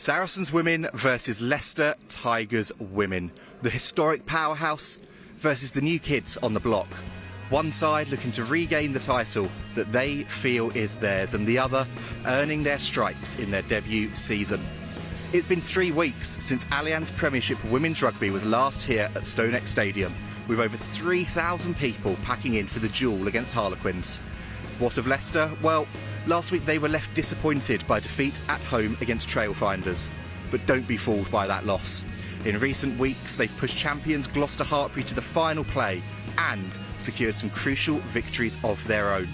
Saracens Women versus Leicester Tigers Women. The historic powerhouse versus the new kids on the block. One side looking to regain the title that they feel is theirs, and the other earning their stripes in their debut season. It's been 3 weeks since Allianz Premiership Women's Rugby was last here at StoneX Stadium, with over 3,000 people packing in for the duel against Harlequins. What of Leicester? Well, last week they were left disappointed by defeat at home against Trailfinders. But don't be fooled by that loss. In recent weeks, they've pushed champions Gloucester Hartpury to the final play and secured some crucial victories of their own.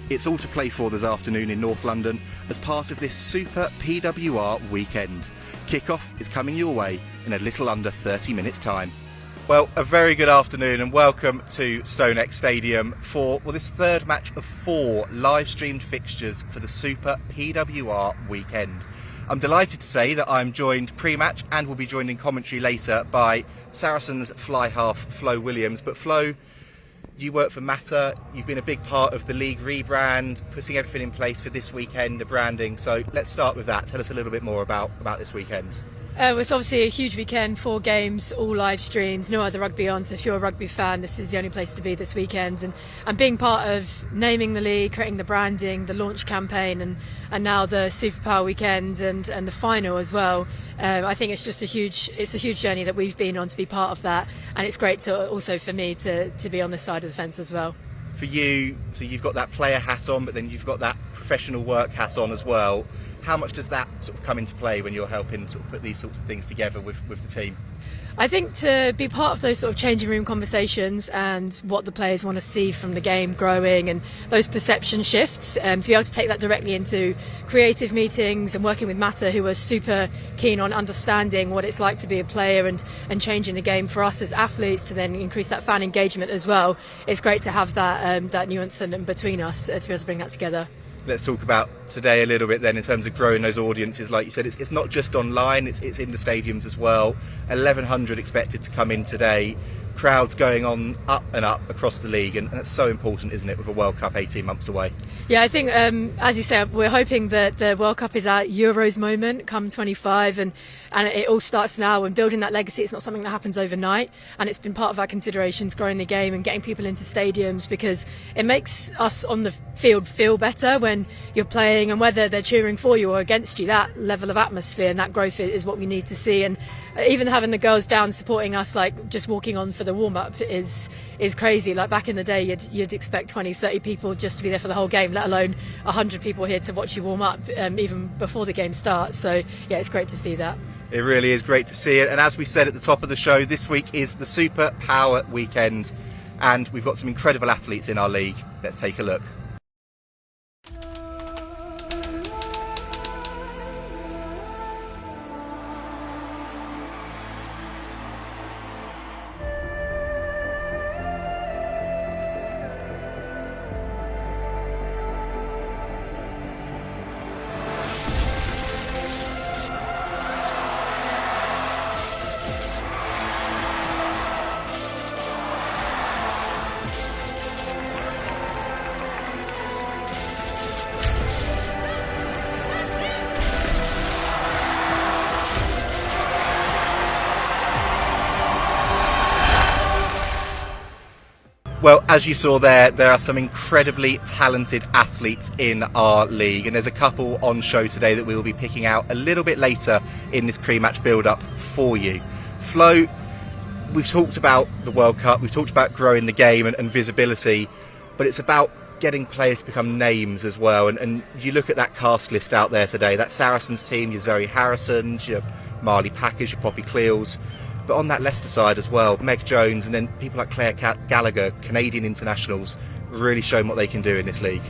It's all to play for this afternoon in North London as part of this SuperPWR weekend. Kickoff is coming your way in a little under 30 minutes' time. Well, a very good afternoon and welcome to StoneX Stadium for this third match of 4 live-streamed fixtures for the SuperPWR weekend. I'm delighted to say that I'm joined pre-match and will be joined in commentary later by Saracens fly half Flo Williams. But Flo, you work for Matter, you've been a big part of the league rebrand, putting everything in place for this weekend, the branding. So let's start with that. Tell us a little bit more about this weekend. It's obviously a huge weekend, 4 games, all live streams, no other rugby on, so if you're a rugby fan, this is the only place to be this weekend. And being part of naming the league, creating the branding, the launch campaign, and now the SuperPWR weekend and the final as well, I think it's a huge journey that we've been on to be part of that, and it's great to also for me to be on this side of the fence as well. For you, so you've got that player hat on, but then you've got that professional work hat on as well. How much does that sort of come into play when you're helping sort of put these sorts of things together with the team? I think to be part of those sort of changing room conversations and what the players want to see from the game growing and those perception shifts, to be able to take that directly into creative meetings and working with Matter, who are super keen on understanding what it's like to be a player and changing the game for us as athletes to then increase that fan engagement as well. It's great to have that nuance in between us to be able to bring that together. Let's talk about today a little bit then in terms of growing those audiences. Like you said, it's not just online, it's in the stadiums as well. 1,100 expected to come in today. Crowds going on up and up across the league, and that's so important, isn't it, with a World Cup 18 months away? Yeah, I think, as you said, we're hoping that the World Cup is our Euros moment come 25, and it all starts now, and building that legacy, it's not something that happens overnight, and it's been part of our considerations growing the game and getting people into stadiums, because it makes us on the field feel better when you're playing, and whether they're cheering for you or against you, that level of atmosphere and that growth is what we need to see. And even having the girls down supporting us, like just walking on for the warm-up is crazy. Like back in the day, you'd expect 20-30 people just to be there for the whole game, let alone 100 people here to watch you warm up even before the game starts. So yeah, it's great to see that. It really is great to see it. And as we said at the top of the show, this week is the SuperPWR weekend, and we've got some incredible athletes in our league. Let's take a look. Well, as you saw there are some incredibly talented athletes in our league, and there's a couple on show today that we will be picking out a little bit later in this pre-match build-up for you. Flo, we've talked about the World Cup, we've talked about growing the game and visibility, but it's about getting players to become names as well, and you look at that cast list out there today, that Saracens team, your Zoe Harrisons, your Marley Packers, your Poppy Clealls. But on that Leicester side as well, Meg Jones and then people like Claire Gallagher, Canadian internationals, really showing what they can do in this league.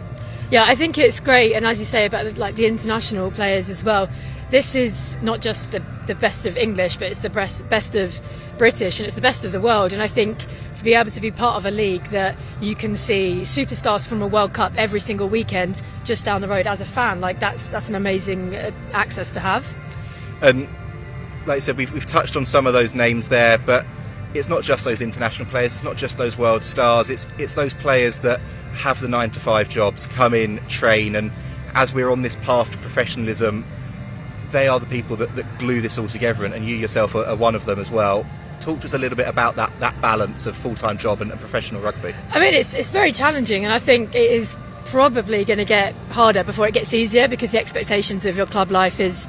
Yeah, I think it's great, and as you say about like the international players as well, this is not just the best of English, but it's the best of British, and it's the best of the world. And I think to be able to be part of a league that you can see superstars from a World Cup every single weekend just down the road as a fan, like that's an amazing access to have. And like I said, we've touched on some of those names there, but it's not just those international players, it's not just those world stars, it's those players that have the 9-to-5 jobs, come in, train, and as we're on this path to professionalism, they are the people that glue this all together, and you yourself are one of them as well. Talk to us a little bit about that balance of full-time job and professional rugby. I mean, it's very challenging, and I think it is probably going to get harder before it gets easier, because the expectations of your club life is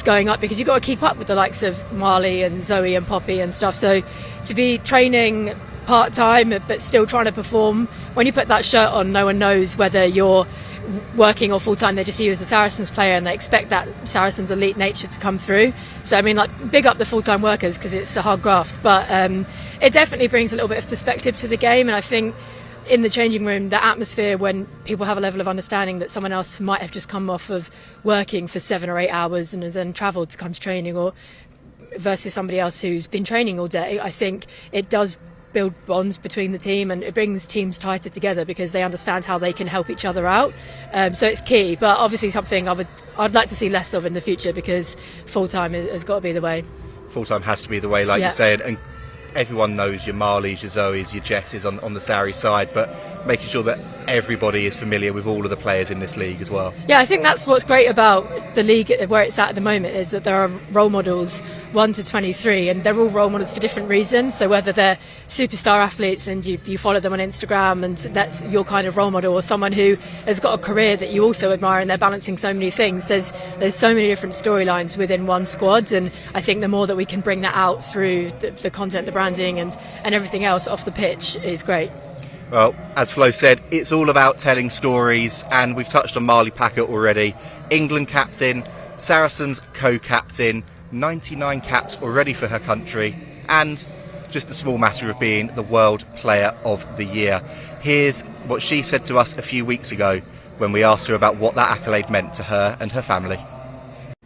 going up, because you've got to keep up with the likes of Marley and Zoe and Poppy and stuff. So to be training part-time but still trying to perform, when you put that shirt on, no one knows whether you're working or full-time. They just see you as a Saracens player, and they expect that Saracens elite nature to come through. So I mean, like, big up the full-time workers, because it's a hard graft, but it definitely brings a little bit of perspective to the game. And I think in the changing room, the atmosphere, when people have a level of understanding that someone else might have just come off of working for 7 or 8 hours and has then travelled to come to training, or versus somebody else who's been training all day, I think it does build bonds between the team, and it brings teams tighter together because they understand how they can help each other out. So it's key, but obviously something I'd like to see less of in the future, because full-time has got to be the way. Full-time has to be the way, like you said, and everyone knows your Marleys, your Zoes, your Jesses on the Sarri side, but making sure that everybody is familiar with all of the players in this league as well. Yeah, I think that's what's great about the league where it's at the moment, is that there are role models 1 to 23, and they're all role models for different reasons. So whether they're superstar athletes and you follow them on Instagram and that's your kind of role model, or someone who has got a career that you also admire and they're balancing so many things, there's so many different storylines within one squad. And I think the more that we can bring that out through the content, the branding and everything else off the pitch is great. Well, as Flo said, it's all about telling stories, and we've touched on Marley Packer already. England captain, Saracens co-captain, 99 caps already for her country, and just the small matter of being the World Player of the Year. Here's what she said to us a few weeks ago when we asked her about what that accolade meant to her and her family.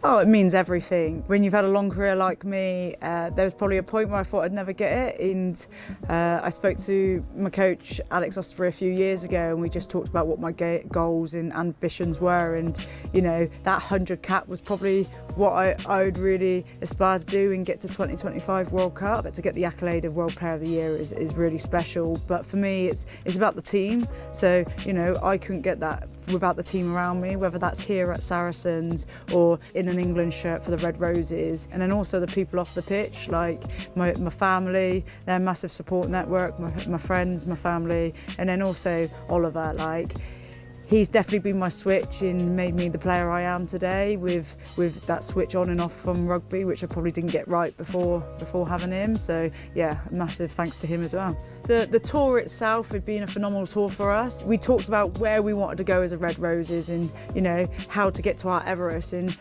Oh, it means everything. When you've had a long career like me, there was probably a point where I thought I'd never get it, and I spoke to my coach Alex Osprey a few years ago, and we just talked about what my goals and ambitions were, and you know, that 100 cap was probably what I would really aspire to do and get to 2025 World Cup. But to get the accolade of World Player of the Year is really special. But for me, it's about the team. So you know, I couldn't get that without the team around me, whether that's here at Saracens or in an England shirt for the Red Roses, and then also the people off the pitch, like my family, their massive support network, my friends, my family, and then also Oliver. Like, he's definitely been my switch and made me the player I am today, with that switch on and off from rugby, which I probably didn't get right before having him. So yeah, massive thanks to him as well. The tour itself had been a phenomenal tour for us. We talked about where we wanted to go as a Red Roses, and you know, how to get to our Everest, and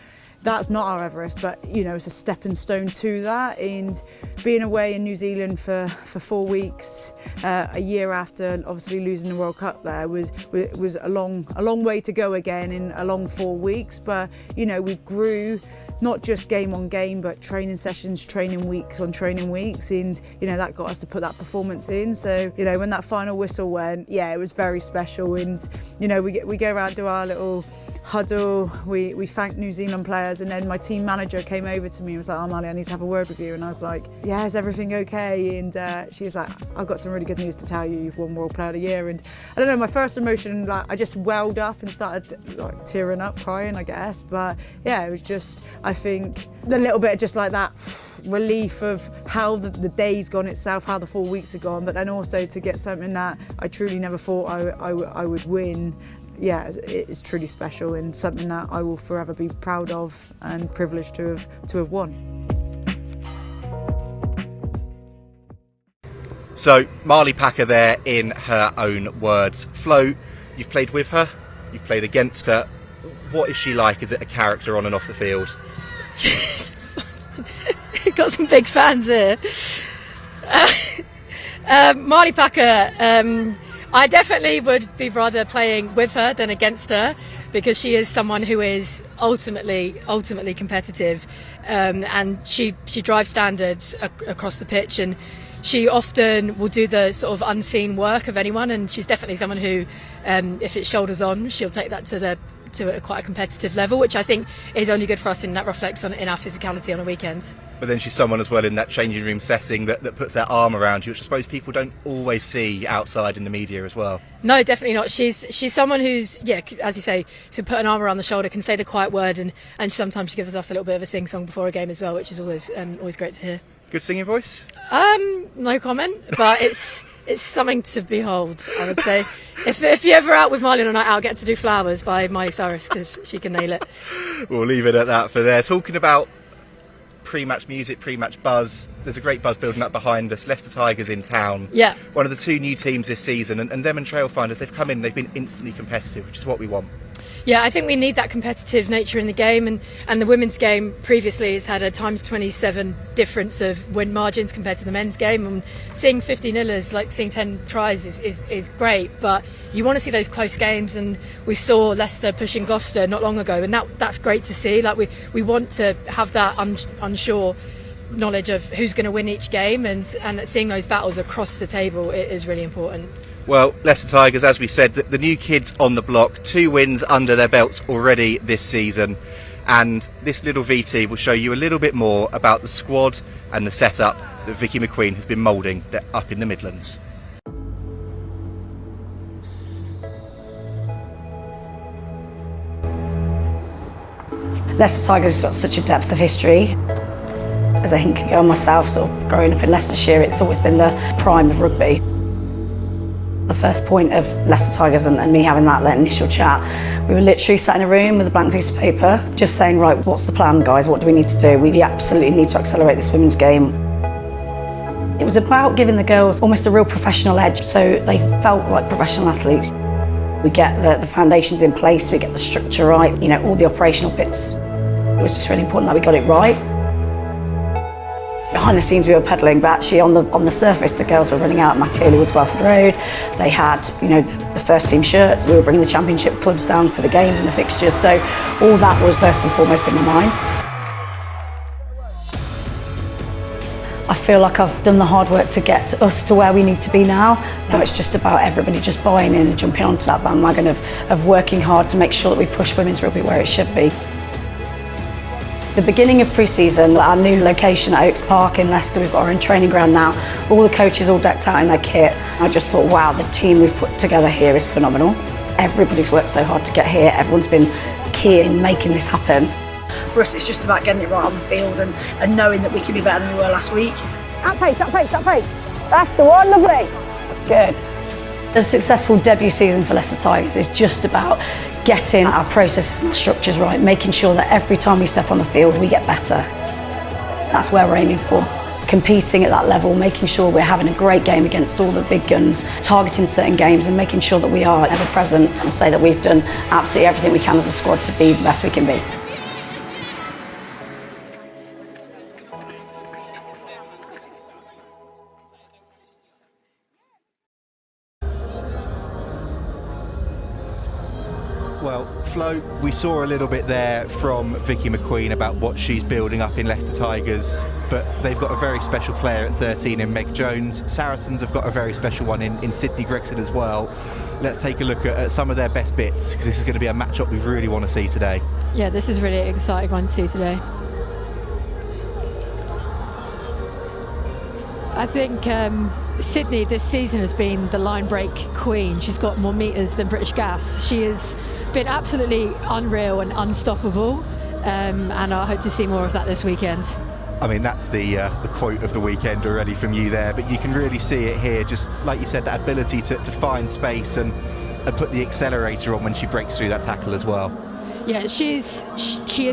that's not our Everest, but you know, it's a stepping stone to that. And being away in New Zealand for 4 weeks, a year after obviously losing the World Cup there, was a long way to go again in a long 4 weeks. But you know, we grew, not just game on game, but training sessions, training weeks on training weeks, and you know, that got us to put that performance in. So you know, when that final whistle went, yeah, it was very special. And you know, we go around, do our little huddle, we thanked New Zealand players, and then my team manager came over to me and was like, "Oh, Marley, I need to have a word with you." And I was like, "Yeah, is everything okay?" And she was like, "I've got some really good news to tell you. You've won World Player of the Year." And I don't know, my first emotion, like, I just welled up and started like tearing up, crying, I guess. But yeah, it was just, I think, a little bit of just like that relief of how the day's gone itself, how the 4 weeks have gone, but then also to get something that I truly never thought I would win. Yeah, it's truly special, and something that I will forever be proud of and privileged to have won. So Marley Packer there in her own words. Flo, you've played with her, you've played against her. What is she like? Is it a character on and off the field? Got some big fans here. Marley Packer, I definitely would be rather playing with her than against her, because she is someone who is ultimately competitive, and she drives standards across the pitch, and she often will do the sort of unseen work of anyone, and she's definitely someone who, if it's shoulders on, she'll take that to to quite a competitive level, which I think is only good for us, and that reflects in our physicality on a weekend. But then she's someone as well in that changing room setting that puts their arm around you, which I suppose people don't always see outside in the media as well. No, definitely not. She's someone who's, as you say, to put an arm around the shoulder, can say the quiet word, and sometimes she gives us a little bit of a sing-song before a game as well, which is always great to hear. Good singing voice? No comment, but it's something to behold, I would say. If you're ever out with Marley on a night out, get to do Flowers by Miley Cyrus, because she can nail it. We'll leave it at that for there. Talking about pre-match music, pre-match buzz, there's a great buzz building up behind us. Leicester Tigers in town. Yeah. One of the 2 new teams this season, and them and Trailfinders, they've come in, they've been instantly competitive, which is what we want. Yeah, I think we need that competitive nature in the game, and the women's game previously has had a times 27 difference of win margins compared to the men's game, and seeing 50-0ers, like seeing 10 tries is great, but you want to see those close games, and we saw Leicester pushing Gloucester not long ago, and that's great to see. Like we want to have that unsure knowledge of who's going to win each game, and seeing those battles across the table is really important. Well, Leicester Tigers, as we said, the new kids on the block, 2 wins under their belts already this season. And this little VT will show you a little bit more about the squad and the setup that Vicky McQueen has been moulding up in the Midlands. Leicester Tigers has got such a depth of history. As a hinky girl myself, sort of growing up in Leicestershire, it's always been the prime of rugby. The first point of Leicester Tigers and me having that initial chat, we were literally sat in a room with a blank piece of paper, just saying, right, what's the plan, guys? What do we need to do? We absolutely need to accelerate this women's game. It was about giving the girls almost a real professional edge, so they felt like professional athletes. We get the foundations in place, we get the structure right, all the operational bits. It was just really important that we got it right. Behind the scenes we were pedalling, but actually on the surface the girls were running out at Matty Holywood's Welford Road. They had the first team shirts. We were bringing the championship clubs down for the games and the fixtures, so all that was first and foremost in my mind. I feel like I've done the hard work to get us to where we need to be now. Now it's just about everybody just buying in and jumping onto that bandwagon of working hard to make sure that we push women's rugby where it should be. The beginning of pre-season, our new location at Oaks Park in Leicester, we've got our own training ground now. All the coaches all decked out in their kit. I just thought, wow, the team we've put together here is phenomenal. Everybody's worked so hard to get here. Everyone's been key in making this happen. For us, it's just about getting it right on the field and knowing that we can be better than we were last week. That pace. That's the one, lovely. Good. A successful debut season for Leicester Tigers is just about getting our processes and structures right, making sure that every time we step on the field we get better. That's where we're aiming for. Competing at that level, making sure we're having a great game against all the big guns, targeting certain games and making sure that we are ever present, and say that we've done absolutely everything we can as a squad to be the best we can be. Well, Flo, we saw a little bit there from Vicky McQueen about what she's building up in Leicester Tigers, but they've got a very special player at 13 in Meg Jones. Saracens have got a very special one in Sydney Gregson as well. Let's take a look at some of their best bits, because this is going to be a match-up we really want to see today. Yeah, this is really exciting one to see today. I think Sydney this season has been the line break queen. She's got more metres than British Gas. She has been absolutely unreal and unstoppable, and I hope to see more of that this weekend. I mean, that's the quote of the weekend already from you there, but you can really see it here, just like you said, that ability to find space and put the accelerator on when she breaks through that tackle as well. Yeah, she is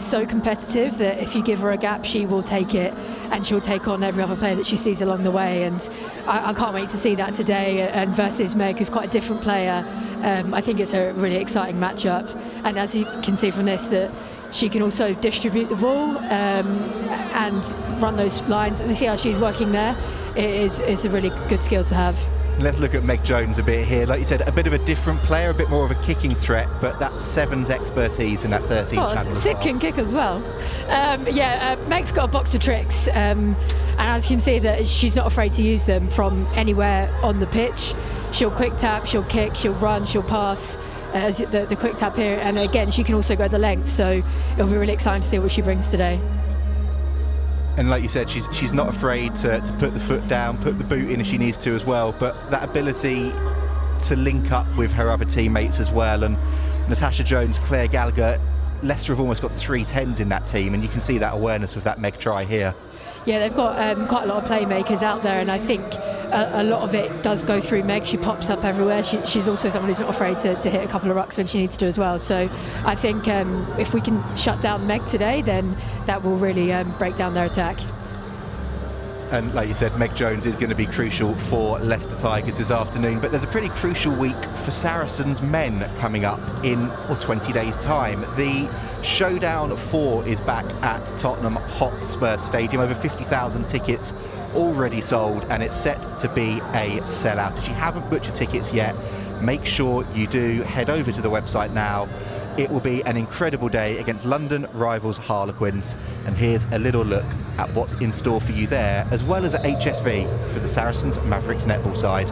so competitive that if you give her a gap, she will take it, and she'll take on every other player that she sees along the way. And I can't wait to see that today. And versus Meg, who's quite a different player, I think it's a really exciting matchup. And as you can see from this, that she can also distribute the ball and run those lines. And you see how she's working there. It's a really good skill to have. Let's look at Meg Jones a bit here. Like you said, a bit of a different player, a bit more of a kicking threat, but that's Seven's expertise in that 13 channel. Sid can kick as well. Meg's got a box of tricks, and as you can see, that she's not afraid to use them from anywhere on the pitch. She'll quick tap, she'll kick, she'll run, she'll pass. as the quick tap here, and again she can also go the length, so it'll be really exciting to see what she brings today. And like you said, she's not afraid to put the foot down, put the boot in if she needs to as well, but that ability to link up with her other teammates as well. And Natasha Jones, Claire Gallagher, Leicester have almost got 3 10s in that team, and you can see that awareness with that Meg try here. Yeah, they've got quite a lot of playmakers out there, and I think a lot of it does go through Meg. She pops up everywhere. She's also someone who's not afraid to hit a couple of rucks when she needs to as well. So I think if we can shut down Meg today, then that will really break down their attack. And like you said, Meg Jones is going to be crucial for Leicester Tigers this afternoon, but there's a pretty crucial week for Saracens men coming up in 20 days' time. The Showdown 4 is back at Tottenham Hotspur Stadium. Over 50,000 tickets already sold, and it's set to be a sellout. If you haven't booked your tickets yet, make sure you do head over to the website now. It will be an incredible day against London rivals Harlequins, and here's a little look at what's in store for you there, as well as at HSV for the Saracens Mavericks netball side.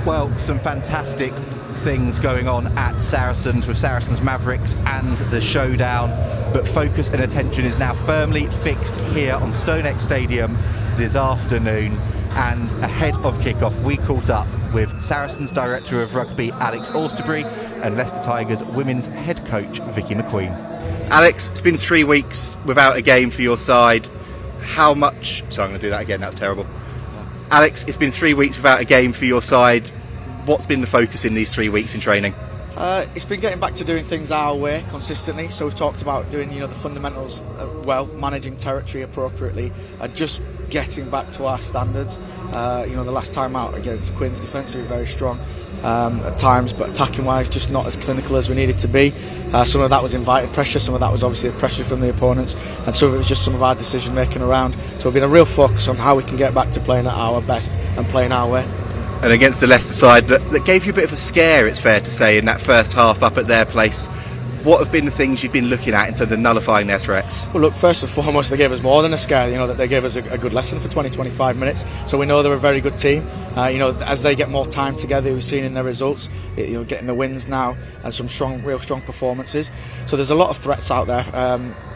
Well, some fantastic things going on at Saracens with Saracens Mavericks and the Showdown, but focus and attention is now firmly fixed here on StoneX Stadium this afternoon. And ahead of kickoff, we caught up with Saracens Director of Rugby Alex Austerbury and Leicester Tigers Women's Head Coach Vicky McQueen. Alex, it's been 3 weeks without a game for your side. How much... Sorry, I'm going to do that again, that was terrible. Alex, it's been 3 weeks without a game for your side. What's been the focus in these 3 weeks in training? It's been getting back to doing things our way consistently. So we've talked about doing, the fundamentals well, managing territory appropriately, and just getting back to our standards. The last time out against Quins, defensively very strong at times, but attacking wise just not as clinical as we needed to be. Some of that was invited pressure, some of that was obviously the pressure from the opponents, and some of it was just some of our decision making around. So we've been a real focus on how we can get back to playing at our best and playing our way. And against the Leicester side that gave you a bit of a scare, it's fair to say, in that first half up at their place. What have been the things you've been looking at in terms of nullifying their threats? Well, look, first and foremost, they gave us more than a scare. That they gave us a good lesson for 20-25 minutes. So we know they're a very good team. As they get more time together, we've seen in their results, getting the wins now and some real strong performances. So there's a lot of threats out there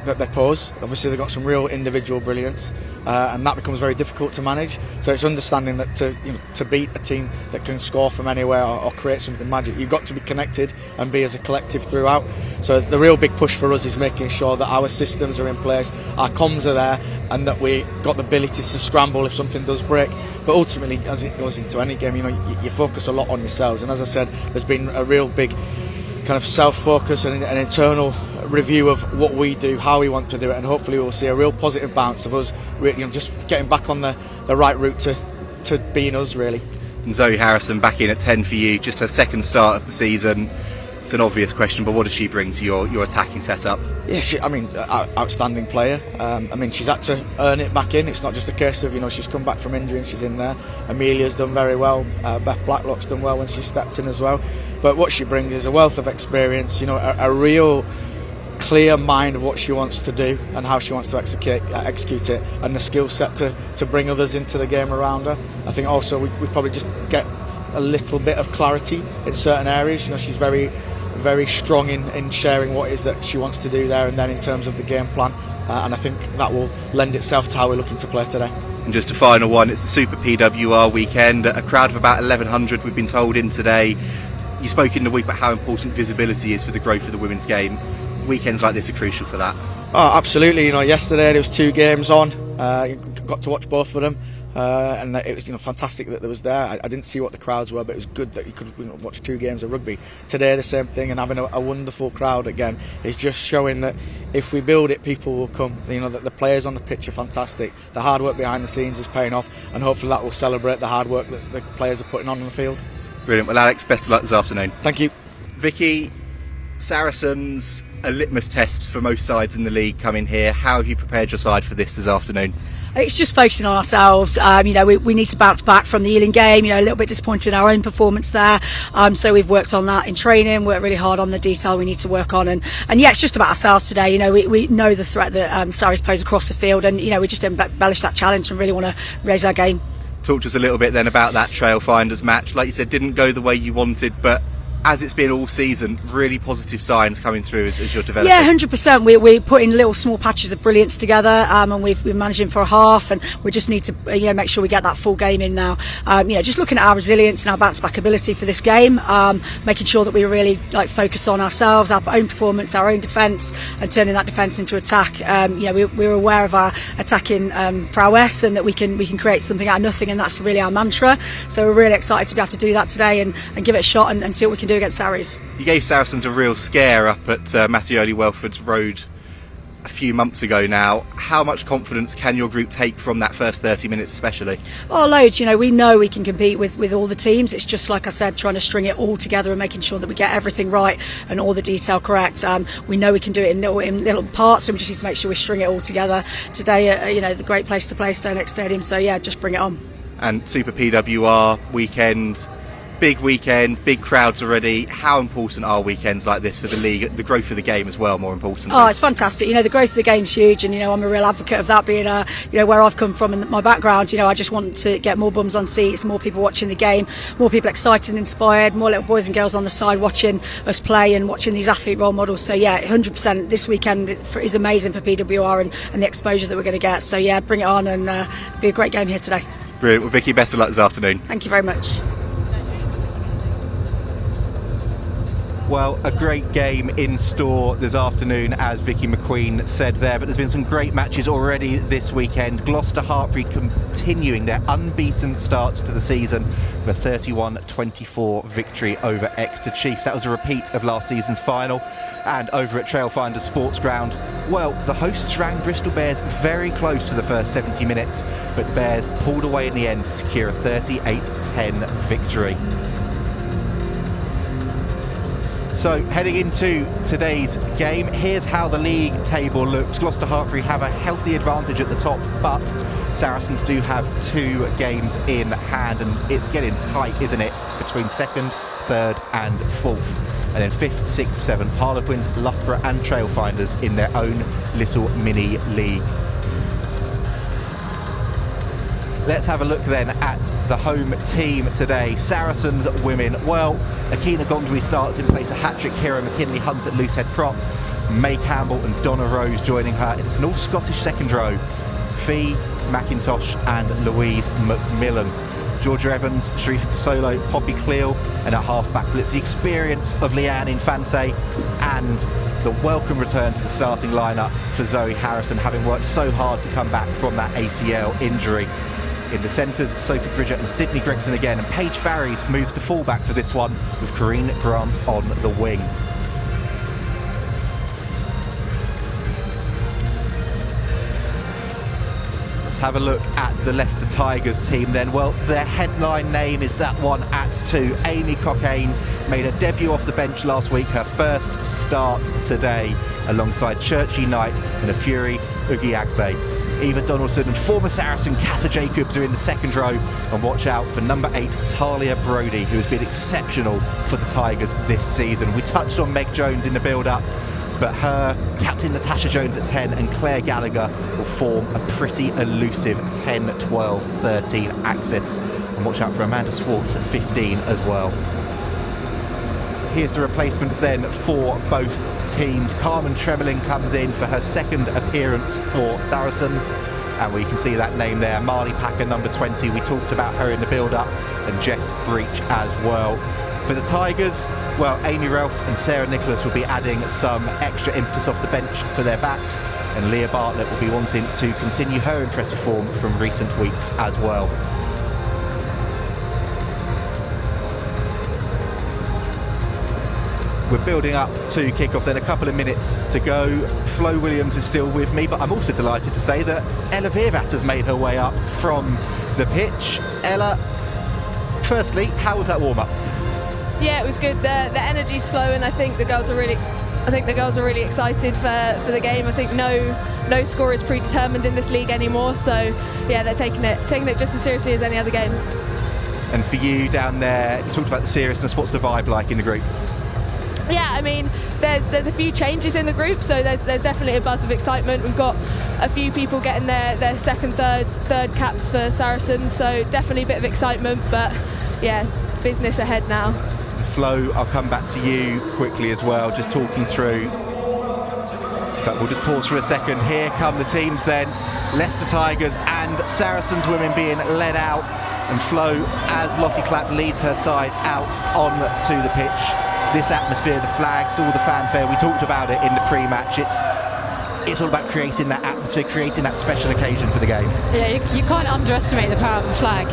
that they pose. Obviously, they've got some real individual brilliance, and that becomes very difficult to manage. So it's understanding that to beat a team that can score from anywhere or create something magic, you've got to be connected and be as a collective throughout. So the real big push for us is making sure that our systems are in place, our comms are there, and that we got the ability to scramble if something does break. But ultimately, as it goes into any game, you focus a lot on yourselves. And as I said, there's been a real big kind of self-focus and an internal review of what we do, how we want to do it, and hopefully we'll see a real positive bounce of us, just getting back on the right route to being us, really. And Zoe Harrison back in at 10 for you, just her second start of the season. It's an obvious question, but what does she bring to your attacking setup? Yeah, outstanding player. She's had to earn it back in. It's not just a case of, she's come back from injury and she's in there. Amelia's done very well. Beth Blacklock's done well when she stepped in as well. But what she brings is a wealth of experience, a real clear mind of what she wants to do and how she wants to execute it, and the skill set to bring others into the game around her. I think also we probably just get a little bit of clarity in certain areas. She's very strong in sharing what it is that she wants to do there and then in terms of the game plan, and I think that will lend itself to how we're looking to play today. And just a final one, it's the SuperPWR weekend, a crowd of about 1,100 we've been told in today. You spoke in the week about how important visibility is for the growth of the women's game. Weekends like this are crucial for that. Oh, absolutely. yesterday there was 2 games on, got to watch both of them. And it was fantastic that there was there. I didn't see what the crowds were, but it was good that you could watch 2 games of rugby. Today the same thing, and having a wonderful crowd again is just showing that if we build it, people will come. That the players on the pitch are fantastic. The hard work behind the scenes is paying off, and hopefully that will celebrate the hard work that the players are putting on the field. Brilliant. Well, Alex, best of luck this afternoon. Thank you. Vicky, Saracens, a litmus test for most sides in the league coming here. How have you prepared your side for this afternoon? It's just focusing on ourselves. We need to bounce back from the Ealing game. A little bit disappointed in our own performance there. So we've worked on that in training, worked really hard on the detail we need to work on. And yeah, it's just about ourselves today. We know the threat that Saris pose across the field, and, we just embellish that challenge and really want to raise our game. Talk to us a little bit then about that Trailfinders match. Like you said, didn't go the way you wanted, but as it's been all season, really positive signs coming through as you're developing. Yeah, 100%. We're putting little small patches of brilliance together, and we've been managing for a half, and we just need to make sure we get that full game in now. Just looking at our resilience and our bounce back ability for this game, making sure that we really focus on ourselves, our own performance, our own defence, and turning that defence into attack. We're aware of our attacking prowess, and that we can create something out of nothing, and that's really our mantra. So we're really excited to be able to do that today and give it a shot and see what we can do against Saris. You gave Saracens a real scare up at Mattioli Welford's Road a few months ago now. How much confidence can your group take from that first 30 minutes especially? Oh, loads. We know we can compete with all the teams. It's just, like I said, trying to string it all together and making sure that we get everything right and all the detail correct. We know we can do it in little parts, and we just need to make sure we string it all together. Today, the great place to play, StoneX Stadium, so yeah, just bring it on. And SuperPWR weekend, big weekend, big crowds already. How important are weekends like this for the league, the growth of the game as well, more importantly? Oh, it's fantastic. The growth of the game's huge, and I'm a real advocate of that, being where I've come from and my background. I just want to get more bums on seats, more people watching the game, more people excited and inspired, more little boys and girls on the side watching us play and watching these athlete role models. So yeah, 100%. This weekend is amazing for PWR and the exposure that we're going to get. So yeah, bring it on, and be a great game here today. Brilliant. Well, Vicky, best of luck this afternoon. Thank you very much. Well, a great game in store this afternoon, as Vicky McQueen said there, but there's been some great matches already this weekend. Gloucester Hartpury continuing their unbeaten start to the season with a 31-24 victory over Exeter Chiefs. That was a repeat of last season's final. And over at Trailfinders Sports Ground, well, the hosts rang Bristol Bears very close to the first 70 minutes, but the Bears pulled away in the end to secure a 38-10 victory. So heading into today's game, here's how the league table looks. Gloucester Hartpury have a healthy advantage at the top, but Saracens do have 2 games in hand, and it's getting tight, isn't it, between 2nd, 3rd and 4th. And then 5th, 6th, 7th, Harlequins, Loughborough and Trailfinders in their own little mini league. Let's have a look then at the home team today. Saracens Women. Well, Akina Gondwi starts in place of hat-trick hero McKinley Hunt at loosehead prop. May Campbell and Donna Rose joining her. It's an all-Scottish second row. Fee, McIntosh and Louise McMillan. Georgia Evans, Sharifa Casolo, Poppy Cleall, and at half-back. But it's the experience of Leanne Infante and the welcome return to the starting lineup for Zoe Harrison, having worked so hard to come back from that ACL injury. In the centres, Sophie Bridget and Sydney Gregson again, and Paige Farries moves to fullback for this one with Corinne Grant on the wing. Let's have a look at the Leicester Tigers team then. Well, their headline name is that one at 2. Amy Cockayne made her debut off the bench last week, her first start today, alongside Churchy Knight and a Fury Ugiagbe. Eva Donaldson and former Saracen Casa Jacobs are in the second row, and watch out for number 8 Talia Brody, who has been exceptional for the Tigers this season. We touched on Meg Jones in the build-up, but her captain Natasha Jones at 10 and Claire Gallagher will form a pretty elusive 10, 12, 13 axis. And watch out for Amanda Swartz at 15 as well. Here's the replacements then for both teams. Carmen Tremelin comes in for her second appearance for Saracens, and we can see that name there, Marley Packer, number 20. We talked about her in the build-up, and Jess Breach as well. For the Tigers, well, Amy Ralph and Sarah Nicholas will be adding some extra impetus off the bench for their backs, and Leah Bartlett will be wanting to continue her impressive form from recent weeks as well. We're building up to kick-off then, a couple of minutes to go. Flo Williams is still with me, but I'm also delighted to say that Ella Virvas has made her way up from the pitch. Ella, firstly, how was that warm-up? Yeah, it was good. The energy's flowing. I think the girls are really excited for the game. I think no score is predetermined in this league anymore. So yeah, they're taking it just as seriously as any other game. And for you down there, you talked about the seriousness. What's the vibe like in the group? Yeah, I mean, there's a few changes in the group, so there's definitely a buzz of excitement. We've got a few people getting their second, third caps for Saracens, so definitely a bit of excitement. But yeah, business ahead now. Flo, I'll come back to you quickly as well, just talking through. But we'll just pause for a second. Here come the teams then. Leicester Tigers and Saracens Women being led out. And Flo, as Lottie Clapp leads her side out onto the pitch. This atmosphere, the flags, all the fanfare, we talked about it in the pre-match. It's all about creating that atmosphere, creating that special occasion for the game. Yeah, you can't underestimate the power of a flag.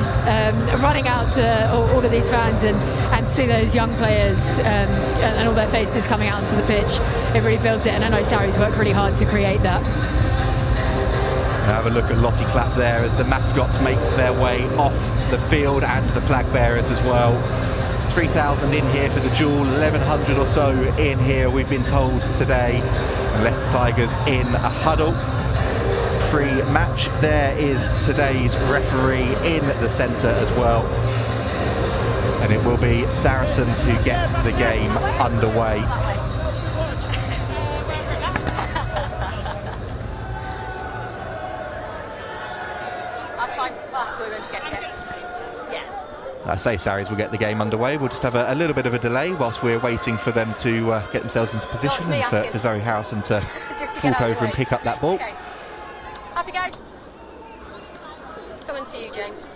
Running out to all of these fans and see those young players and all their faces coming out onto the pitch, it really builds it. And I know Sarries worked really hard to create that. Have a look at Lottie Clapp there as the mascots make their way off the field, and the flag bearers as well. 3,000 in here for the duel, 1,100 or so in here, we've been told today. And Leicester Tigers in a huddle. Pre-match, there is today's referee in the centre as well. And it will be Saracens who get the game underway. That's fine. So when she gets it. I say Sarries will get the game underway. We'll just have a little bit of a delay whilst we're waiting for them to get themselves into position, and for Zoe Harrison to walk over and pick up that ball. Okay. Happy, guys? Coming to you, James.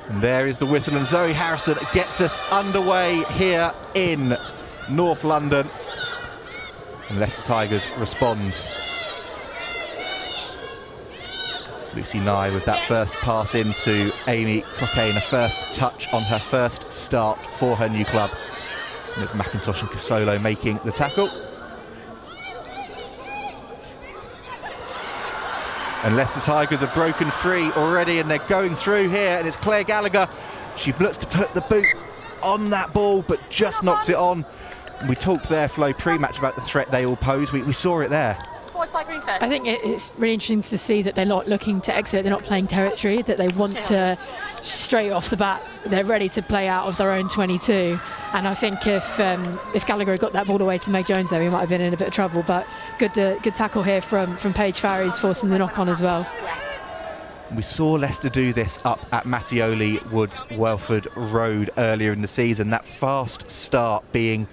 And there is the whistle, and Zoe Harrison gets us underway here in North London. And Leicester Tigers respond. Lucy Nye with that first pass into Amy Cockayne, a first touch on her first start for her new club. And there's McIntosh and Casolo making the tackle. And Leicester Tigers have broken free already, and they're going through here, and it's Claire Gallagher. She looks to put the boot on that ball, but just knocks it on. We talked there, Flo, pre-match about the threat they all pose. We saw it there. I think it's really interesting to see that they're not looking to exit, they're not playing territory, that they want to, straight off the bat, they're ready to play out of their own 22. And I think if Gallagher had got that ball away to Meg Jones there, we might have been in a bit of trouble. But good tackle here from Paige Farries, forcing the knock on as well. We saw Leicester do this up at Mattioli Woods, Welford Road earlier in the season. That fast start being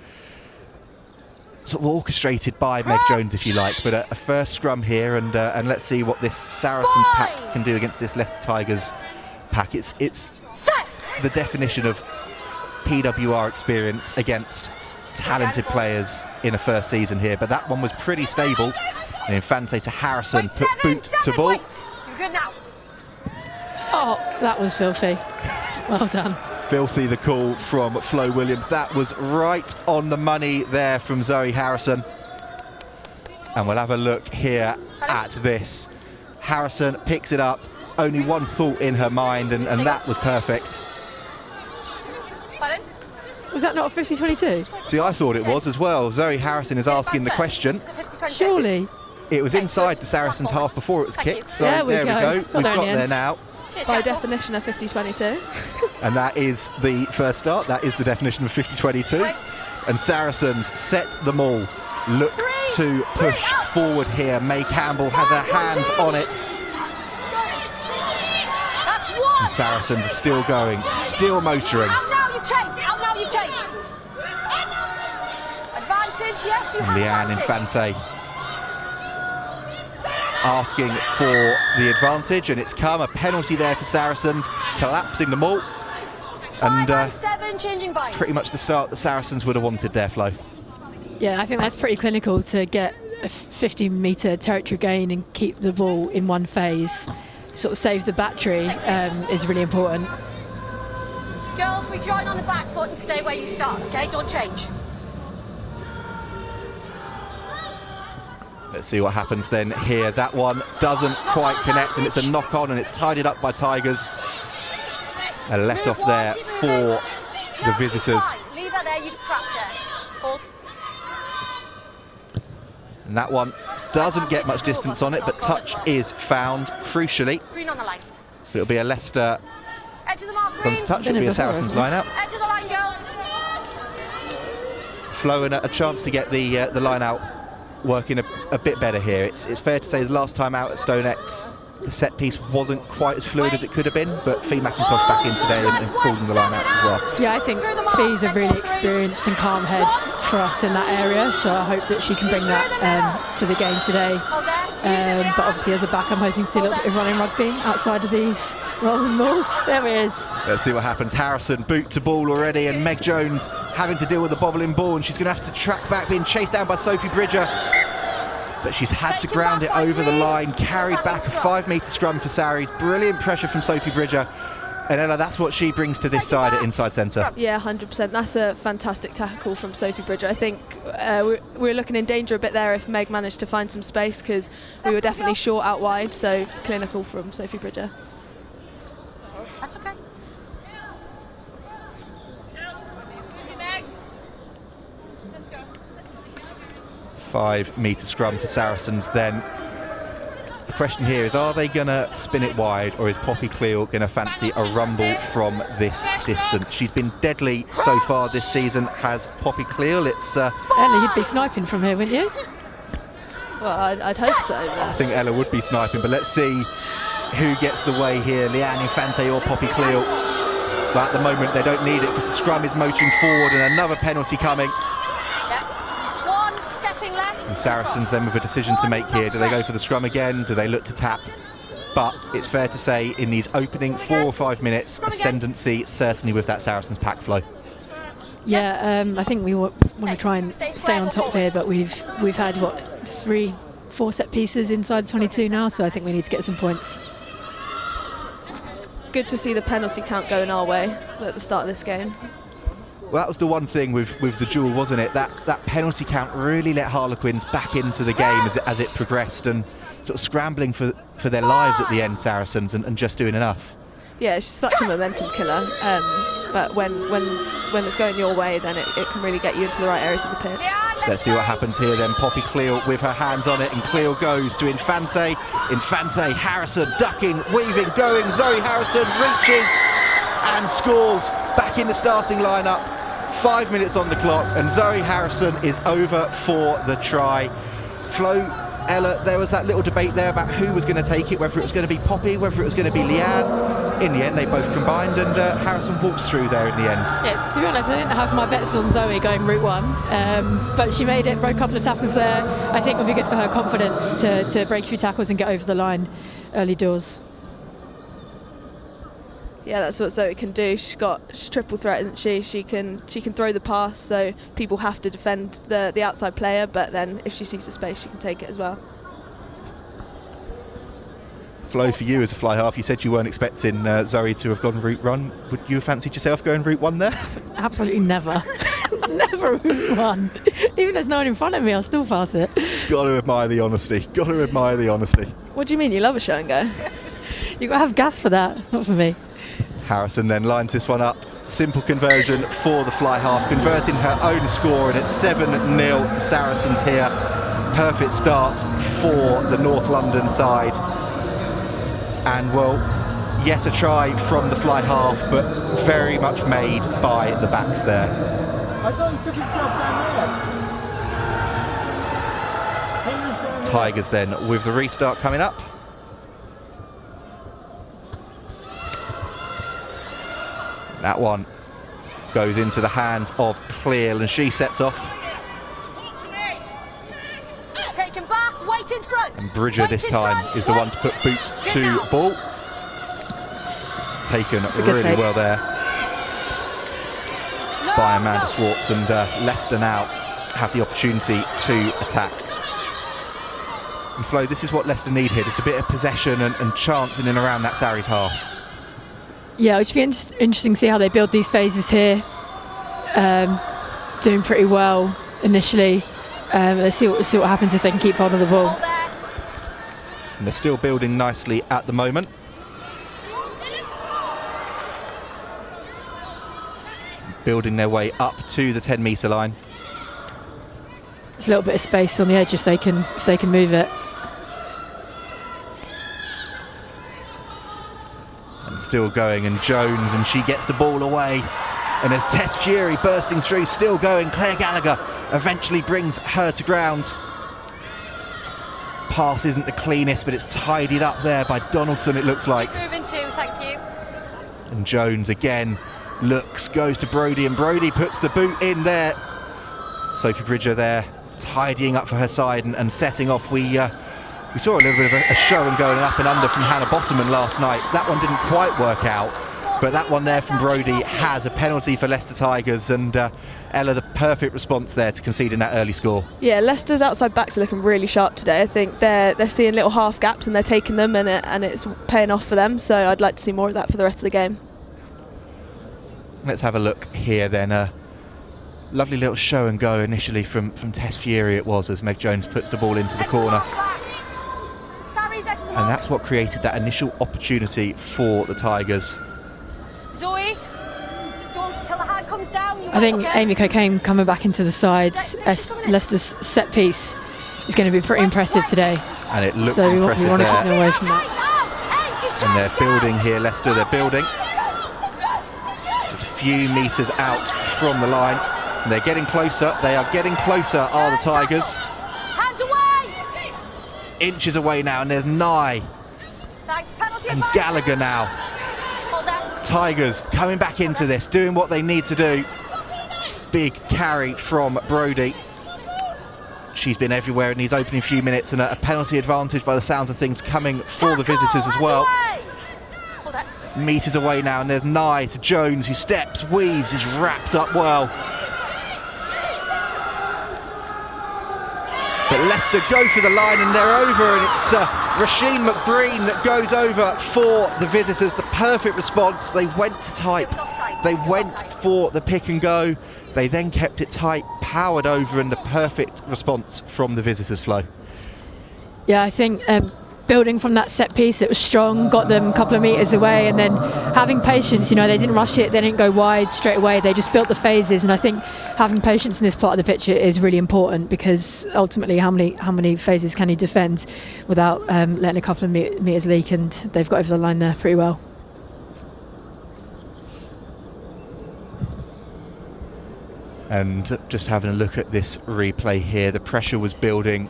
sort of orchestrated by Meg Jones, if you like, but a first scrum here, and let's see what this Saracens pack can do against this Leicester Tigers pack. It's the definition of PWR experience against talented players in a first season here, but that one was pretty stable. And Infante to Harrison, put boot to ball. You're good now. Oh, that was filthy. Well done. Filthy, the call from Flo Williams. That was right on the money there from Zoe Harrison. And we'll have a look here at this. Harrison picks it up, only one thought in her mind, and that was perfect. Pardon? Was that not a 50-22? See, I thought it was as well. Zoe Harrison is asking the question. Surely. It was inside the Saracens half before it was kicked, so there we go. go. We've got there now. By definition, a 50-22. And that is the first start. That is the definition of 50-22. And Saracens set them all. Look to push forward here. May Campbell has her hands on it. That's one. And Saracens are still going, still motoring. And now you've changed. And now you've changed. Advantage, yes, you have Leanne advantage. Infante asking for the advantage, and it's come. A penalty there for Saracens, collapsing them all. And 7, changing binds. pretty much the start the Saracens would have wanted there, Flo. Yeah, I think that's pretty clinical to get a 50-metre territory gain and keep the ball in one phase. Sort of save the battery is really important. Girls, we join on the back foot and stay where you start, okay? Don't change. Let's see what happens then here. That one doesn't quite connect, and it's a knock on, and it's tidied up by Tigers. A let off there for the visitors. Leave her there, you've trapped her. Hold. And that one doesn't get much distance on it, but touch is found, crucially. Green on the line. It'll be a Leicester Edge of the mark, green. touch, it'll be a Saracens line out. Edge of the line, girls. Flo and a chance to get the line out working a bit better here. It's fair to say the last time out at StoneX, the set piece wasn't quite as fluid as it could have been, but Fee McIntosh back in today and calling the line out as well. Yeah, I think Fee's a really experienced and calm head for us in that area, so I hope that she can bring that to the game today. But obviously as a back, I'm hoping to see a little bit of running rugby outside of these rolling balls. There it is. Let's see what happens. Harrison boot to ball already, and Meg Jones having to deal with the bobbling ball, and she's going to have to track back, being chased down by Sophie Bridger. But she's had to ground it over the line, carried back a 5-metre scrum for Saris. Brilliant pressure from Sophie Bridger. And Ella, that's what she brings to this side at inside centre. Yeah, 100%. That's a fantastic tackle from Sophie Bridger. I think we were looking in danger a bit there if Meg managed to find some space, because we were definitely short out wide, so clinical from Sophie Bridger. That's okay. 5-metre scrum for Saracens then. The question here is, are they going to spin it wide, or is Poppy Cleall going to fancy a rumble from this distance? She's been deadly so far this season, has Poppy Cleall. It's Ella, you'd be sniping from here, wouldn't you? Well, I'd hope so. I think Ella would be sniping, but let's see who gets the way here, Leanne Infante or Poppy Cleall. But at the moment they don't need it, because the scrum is motoring forward, and another penalty coming. Stepping left. And Saracens then with a decision to make here. Do they go for the scrum again? Do they look to tap? But it's fair to say in these opening 4 or 5 minutes, ascendancy certainly with that Saracens pack flow. Yeah, I think we want to try and stay on top here, but we've had, what, 3-4 set pieces inside 22 now, so I think we need to get some points. It's good to see the penalty count going our way at the start of this game. Well, that was the one thing with the duel, wasn't it? That penalty count really let Harlequins back into the game as it progressed, and sort of scrambling for their lives at the end, Saracens, and just doing enough. Yeah, she's such a momentum killer. But when it's going your way, then it can really get you into the right areas of the pitch. Let's see what happens here then. Poppy Cleall with her hands on it, and Cleall goes to Infante. Infante, Harrison, ducking, weaving, going. Zoe Harrison reaches and scores. Back in the starting lineup. 5 minutes on the clock, and Zoe Harrison is over for the try. Flo, Ella, there was that little debate there about who was going to take it, whether it was going to be Poppy, whether it was going to be Leanne. In the end, they both combined, and Harrison walks through there in the end. Yeah, to be honest, I didn't have my bets on Zoe going route 1, but she made it, broke a couple of tackles there. I think it would be good for her confidence to break a few tackles and get over the line early doors. Yeah, that's what Zoe can do. She's triple threat, isn't she? She can throw the pass, so people have to defend the outside player, but then if she sees the space, she can take it as well. Flo, for you as a fly half, you said you weren't expecting Zoe to have gone route 1. Would you have fancied yourself going route 1 there? Absolutely never. Never route 1. Even if there's no one in front of me, I'll still pass it. Got to admire the honesty. Got to admire the honesty. What do you mean? You love a show and go? You've got to have gas for that, not for me. Harrison then lines this one up. Simple conversion for the fly half, converting her own score, and it's 7-0 to Saracens here. Perfect start for the North London side. And well, yes, a try from the fly half, but very much made by the backs there. Tigers then with the restart coming up. That one goes into the hands of Cleall, and she sets off. Taken back, wait in front. And Bridger this time is the one to put boot to ball. Taken really well there by Amanda Swartz, and Leicester now have the opportunity to attack. And Flo, this is what Leicester need here, just a bit of possession and chance in and around that Sarries half. Yeah, it'll be interesting to see how they build these phases here. Doing pretty well initially. Let's see what happens if they can keep hold of the ball. And they're still building nicely at the moment. Building their way up to the 10-metre line. There's a little bit of space on the edge if they can move it. And still going, and Jones, and she gets the ball away. And as Tess Fury bursting through, still going, Claire Gallagher eventually brings her to ground. Pass isn't the cleanest, but it's tidied up there by Donaldson, it looks like. Moving too, thank you. And Jones again looks, goes to Brodie, and Brodie puts the boot in there. Sophie Bridger there tidying up for her side and setting off. We saw a little bit of a show and going up and under from Hannah Bottoman last night. That one didn't quite work out, but that one there from Brodie has a penalty for Leicester Tigers, and Ella, the perfect response there to conceding that early score. Yeah, Leicester's outside backs are looking really sharp today. I think they're seeing little half gaps and they're taking them, and it's paying off for them. So I'd like to see more of that for the rest of the game. Let's have a look here then. Lovely little show and go initially from Tess Fury it was, as Meg Jones puts the ball into the corner. And that's what created that initial opportunity for the Tigers. Zoe, don't till the hand comes down. I think Amy Cocaine coming back into the side as Leicester's set piece is going to be pretty impressive today. And it looked so impressive we want to there. keep them away from that. And they're building here, Leicester, they're building. Just a few metres out from the line. And they're getting closer, they are getting closer, are the Tigers. Hands away! Inches away now, and there's Nye. Thanks, penalty And advantage. Gallagher now. Hold that. Tigers coming back into this, doing what they need to do. Big carry from Brodie. She's been everywhere in these opening few minutes, and a penalty advantage by the sounds of things coming for the visitors as well. Hold that. Metres away now, and there's Nye to Jones, who steps, weaves, is wrapped up well. But Leicester go for the line, and they're over, and it's Rasheen McBreen that goes over for the visitors. The perfect response. They went to tight. They went for the pick and go. They then kept it tight, powered over, and the perfect response from the visitors, Flo. Yeah, I think building from that set piece, it was strong, got them a couple of metres away, and then having patience. You know, they didn't rush it, they didn't go wide straight away, they just built the phases. And I think having patience in this part of the pitch is really important, because ultimately how many phases can you defend without letting a couple of metres leak, and they've got over the line there pretty well. And just having a look at this replay here, the pressure was building,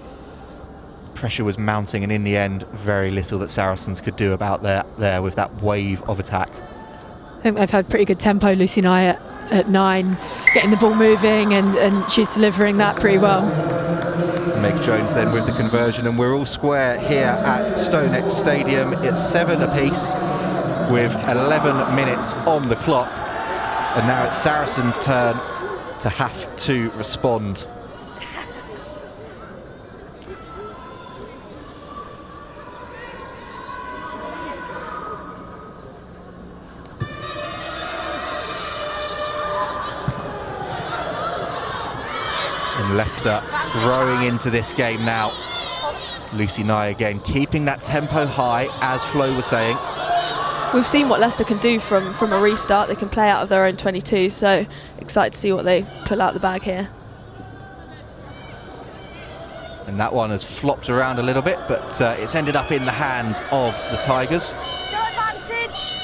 pressure was mounting, and in the end very little that Saracens could do about there with that wave of attack. I think they've had pretty good tempo, Lucy and I at 9, getting the ball moving, and she's delivering that pretty well. Meg Jones then with the conversion, and we're all square here at StoneX Stadium. It's 7 apiece with 11 minutes on the clock, and now it's Saracens' turn to have to respond. And And Leicester growing into this game now. Lucy Nye again, keeping that tempo high, as Flo was saying. We've seen what Leicester can do from a restart. They can play out of their own 22, so excited to see what they pull out the bag here. And that one has flopped around a little bit, but it's ended up in the hands of the Tigers. Still advantage.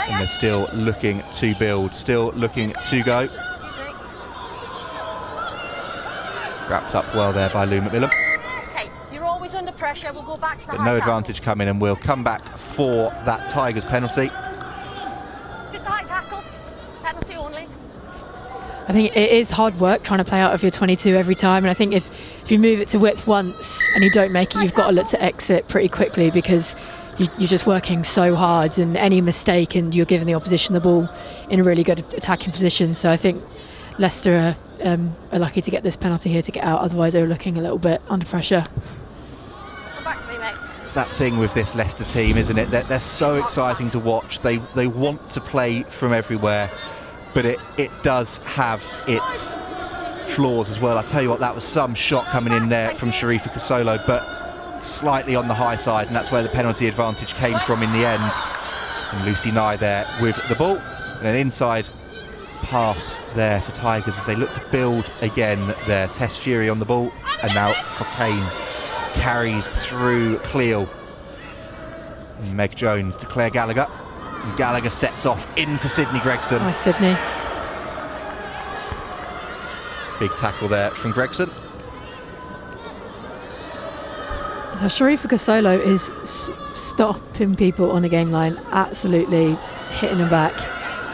And they're still looking to build, still looking to go. Excuse me. Wrapped up well there by Lou McMillan. Okay, you're always under pressure. We'll go back to the But high no tackle. advantage coming, and we'll come back for that Tigers penalty. Just a high tackle. Penalty only. I think it is hard work trying to play out of your 22 every time, and I think if you move it to width once and you don't make it, you've got to look to exit pretty quickly, because you're just working so hard, and any mistake and you're giving the opposition the ball in a really good attacking position. So I think Leicester are lucky to get this penalty here to get out, otherwise they were looking a little bit under pressure. Come back to me, mate. It's that thing with this Leicester team, isn't it? They're so exciting to watch. They want to play from everywhere, but it does have its flaws as well. I tell you what, that was some shot coming in there from Sharifa Kasolo, but slightly on the high side, and that's where the penalty advantage came from in the end. And Lucy Nye there with the ball, and an inside pass there for Tigers as they look to build again there. Tess Fury on the ball, and now Cockayne carries through Cleall. And Meg Jones to Claire Gallagher, and Gallagher sets off into Sydney Gregson. Nice, Sydney. Big tackle there from Gregson. Sharifa Kasolo is stopping people on the game line, absolutely hitting them back.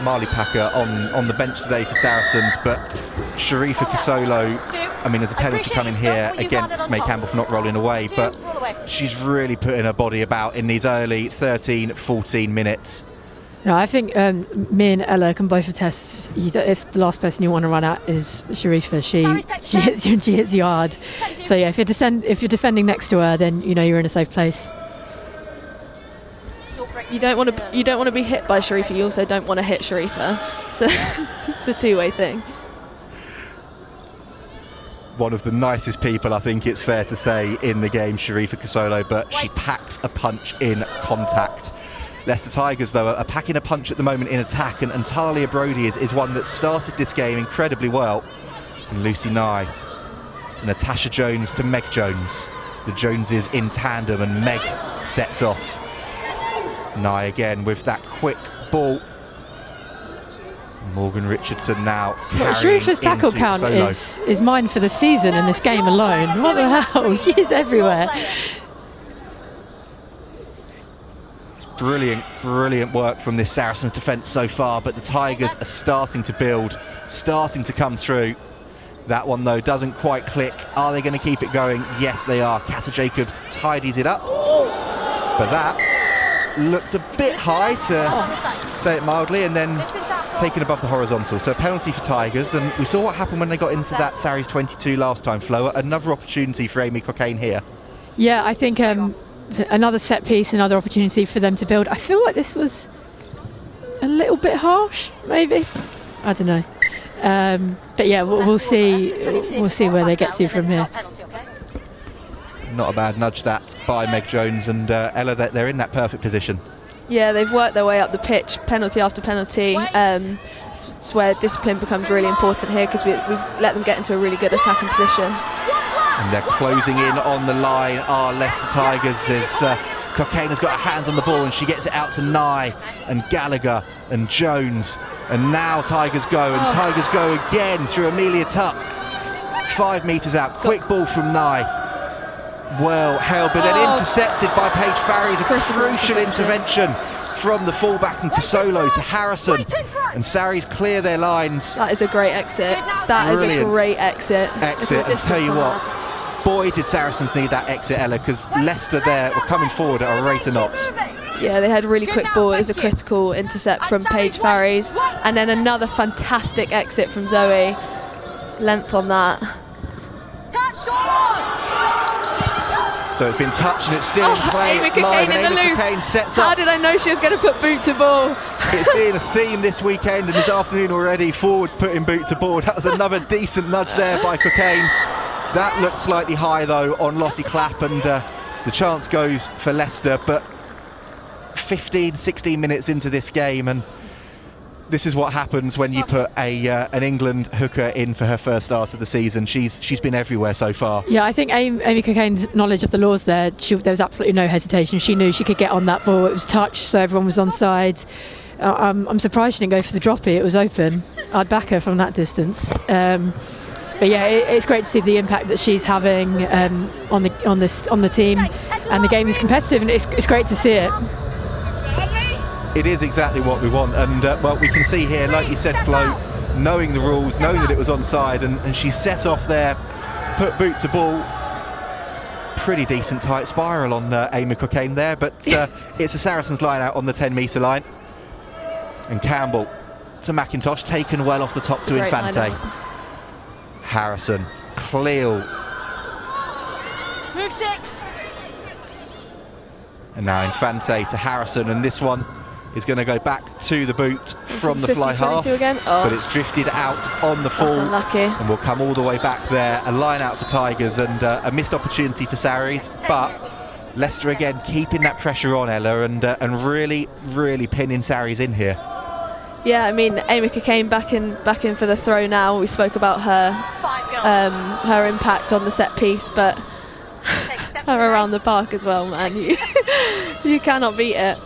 Marley Packer on the bench today for Saracens, but Sharifa Kasolo, I mean, there's a penalty coming here against May Campbell for not rolling away, but she's really putting her body about in these early 13-14 minutes. No, I think me and Ella can both attest. If the last person you want to run at is Sharifa, she hits you hard. So yeah, if you're defending next to her, then you know you're in a safe place. You don't want to be hit by Sharifa. You also don't want to hit Sharifa. So it's a two-way thing. One of the nicest people, I think it's fair to say, in the game, Sharifa Kasolo, but she packs a punch in contact. Leicester Tigers, though, are packing a punch at the moment in attack, and Talia Brody is one that started this game incredibly well. And Lucy Nye to Natasha Jones to Meg Jones. The Joneses in tandem, and Meg sets off. Nye again with that quick ball. Morgan Richardson now carrying Sharifa's tackle into count Solo. is mine for the season in this game alone. What the hell? She is everywhere. Brilliant work from this Saracens defence so far, but the Tigers are starting to build, starting to come through. That one, though, doesn't quite click. Are they going to keep it going? Yes, they are. Kata Jacobs tidies it up, but that looked a bit high, to say it mildly, and then taken above the horizontal. So a penalty for Tigers, and we saw what happened when they got into that Sarries 22 last time, Flo. Another opportunity for Amy Cockayne here. Yeah, I think another set piece, another opportunity for them to build. I feel like this was a little bit harsh, maybe. I don't know. But yeah, we'll see. We'll see where they get to from here. Not a bad nudge that by Meg Jones, and Ella, they're in that perfect position. Yeah, they've worked their way up the pitch, penalty after penalty. It's where discipline becomes really important here, because we've let them get into a really good attacking position. And they're closing in on the line, are Leicester Tigers, as Cockayne has got her hands on the ball and she gets it out to Nye and Gallagher and Jones. And now Tigers go, and Tigers go again through Amelia Tuck. 5 metres out, quick ball from Nye. Well held, but then intercepted by Paige Farries. A crucial intervention from the fullback and Kasolo to Harrison. And Sarries clear their lines. That is a great exit. That is a great exit. And tell you what, boy did Saracens need that exit, Ella, because Leicester there were coming forward at a rate of knots. Yeah, they had a really quick ball. It was a critical intercept from Paige Farries, and then another fantastic exit from Zoe. Length on that. So it's been touched and it's still in play. Amy It's live, Cockayne in and the Amy loose. Cockayne sets How up. did I know she was going to put boot to ball? It's been a theme this weekend and this afternoon already. Forwards putting boot to ball. That was another decent nudge there by Cockayne. That looked slightly high though on Lottie Clapp, and the chance goes for Leicester. But 15-16 minutes into this game, and this is what happens when you put an England hooker in for her first start of the season. She's been everywhere so far. Yeah, I think Amy Cockayne's knowledge of the laws there, there was absolutely no hesitation. She knew she could get on that ball. It was touched, so everyone was onside. I'm surprised she didn't go for the droppy. It was open. I'd back her from that distance. But yeah, it's great to see the impact that she's having on the team, and the game is competitive, and it's great to see it. It is exactly what we want, and well, we can see here, like you said, Flo, knowing the rules, knowing that it was onside, and she set off there, put boot to ball. Pretty decent tight spiral on Amy Cockayne there, but it's a Saracens line out on the 10-metre line. And Campbell to McIntosh, taken well off the top to Infante. Harrison, Cleall. Move 6. And now Infante to Harrison, and this one is going to go back to the boot from the fly half, again. But it's drifted out on the full, unlucky. and will come all the way back there. A line out for Tigers, and a missed opportunity for Sarries, but Leicester again keeping that pressure on Ella, and really pinning Sarries in here. Yeah, I mean, Amy Cockayne back in for the throw now. We spoke about her impact on the set piece, but her around the park as well, man. You cannot beat it.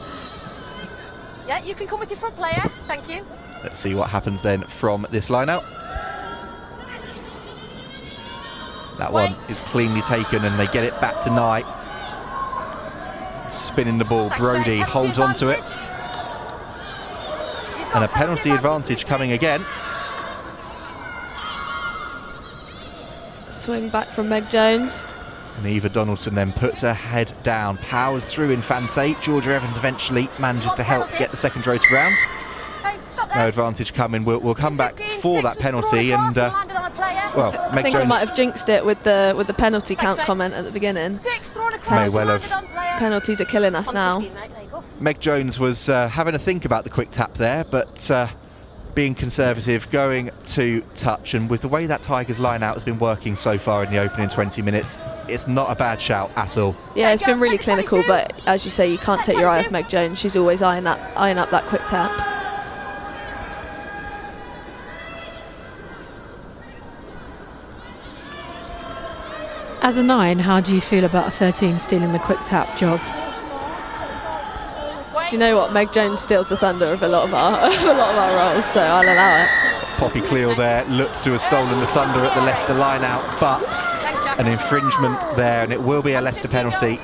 Yeah, you can come with your front player. Thank you. Let's see what happens then from this line out. That one is cleanly taken, and they get it back to Nye. Spinning the ball, Brody holds on to it. And a penalty advantage coming again. Swing back from Meg Jones. And Eva Donaldson then puts her head down, powers through Infante. Georgia Evans eventually manages to help get the second row to ground. No advantage coming. We'll come back for that penalty, and well, Meg I think Jones I might have jinxed it with the penalty count comment at the beginning. may well have. Penalties are killing us now. Meg Jones was having a think about the quick tap there, but being conservative, going to touch, and with the way that Tigers line out has been working so far in the opening 20 minutes, it's not a bad shout at all. Yeah, it's been really clinical, but as you say, you can't take your eye off Meg Jones. She's always eyeing up that quick tap. As a 9, how do you feel about a 13 stealing the quick tap job? Do you know what? Meg Jones steals the thunder of a lot of our roles, so I'll allow it. Poppy Cleall there looks to have stolen the thunder at the Leicester line out, but an infringement there, and it will be a Leicester penalty.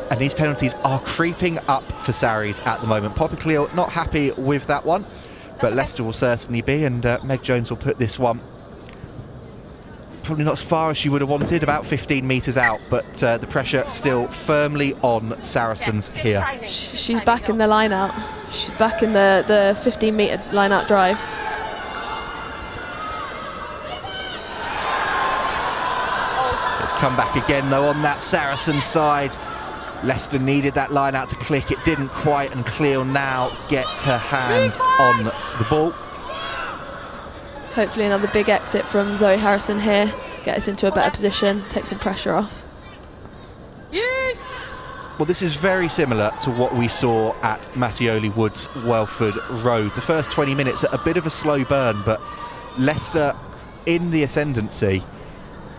And these penalties are creeping up for Sarries at the moment. Poppy Cleall not happy with that one, but Leicester will certainly be, and Meg Jones will put this one probably not as far as she would have wanted, about 15 metres out, but the pressure still firmly on Saracens here. She's back in the line out. She's back in the 15-metre line out drive. It's come back again though on that Saracen side. Leicester needed that line out to click, it didn't quite, and Cleall now gets her hands on the ball. Hopefully another big exit from Zoe Harrison here, get us into a better position, take some pressure off. Use. Well, this is very similar to what we saw at Mattioli Woods Welford Road. The first 20 minutes a bit of a slow burn, but Leicester in the ascendancy,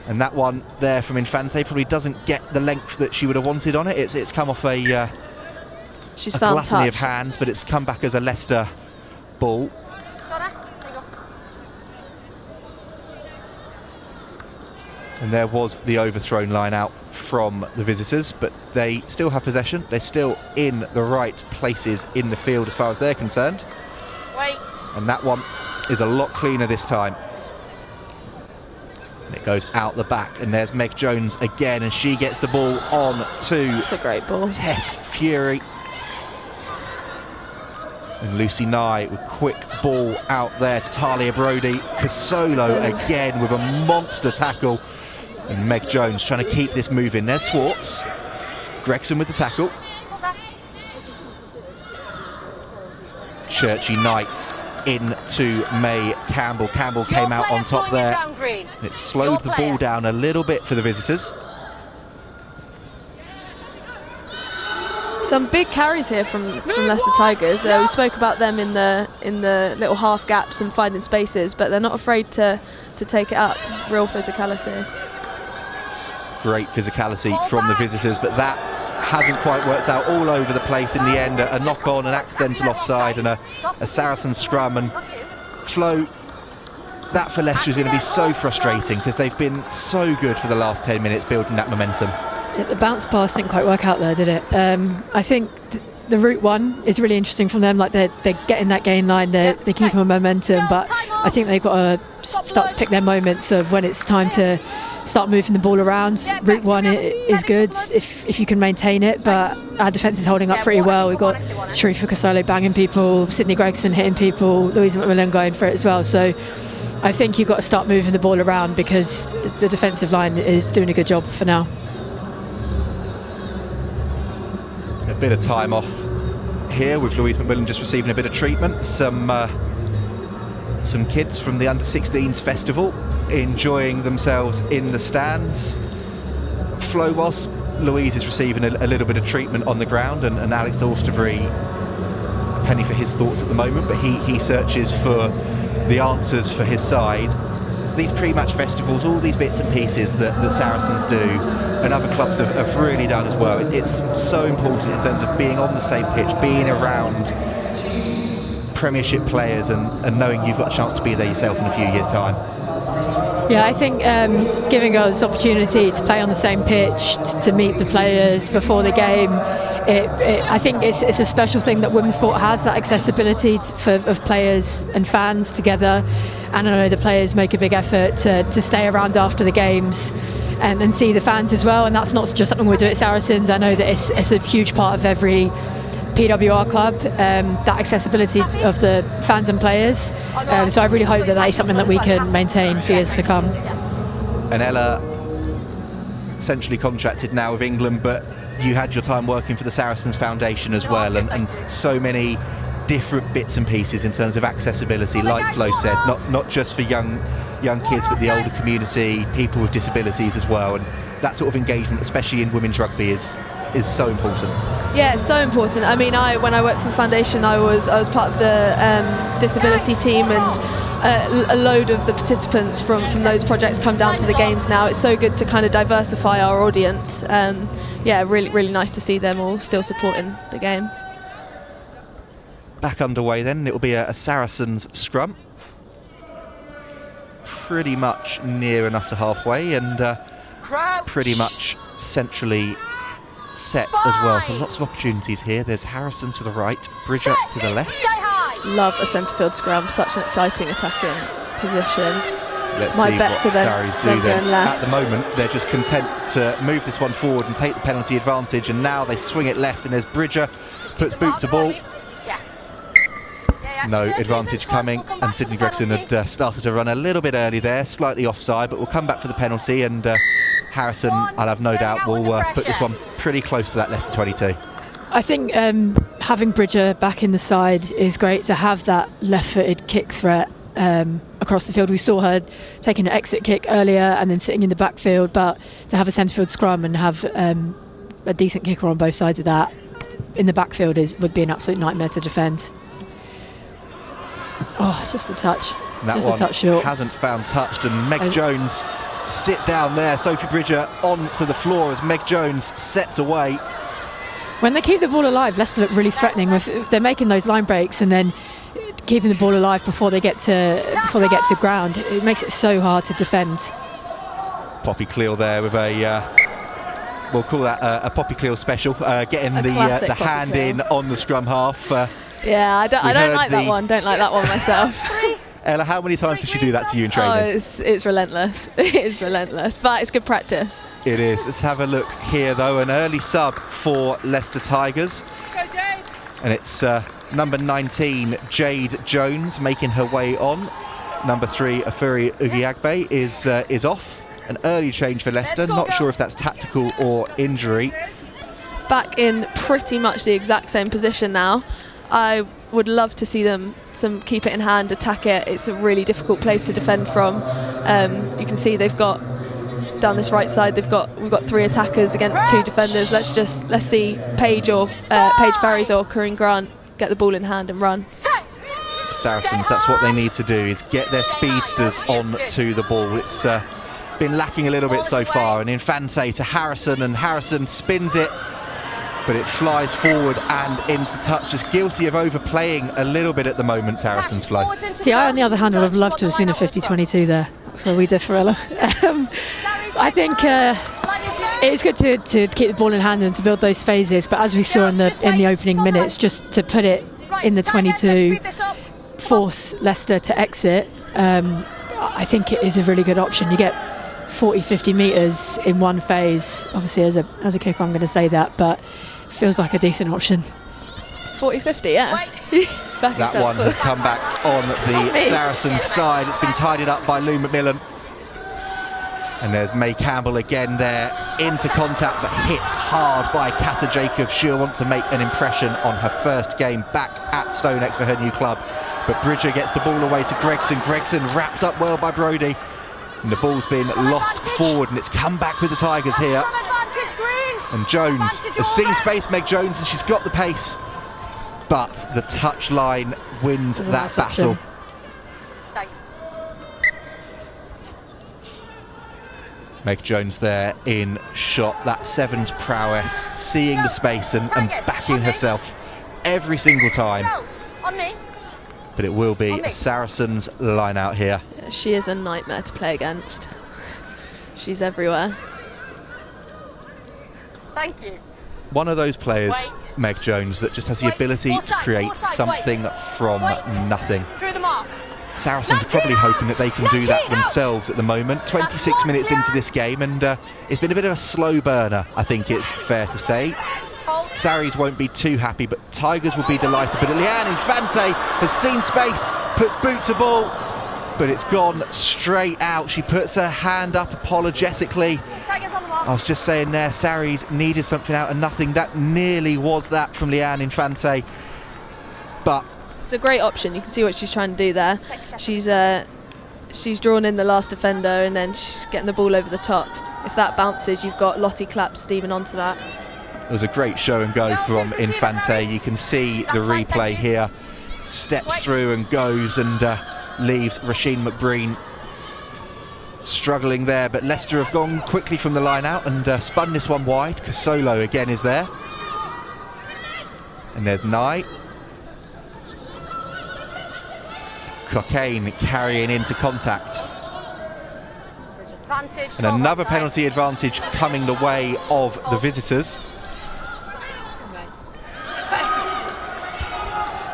and that one there from Infante probably doesn't get the length that she would have wanted on it. It's come off a gluttony of hands, but it's come back as a Leicester ball. And there was the overthrown line out from the visitors, but they still have possession. They're still in the right places in the field as far as they're concerned. Wait. And that one is a lot cleaner this time. And it goes out the back, and there's Meg Jones again, and she gets the ball on to It's a great ball. Tess Fury. And Lucy Nye with quick ball out there to Talia Brody. Casolo again with a monster tackle. And Meg Jones trying to keep this moving. There's Swartz. Gregson with the tackle. Churchy Knight into May Campbell. Campbell came out on top there. It slowed the ball down a little bit for the visitors. Some big carries here from Leicester Tigers. We spoke about them in the little half gaps and finding spaces, but they're not afraid to take it up. Real physicality. Great physicality from the visitors, but that hasn't quite worked out. All over the place in the end. A knock on, an accidental offside, and a Saracens scrum. And Flo, that for Leicester is going to be so frustrating because they've been so good for the last 10 minutes building that momentum. The bounce pass didn't quite work out there, did it? I think the route one is really interesting from them. Like they're getting that gain line, they're keeping momentum, but I think they've got to start to pick their moments of when it's time to start moving the ball around. Route one is good if you can maintain it, but our defence is holding up pretty well. We've got Sharifa Kasolo banging people, Sydney Gregson hitting people, Louisa McMillan going for it as well. So I think you've got to start moving the ball around because the defensive line is doing a good job for now. A bit of time off here with Louise McMillan just receiving a bit of treatment. Some kids from the Under-16s festival enjoying themselves in the stands. Flo, whilst Louise is receiving a little bit of treatment on the ground, and Alex Alsterbury, a penny for his thoughts at the moment, but he searches for the answers for his side. These pre-match festivals, all these bits and pieces that the Saracens do and other clubs have really done as well. It's so important in terms of being on the same pitch, being around Premiership players and knowing you've got a chance to be there yourself in a few years' time. Yeah, I think giving us opportunity to play on the same pitch, to meet the players before the game, I think it's a special thing that women's sport has, that accessibility of players and fans together. And I know the players make a big effort to stay around after the games and see the fans as well. And that's not just something we do at Saracens. I know that it's a huge part of every PWR club, that accessibility of the fans and players. So I really hope that is something that we can maintain for years to come. And Ella, essentially contracted now with England, but you had your time working for the Saracens Foundation as well, and so many different bits and pieces in terms of accessibility, like Flo said, not just for young kids, but the older community, people with disabilities as well. And that sort of engagement, especially in women's rugby, is so important. Yeah, it's so important. I mean, when I worked for the foundation, I was part of the disability team, and a load of the participants from those projects come down to the games now. It's so good to kind of diversify our audience. Yeah, really nice to see them all still supporting the game. Back underway then, it will be a Saracens scrum. Pretty much near enough to halfway, and pretty much centrally set as well, so lots of opportunities here. There's Harrison to the right, Bridger to the left. Love a centre field scrum, such an exciting attacking position. Let's see what Sarries do then. Left. At the moment they're just content to move this one forward and take the penalty advantage, and now they swing it left, and there's Bridger, puts boot to ball. No advantage coming, and Sydney Gregson had started to run a little bit early there, slightly offside, but we'll come back for the penalty, and Harrison, I'll have no doubt, will put this one pretty close to that Leicester 22. I think having Bridger back in the side is great, to have that left-footed kick threat across the field. We saw her taking an exit kick earlier and then sitting in the backfield, but to have a centre field scrum and have a decent kicker on both sides of that in the backfield would be an absolute nightmare to defend. Oh, it's just a touch. Just a touch short. Hasn't found touched, and Meg Jones sit down there. Sophie Bridger onto the floor as Meg Jones sets away. When they keep the ball alive, Leicester look really threatening. They're making those line breaks and then keeping the ball alive before they get to ground. It makes it so hard to defend. Poppy Cleall there with we'll call that a Poppy Cleall special, getting the hand Cleall in on the scrum half. Yeah, I don't like that one. Don't like that one myself. Ella, how many times did she do that to you in training? Oh, it's relentless. It is relentless, but it's good practice. It is. Let's have a look here, though. An early sub for Leicester Tigers. And it's number 19, Jade Jones, making her way on. Number 3, Afuri Ugiagbe is off. an early change for Leicester. Not sure if that's tactical or injury. Back in pretty much the exact same position now. I would love to see them keep it in hand, attack it. It's a really difficult place to defend from. You can see they've got down this right side. We've got 3 attackers against 2 defenders. Let's see Paige Ferries or Corinne Grant get the ball in hand and run. Saracens, that's what they need to do, is get their speedsters on to the ball. It's been lacking a little bit so far, and Infante to Harrison, and Harrison spins it, but it flies forward and into touch. Just guilty of overplaying a little bit at the moment, Saracens Flo. See, I on the other hand would have loved to have seen a 50-22 there. That's where we differ, Ella. I think it's good to keep the ball in hand and to build those phases, but as we saw in the opening minutes, just to put it in the 22, force Leicester to exit, I think it is a really good option. You get 40-50 metres in one phase. Obviously as a kicker I'm going to say that, but feels like a decent option. 40-50, yeah. That one has come back on the Saracens side. It's been tidied up by Lou McMillan. And there's May Campbell again there, into contact but hit hard by Casa Jacobs. She'll want to make an impression on her first game back at StoneX for her new club. But Bridger gets the ball away to Gregson. Gregson wrapped up well by Brodie. And the ball's been lost forward, and it's come back with the Tigers here. And Jones has seen space, Meg Jones, and she's got the pace. But the touchline wins that battle. Thanks. Meg Jones there in shot. That sevens prowess, seeing the space and backing herself every single time. On me. But it will be a Saracens line out here. Yeah, she is a nightmare to play against. She's everywhere. Thank you. One of those players, Meg Jones, that just has the ability to create something from nothing. Through the mark. Saracens are probably hoping that they can do that themselves at the moment. 26 minutes into this game, and it's been a bit of a slow burner, I think it's fair to say. Sarries won't be too happy, but Tigers will be delighted. But Leanne Infante has seen space, puts boot to ball, but it's gone straight out. She puts her hand up apologetically. I was just saying there, Sarries needed something out of nothing. That nearly was that from Leanne Infante. But it's a great option. You can see what she's trying to do there. She's drawn in the last defender, and then she's getting the ball over the top. If that bounces, you've got Lottie Clapp steaming onto that. It was a great show and go from Infante. You can see the replay here. Steps through and goes and leaves Rasheen McBreen struggling there. But Leicester have gone quickly from the line out and spun this one wide. Casolo again is there. And there's Nye. Cockayne carrying into contact. And another penalty advantage coming the way of the visitors.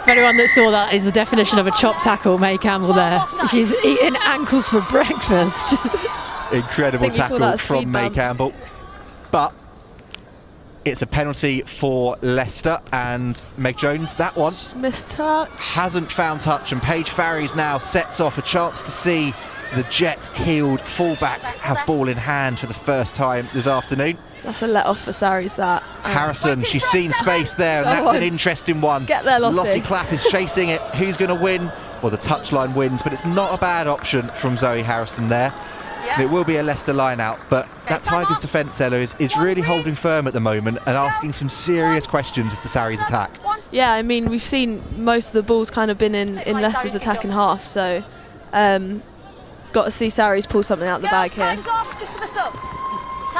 For anyone that saw that, is the definition of a chop tackle, May Campbell there. She's eating ankles for breakfast. Incredible tackle from May Campbell. But it's a penalty for Leicester, and Meg Jones, that one missed touch. Hasn't found touch, and Paige Farries now sets off a chance to see the jet-heeled fullback have ball in hand for the first time this afternoon. That's a let off for Sarries, that. Harrison, she's seen space there, and that's an interesting one. Get there, Lottie. Lottie Clapp is chasing it. Who's going to win? Well, the touchline wins, but it's not a bad option from Zoe Harrison there. And it will be a Leicester line out, but that Tigers defence, Ella, is really holding firm at the moment and asking some serious questions of the Sarries attack. Yeah, I mean, we've seen most of the balls kind of been in Leicester's attacking half, so got to see Sarries pull something out the bag here.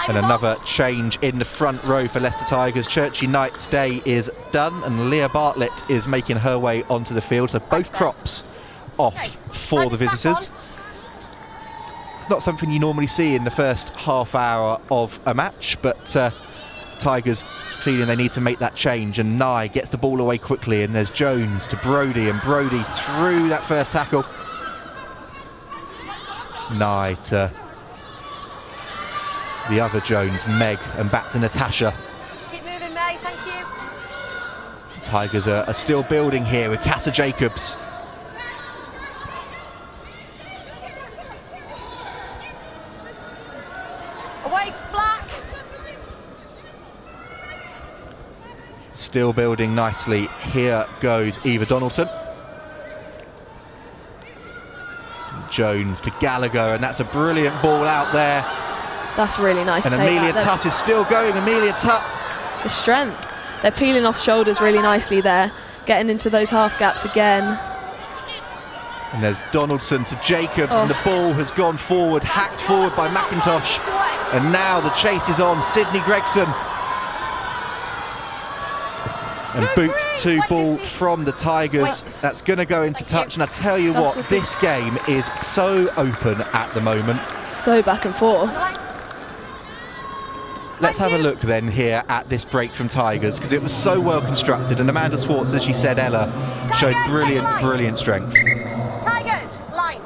And another change in the front row for Leicester Tigers. Churchy Knight's day is done, and Leah Bartlett is making her way onto the field. So both props off for the visitors. It's not something you normally see in the first half hour of a match, but Tigers feeling they need to make that change, and Nye gets the ball away quickly, and there's Jones to Brodie, and Brodie through that first tackle. Nye to the other Jones, Meg, and back to Natasha. Keep moving, May, thank you. Tigers are still building here with Casa Jacobs. Still building nicely. Here goes Eva Donaldson. Jones to Gallagher, and that's a brilliant ball out there. That's really nice. And Amelia Tutt is still going. Amelia Tutt. The strength. They're peeling off shoulders really nicely there, getting into those half gaps again. And there's Donaldson to Jacobs, and the ball has gone forward, hacked forward by McIntosh. And now the chase is on. Sydney Gregson. And boot to ball from the Tigers. That's going to go into touch. And I tell you what, this game is so open at the moment. So back and forth. Let's have a look then here at this break from Tigers, because it was so well constructed, and Amanda Swartz, as she said, Ella, showed brilliant strength. Tigers, line.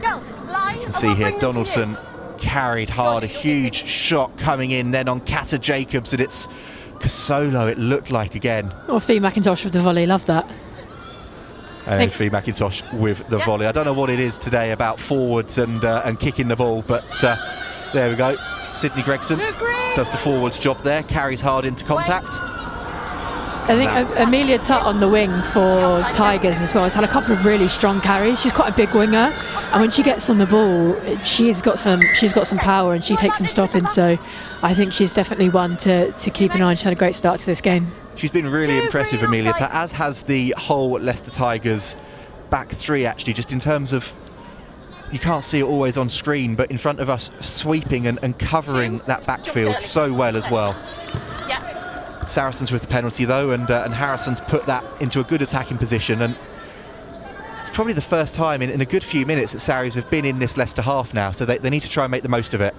Girls, line. You can see here Donaldson carried hard, a huge shot coming in then on Kata Jacobs, and it's Casolo, it looked like again. Or Fee McIntosh with the volley, love that. And Fee McIntosh with the volley. I don't know what it is today about forwards and kicking the ball, but there we go. Sydney Gregson does the forwards job there, carries hard into contact. I think Amelia Tutt on the wing for Tigers as well has had a couple of really strong carries. She's quite a big winger, and when she gets on the ball, she's got some power, and she takes some stopping. So I think she's definitely one to keep an eye on. She's had a great start to this game. She's been really impressive, Amelia Tutt, as has the whole Leicester Tigers back three, actually, just in terms of, you can't see it always on screen, but in front of us, sweeping and covering that backfield so well as well. Saracens with the penalty though, and Harrison's put that into a good attacking position, and it's probably the first time in a good few minutes that Sarries have been in this Leicester half now, so they need to try and make the most of it.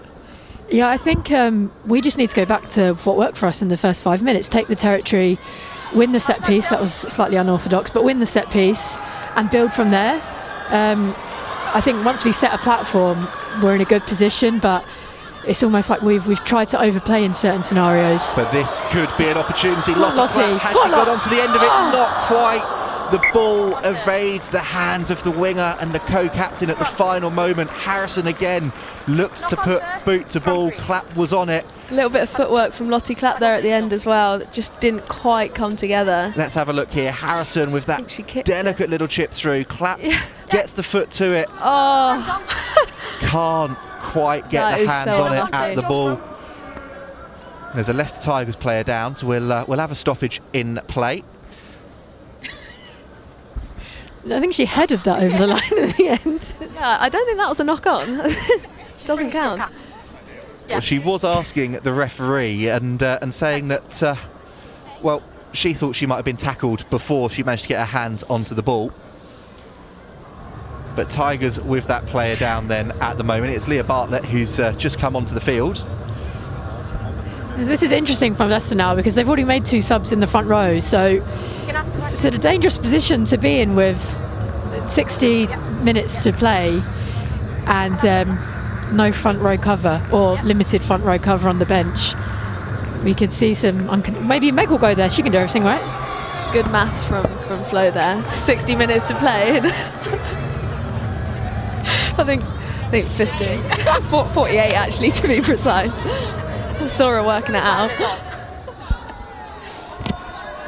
Yeah, I think we just need to go back to what worked for us in the first 5 minutes, take the territory, win the set piece. That was slightly unorthodox, but win the set piece and build from there. I think once we set a platform, we're in a good position, but it's almost like we've tried to overplay in certain scenarios. But this could be an opportunity. Lottie has she got onto the end of it? Not quite. The ball evades the hands of the winger and the co-captain at the final moment. Harrison again looked to put boot to ball. Clapp was on it. A little bit of footwork from Lottie Clapp there at the end as well. That just didn't quite come together. Let's have a look here. Harrison with that delicate little chip through. Clapp gets the foot to it. Can't quite get the hands on it at the ball. There's a Leicester Tigers player down, so we'll have a stoppage in play. I think she headed that over the line at the end. Yeah, I don't think that was a knock-on. Doesn't count. Well, she was asking the referee and saying that, well, she thought she might have been tackled before she managed to get her hands onto the ball. But Tigers with that player down then at the moment. It's Leah Bartlett who's just come onto the field. This is interesting from Leicester now, because they've already made 2 subs in the front row, so it's a dangerous position to be in with 60 minutes to play and no front row cover, or limited front row cover on the bench. We could see some, maybe Meg will go there, she can do everything, right? Good maths from Flo there. 60 minutes to play. I think 50. 48 actually, to be precise. I saw her working it out.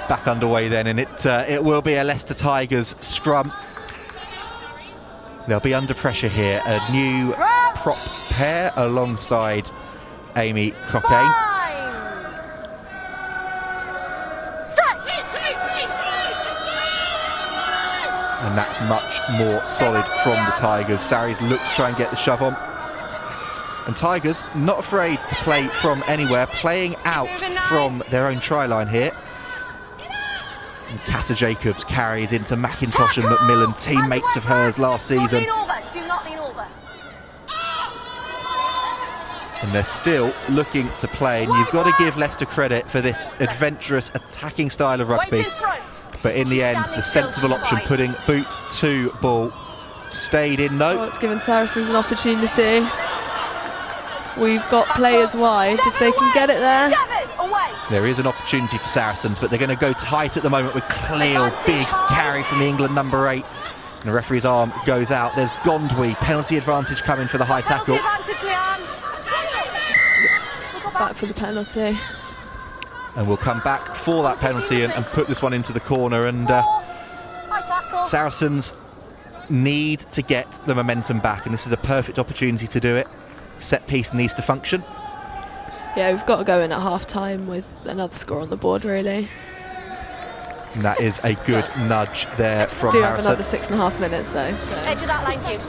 Back underway then, and it will be a Leicester Tigers scrum. They'll be under pressure here. A new prop pair alongside Amy Cockayne. And that's much more solid from the Tigers. Sarries look to try and get the shove on. And Tigers not afraid to play from anywhere, playing out from their own try line here. And Casa Jacobs carries into McIntosh and McMillan, teammates of hers last season. Do not lean over. And they're still looking to play, and you've got to give Leicester credit for this adventurous attacking style of rugby. But in the end, the sensible option, putting boot to ball, stayed in though. Oh, it's given Saracens an opportunity. We've got players wide if they can get it there. There is an opportunity for Saracens, but they're going to go tight at the moment with Cleall. Big carry from the England number 8. And the referee's arm goes out. There's Gondwy. Penalty advantage coming for the high tackle. Back for the penalty. And we'll come back for that penalty and put this one into the corner. And Saracens need to get the momentum back, and this is a perfect opportunity to do it. Set piece needs to function. Yeah, we've got to go in at half time with another score on the board, really. And that is a good nudge there from Do Harrison. have another 6.5 minutes though. So. Edge of that line, you.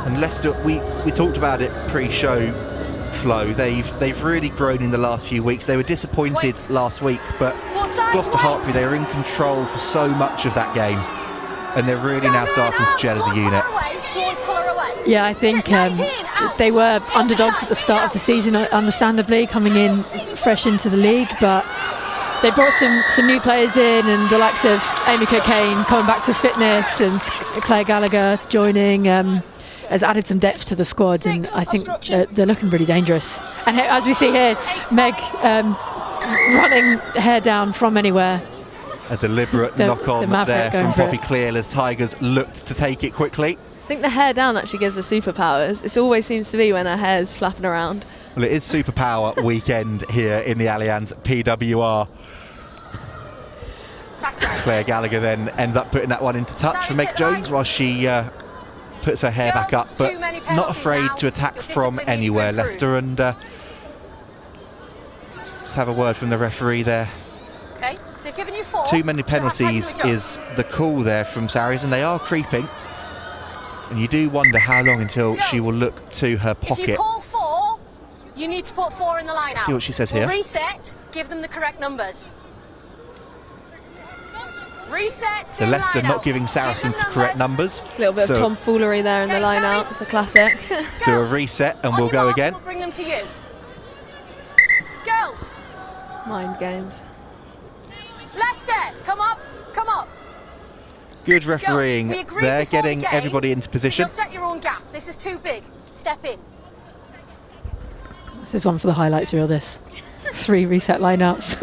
And Leicester, we talked about it pre-show, Flo. They've really grown in the last few weeks. They were disappointed last week, but Gloucester Hartpury, they were in control for so much of that game, and they're really now starting to gel as a unit. Yeah, I think they were underdogs at the start of the season, understandably, coming in fresh into the league, but they brought some new players in, and the likes of Amy Cockayne coming back to fitness and Claire Gallagher joining has added some depth to the squad, and I think they're looking really dangerous. And as we see here, Meg running hair down from anywhere. A deliberate knock-on there from Poppy Cleall as Tigers looked to take it quickly. I think the hair down actually gives her superpowers. It always seems to be when her hair's flapping around. Well, it is SuperPWR weekend here in the Allianz PWR. Claire Gallagher then ends up putting that one into touch for Meg Jones while she puts her hair back up, but not afraid to attack from anywhere, Leicester. And let's have a word from the referee there. Okay, they've given you 4. Too many penalties is the call there from Sarries, and they are creeping. And you do wonder how long until she will look to her pocket. If you call 4, you need to put 4 in the line out. See what she says here. We'll reset, give them the correct numbers. Reset. So Leicester not giving Saracens the correct numbers. A little bit of tomfoolery there in the line out. It's a classic. Do a reset and we'll go again. We'll bring them to you. Girls. Mind games. Leicester, come up, come up. Good refereeing. They're getting everybody into position. You'll set your own gap. This is too big. Step in. This is one for the highlights reel, this. 3 reset lineouts.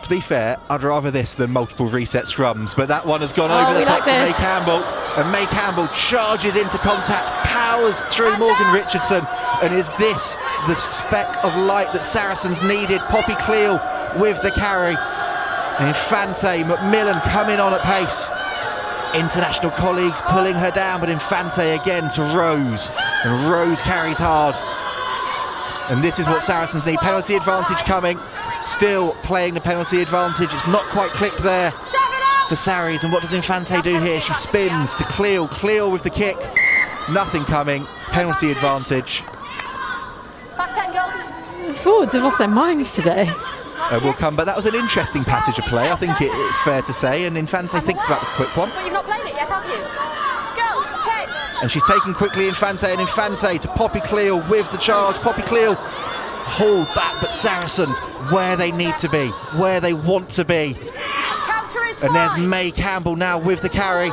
To be fair, I'd rather this than multiple reset scrums, but that one has gone over the top to May Campbell, and May Campbell charges into contact, powers through Morgan Richardson, and is this the speck of light that Saracens needed? Poppy Cleall with the carry, and Infante, McMillan coming on at pace. International colleagues pulling her down, but Infante again to Rose, and Rose carries hard. And this is what Saracens need. Penalty advantage coming. Still playing the penalty advantage. It's not quite clicked there for Sarries. And what does Infante do here? She spins to Cleall. Cleall with the kick. Nothing coming. Penalty advantage. Back 10 girls. Forwards have lost their minds today. We'll come, but that was an interesting passage of play, I think it's fair to say. And Infante thinks about the quick one. But you've not played it yet, have you? Girls, 10. And she's taken quickly Infante, and Infante to Poppy Cleall with the charge. Poppy Cleall hauled back, but Saracens where they need to be, where they want to be. And there's May Campbell now with the carry,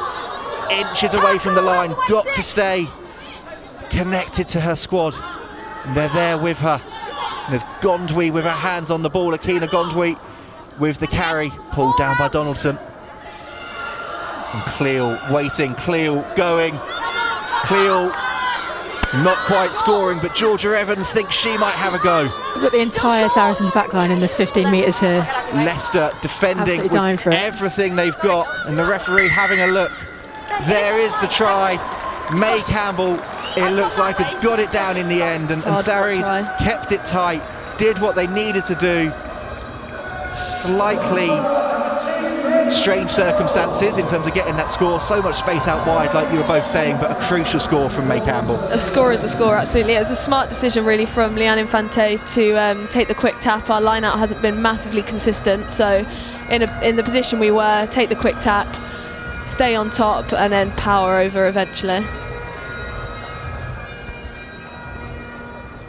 inches away from the line, got to stay connected to her squad. And they're there with her. And there's Gondwy with her hands on the ball. Akina Gondwy with the carry, pulled down by Donaldson. And Cleall waiting, Cleall going. Cleall not quite scoring, but Georgia Evans thinks she might have a go. We've got the entire Saracens backline in this 15 metres here. Leicester defending with everything they've got, and the referee having a look. There is the try. May Campbell, it looks like, has got it down in the end, and Sarries kept it tight, did what they needed to do. Slightly strange circumstances in terms of getting that score, so much space out wide like you were both saying, but a crucial score from May Campbell. A score is a score, absolutely. It was a smart decision really from Leanne Infante to take the quick tap. Our line out hasn't been massively consistent, so in the position we were, take the quick tap, stay on top, and then power over eventually.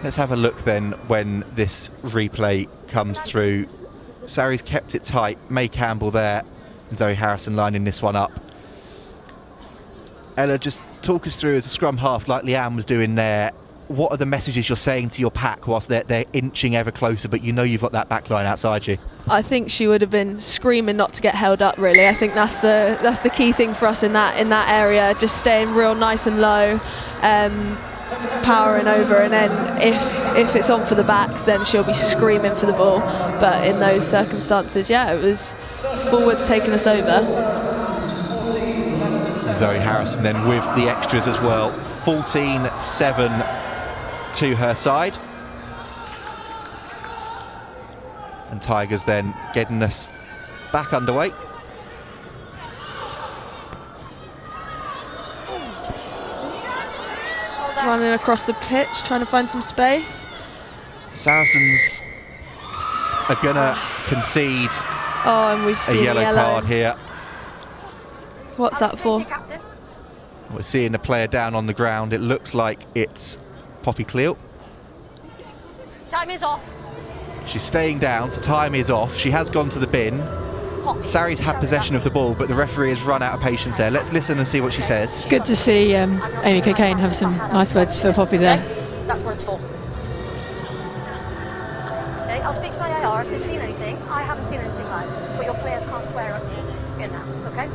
Let's have a look then when this replay comes through. Sarries kept it tight, May Campbell there, and Zoe Harrison lining this one up. Ella, just talk us through, as a scrum half like Leanne was doing there, what are the messages you're saying to your pack whilst they're inching ever closer, but you know you've got that back line outside you? I think she would have been screaming not to get held up, really. I think that's the key thing for us in that area, just staying real nice and low. powering over, and then if it's on for the backs, then she'll be screaming for the ball. But in those circumstances, yeah, it was forwards taking us over. Zoe Harrison then with the extras as well. 14-7 to her side. And Tigers then getting us back underway. Running across the pitch, trying to find some space. Saracens are gonna concede and we've a seen yellow card here. What's that for? We're seeing the player down on the ground. It looks like it's Poppy Cleall. Time is off. She's staying down, so time is off. She has gone to the bin. Sarries had possession of the ball, but the referee has run out of patience there. Let's listen and see what she says. Good to see Amy Cocaine have some nice words for Poppy there. That's what it's for. Okay, I'll speak to my AR if they've seen anything. I haven't seen anything live, but your players can't swear at me in that, okay?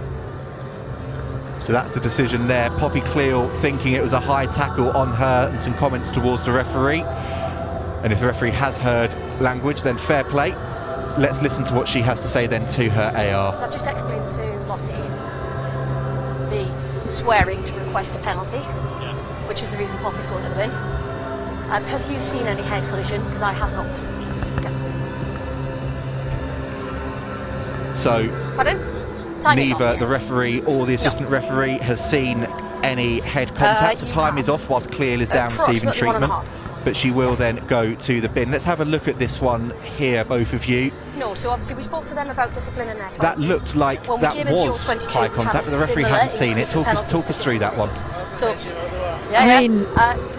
So that's the decision there. Poppy Cleall thinking it was a high tackle on her and some comments towards the referee. And if the referee has heard language, then fair play. Let's listen to what she has to say then to her AR. So I've just explained to Lottie the swearing to request a penalty, which is the reason Poppy's going to the bin. Have you seen any head collision? Because I have not. Okay. So Pardon? Time is neither off, the yes. referee or the assistant referee has seen any head contact. So time is off whilst Cleall is down receiving Approximately treatment. 1.5. But she will then go to the bin. Let's have a look at this one here, both of you. No, so obviously we spoke to them about discipline in their 20. That looked like When we that came into your was 22, high we contact, had but the referee similar hadn't seen it. increasing Talk us penalties through that one. So, I mean,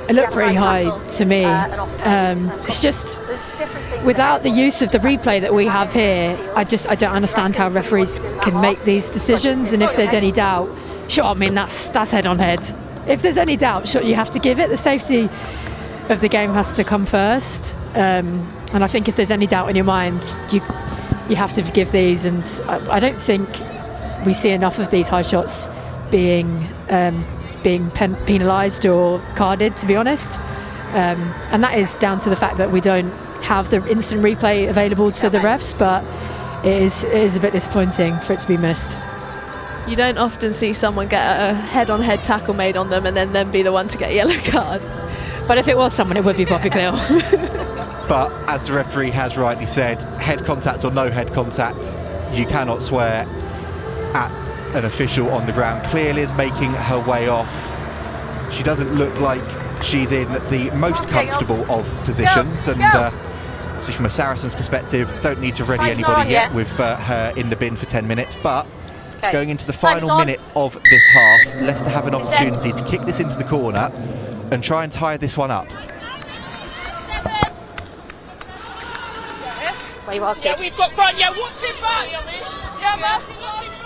it looked pretty high tackle, to me. an offside, It's just so there's different things without the that use of the replay that we have here, I don't understand how referees can make these decisions. And if there's any doubt, sure, I mean that's head on head. If there's any doubt, sure, you have to give it. The safety of the game has to come first. And I think if there's any doubt in your mind, you have to give these. And I don't think we see enough of these high shots being penalised or carded, to be honest. And that is down to the fact that we don't have the instant replay available to the refs, but it is a bit disappointing for it to be missed. You don't often see someone get a head-on-head tackle made on them and then be the one to get a yellow card. But if it was someone, it would be Poppy Cleall. But as the referee has rightly said, head contact or no head contact, you cannot swear at an official on the ground. Cleall is making her way off. She doesn't look like she's in the most comfortable of positions. So from a Saracens perspective, don't need to ready anybody yet with her in the bin for 10 minutes. But going into the final minute of this half, Leicester have an opportunity to kick this into the corner and try and tie this one up. We've got front, watch it back.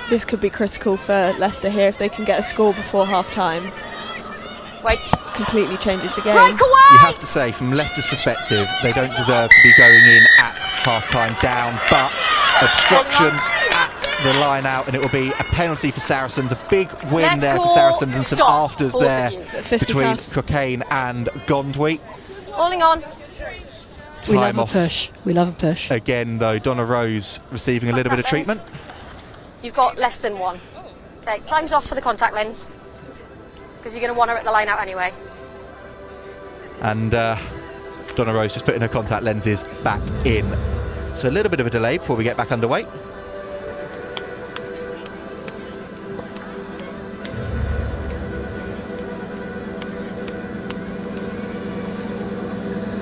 This could be critical for Leicester here if they can get a score before half-time. Completely changes the game. You have to say, from Leicester's perspective, they don't deserve to be going in at half-time down, but obstruction at the line out, and it will be a penalty for Saracens. A big win there for Saracens, and some afters there between Cocaine and Gondwy. Holding on. We love a push. We love a push. Again, though, Donna Rose receiving a little bit of treatment. You've got less than one. Okay, time's off for the contact lens, because you're going to want her at the line out anyway. And Donna Rose just putting her contact lenses back in. So a little bit of a delay before we get back underway.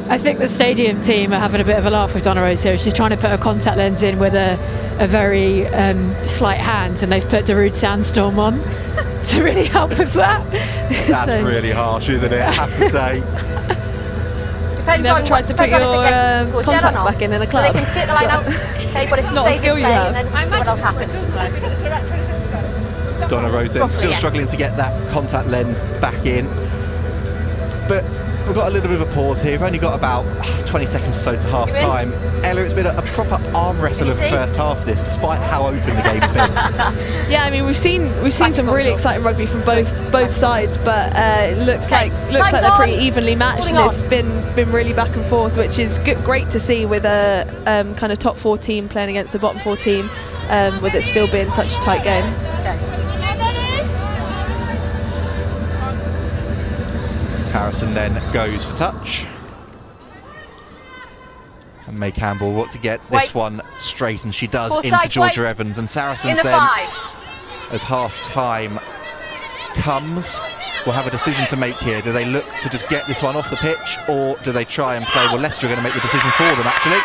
I think the stadium team are having a bit of a laugh with Donna Rose here. She's trying to put a contact lens in with a very slight hand, and they've put Darude Sandstorm on to really help with that. That's really harsh, isn't it? I have to say. Depends on tried to put your contacts back in a club. So they can take the line out. Okay, but if you save your play and then see what else happens. Donna Rose then still struggling to get that contact lens back in. But We've got a little bit of a pause here. We've only got about 20 seconds or so to half time. Ella, it's been a proper arm wrestle of the first half of this, despite how open the game's been. Yeah, I mean we've seen some really exciting rugby from both sides, but it looks like they're pretty evenly matched, and it's been really back and forth, which is great to see with a kind of top 4 team playing against a bottom 4 team, with it still being such a tight game. Harrison then goes for touch. And May Campbell wants to get this one straight, and she does into Georgia Evans. And Saracens then, as half-time comes, will have a decision to make here. Do they look to just get this one off the pitch, or do they try and play? Well, Leicester are going to make the decision for them, actually.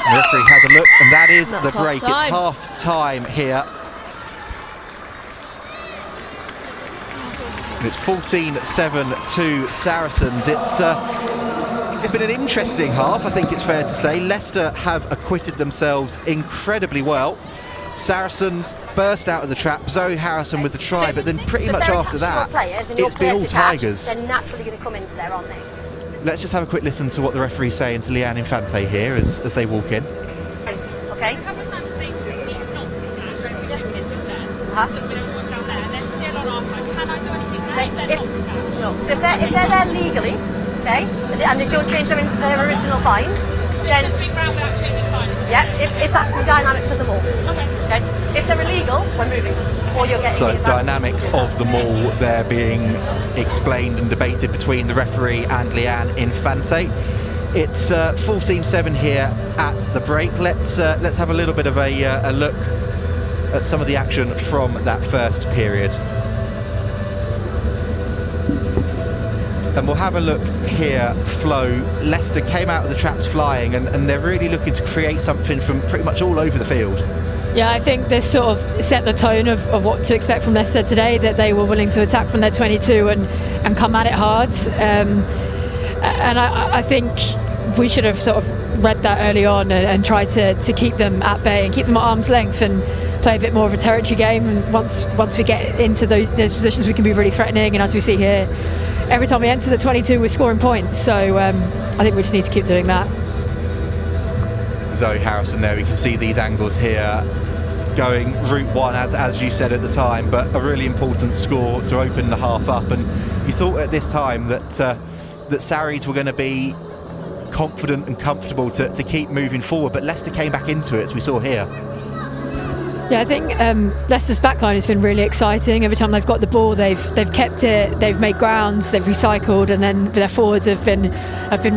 And the referee has a look, and that is the break. It's half-time here. And it's 14-7 to Saracens. It's been an interesting half, I think it's fair to say. Leicester have acquitted themselves incredibly well. Saracens burst out of the trap. Zoe Harrison with the try, but then pretty much after that, it's been all Tigers. They're naturally going to come into there, aren't they? Let's just have a quick listen to what the referee's saying to Leanne Infante here as they walk in. Okay. So if they're there legally, okay, and they don't change their original bind, then yeah, if that's the dynamics of them all. Okay. If they're illegal, we're moving, or you're getting. So dynamics of them all, they're being explained and debated between the referee and Leanne Infante. It's 14-7 here at the break. Let's have a little bit of a look at some of the action from that first period. And we'll have a look here, Flo. Leicester came out of the traps flying, and they're really looking to create something from pretty much all over the field. Yeah, I think this sort of set the tone of what to expect from Leicester today, that they were willing to attack from their 22 and come at it hard. And I think we should have sort of read that early on and tried to keep them at bay and keep them at arm's length and play a bit more of a territory game. And once we get into those positions, we can be really threatening. And as we see here, every time we enter the 22, we're scoring points. So I think we just need to keep doing that. Zoe Harrison there, we can see these angles here going route one, as you said at the time, but a really important score to open the half up. And you thought at this time that Sarries were going to be confident and comfortable to keep moving forward, but Leicester came back into it, as we saw here. Yeah, I think Leicester's backline has been really exciting. Every time they've got the ball, they've kept it, they've made grounds, they've recycled, and then their forwards have been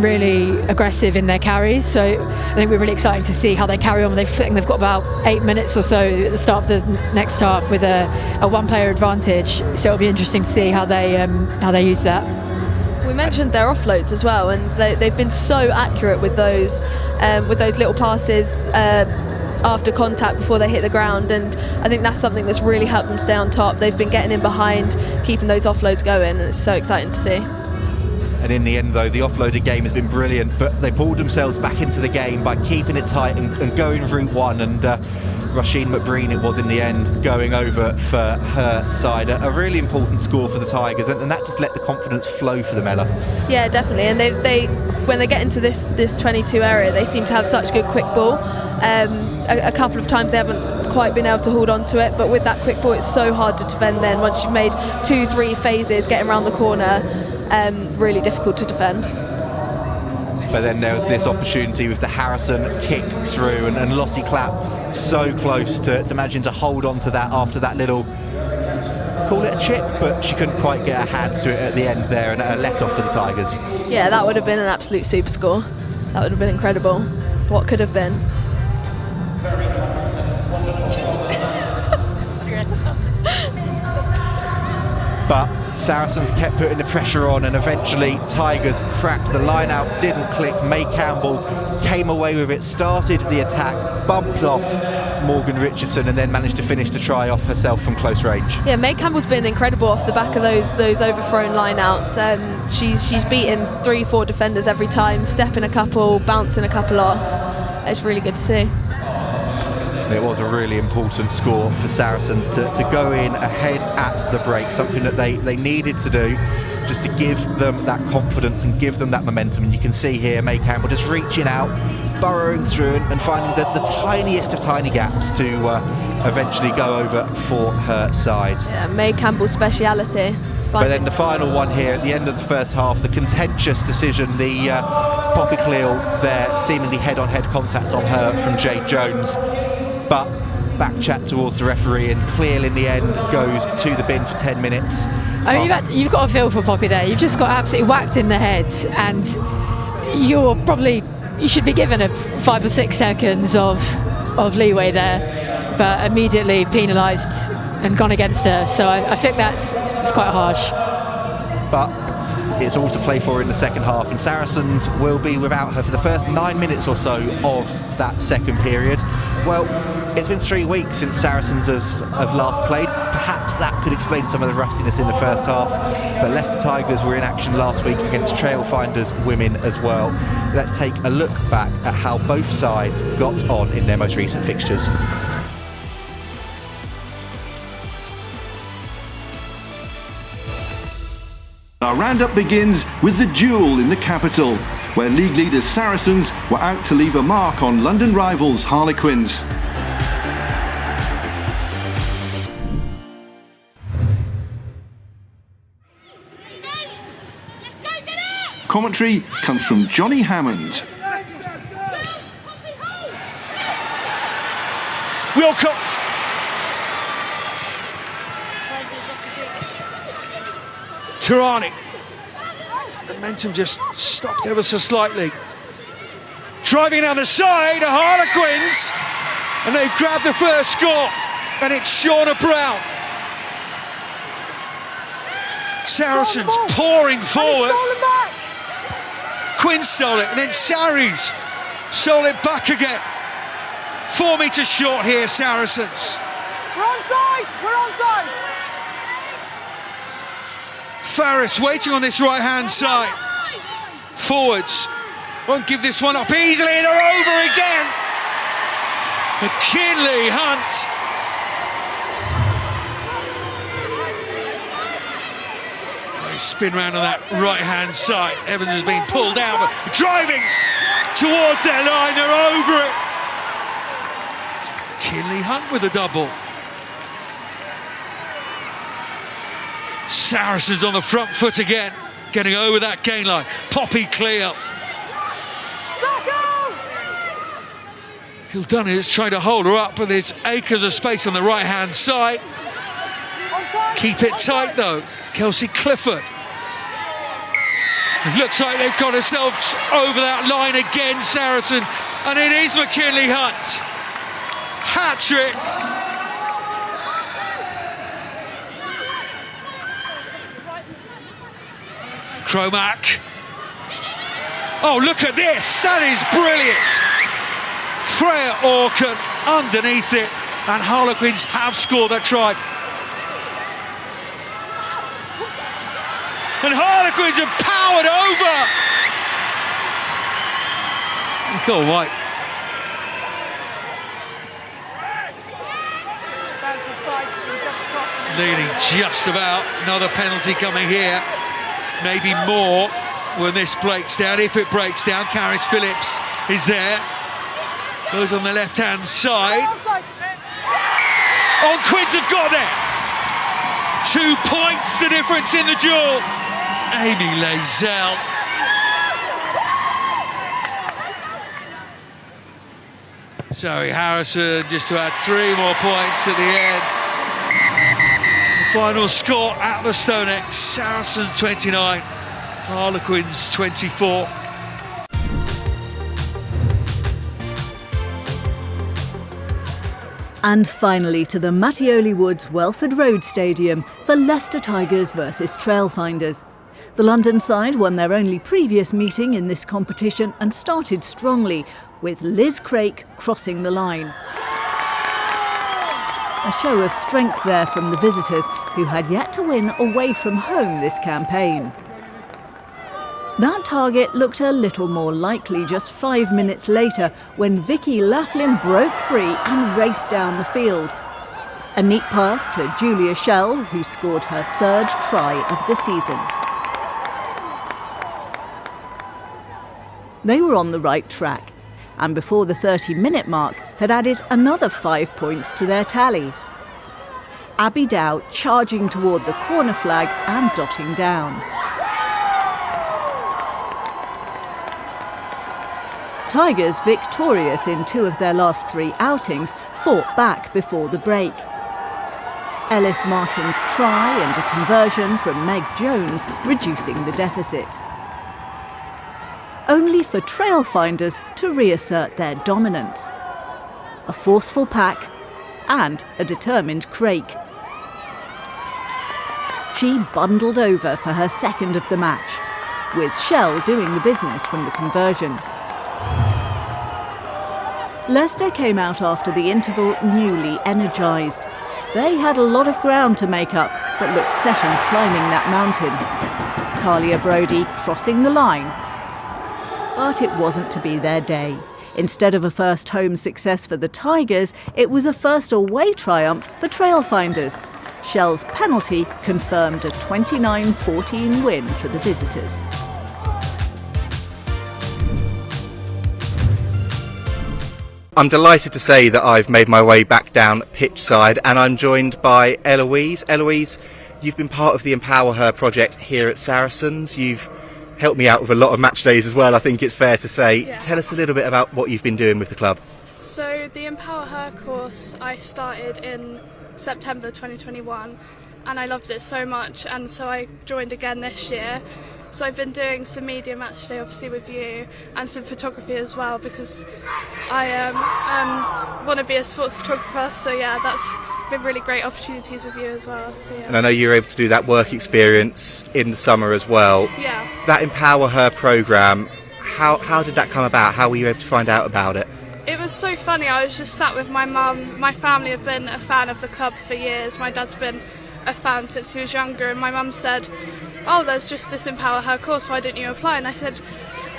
really aggressive in their carries. So I think we're really excited to see how they carry on. They've got about 8 minutes or so at the start of the next half with a one-player advantage. So it'll be interesting to see how they use that. We mentioned their offloads as well, and they've been so accurate with those little passes after contact before they hit the ground, and I think that's something that's really helped them stay on top. They've been getting in behind, keeping those offloads going, and it's so exciting to see. And in the end though, the offloaded game has been brilliant, but they pulled themselves back into the game by keeping it tight and going route one, and Roisin McBreen it was in the end, going over for her side. A really important score for the Tigers, and that just let the confidence flow for them, Ella. Yeah, definitely, and they when they get into this 22 area, they seem to have such good quick ball. A couple of times they haven't quite been able to hold on to it, but with that quick ball it's so hard to defend then. Once you've made 2-3 phases getting around the corner, really difficult to defend. But then there was this opportunity with the Harrison kick through, and Lottie Clapp so close to managing to hold on to that after that little, call it a chip, but she couldn't quite get her hands to it at the end there, and a let off for the Tigers. Yeah, that would have been an absolute super score. That would have been incredible. What could have been. But Saracens kept putting the pressure on, and eventually Tigers cracked. The line out didn't click. May Campbell came away with it, started the attack, bumped off Morgan Richardson, and then managed to finish the try off herself from close range. Yeah, May Campbell's been incredible off the back of those overthrown line outs. She's beaten 3-4 defenders every time, stepping a couple, bouncing a couple off. It's really good to see. It was a really important score for Saracens to go in ahead at the break, something that they needed to do. just to give them that confidence and give them that momentum. And you can see here May Campbell just reaching out, burrowing through and finding the tiniest of tiny gaps to eventually go over for her side. Yeah, May Campbell's speciality. But then the final one here at the end of the first half, the contentious decision, the Poppy Cleall there, seemingly head-on-head contact on her from Jade Jones, but back chat towards the referee, and Cleall in the end goes to the bin for 10 minutes. I mean, you've got a feel for Poppy there. You've just got absolutely whacked in the head, and you should be given a 5 or 6 seconds of leeway there, but immediately penalised and gone against her. So I think it's quite harsh. But it's all to play for in the second half, and Saracens will be without her for the first 9 minutes or so of that second period. Well, it's been 3 weeks since Saracens have last played. Perhaps that could explain some of the rustiness in the first half, but Leicester Tigers were in action last week against Trailfinders Women as well. Let's take a look back at how both sides got on in their most recent fixtures. Our roundup begins with the duel in the capital, where league leaders Saracens were out to leave a mark on London rivals Harlequins. Commentary comes from Johnny Hammond. Wilcox. Tirani. Momentum just stopped ever so slightly. Driving down the side, the Harlequins, and they've grabbed the first score, and it's Shauna Brown. Saracens pouring forward. Quinn stole it, and then Saris stole it back again. 4 metres short here, Saracens. We're onside! We're onside! Farris waiting on this right-hand side. Forwards won't give this one up easily, and they're over again. McKinley Hunt. They spin round on that right-hand side. Evans has been pulled out, but driving towards their line, they're over it. McKinley Hunt with a double. Saracens on the front foot again, getting over that gain line. Poppy Cleall. Kildunny is trying to hold her up, but there's acres of space on the right-hand side. Keep it tight though, Kelsey Clifford. It looks like they've got themselves over that line again, Saracen, and it is McKinley Hunt. Hat-trick. Cromack. Oh, look at this, that is brilliant. Freya Orkin underneath it, and Harlequins have scored that try. And Harlequins have powered over. Nicole White. Leading just about. Another penalty coming here. Maybe more when this breaks down. If it breaks down, Caris Phillips is there. Goes on the left-hand side. Oh, Quids have got there. 2 points the difference in the duel. Amy Lazelle. Zoe Harrison just to add 3 more points at the end. The final score at the StoneX, Saracens 29, Harlequins 24. And finally to the Mattioli Woods Welford Road Stadium for Leicester Tigers versus Trailfinders. The London side won their only previous meeting in this competition and started strongly, with Liz Craik crossing the line. A show of strength there from the visitors, who had yet to win away from home this campaign. That target looked a little more likely just 5 minutes later, when Vicky Laughlin broke free and raced down the field. A neat pass to Julia Schell, who scored her 3rd try of the season. They were on the right track, and before the 30-minute mark had added another 5 points to their tally. Abby Dow charging toward the corner flag and dotting down. Tigers, victorious in 2 of their last 3 outings, fought back before the break. Ellis Martin's try and a conversion from Meg Jones reducing the deficit. Only for Trailfinders to reassert their dominance. A forceful pack and a determined Craik. She bundled over for her second of the match, with Shell doing the business from the conversion. Leicester came out after the interval newly energised. They had a lot of ground to make up, but looked set on climbing that mountain. Talia Brodie crossing the line. But it wasn't to be their day. Instead of a first home success for the Tigers, it was a first away triumph for Trailfinders. Shell's penalty confirmed a 29-14 win for the visitors. I'm delighted to say that I've made my way back down pitch side, and I'm joined by Eloise. Eloise, you've been part of the Empower Her project here at Saracens. You've helped me out with a lot of match days as well, I think it's fair to say. Yeah. Tell us a little bit about what you've been doing with the club. So the Empower Her course I started in September 2021 and I loved it so much, and so I joined again this year. So I've been doing some media match day obviously with you and some photography as well, because I want to be a sports photographer, so yeah, that's been really great opportunities with you as well. So, yeah. And I know you were able to do that work experience in the summer as well. Yeah. That Empower Her programme, how did that come about? How were you able to find out about it? It was so funny. I was just sat with my mum. My family have been a fan of the club for years. My dad's been a fan since he was younger, and my mum said, "Oh, there's just this Empower Her course, why don't you apply?" And I said,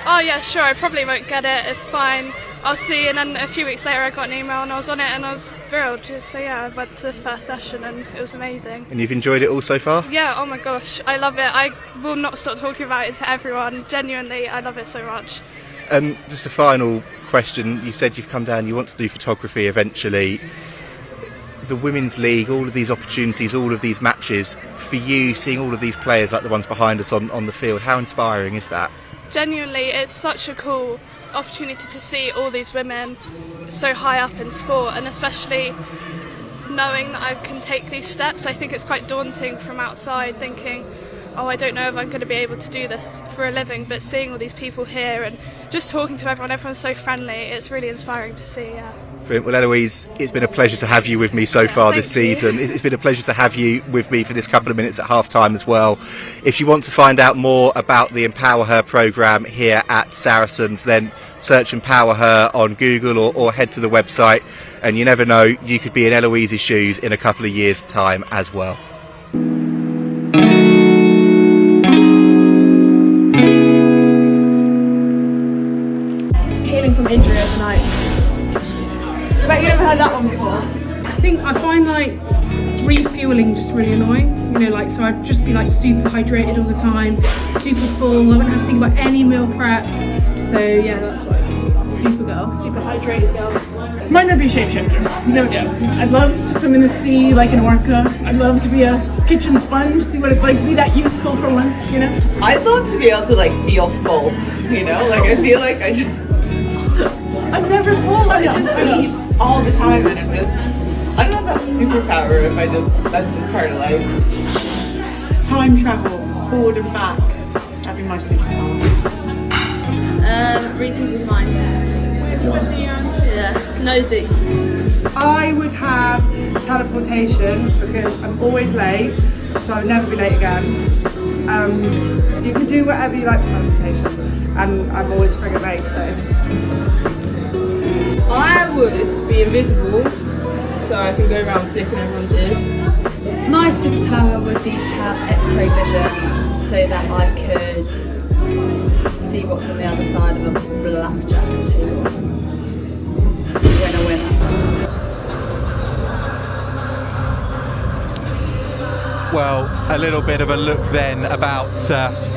"Oh yeah, sure, I probably won't get it, it's fine, I'll see." And then a few weeks later I got an email and I was on it and I was thrilled. So yeah, I went to the first session and it was amazing. And you've enjoyed it all so far? Yeah, oh my gosh, I love it. I will not stop talking about it to everyone. Genuinely, I love it so much. And just a final question, you said you've come down, you want to do photography eventually. The Women's League, all of these opportunities, all of these matches, for you, seeing all of these players like the ones behind us on the field, how inspiring is that? Genuinely, it's such a cool opportunity to see all these women so high up in sport, and especially knowing that I can take these steps. I think it's quite daunting from outside, thinking, oh, I don't know if I'm going to be able to do this for a living, but seeing all these people here and just talking to everyone's so friendly, it's really inspiring to see, yeah. Brilliant. Well, Eloise, it's been a pleasure to have you with me so far this season. It's been a pleasure to have you with me for this couple of minutes at half-time as well. If you want to find out more about the Empower Her programme here at Saracens, then search Empower Her on Google or head to the website, and you never know, you could be in Eloise's shoes in a couple of years' time as well. Healing from injury overnight. I bet you never heard that one before. I find like refueling just really annoying, you know, like, so I'd just be like super hydrated all the time, super full, I wouldn't have to think about any meal prep, so yeah, that's why. Super girl, super hydrated girl. Might not be a shapeshifter, no doubt. I'd love to swim in the sea like an orca. I'd love to be a kitchen sponge, see what it's like to be that useful for once, you know? I'd love to be able to like feel full, you know, like I feel like I just... I'm never full, I just eat all the time, and I'm just, I don't know if that's a superpower, if that's just part of life. Time travel, forward and back, having my superpower. Read people's minds. Yeah, nosy. I would have teleportation because I'm always late, so I'll never be late again. You can do whatever you like with teleportation, and I'm always friggin' late, so. I would be invisible, so I can go around flicking everyone's ears. My superpower would be to have X-ray vision, so that I could see what's on the other side of a blackjack table. Winner, winner. Well, a little bit of a look then about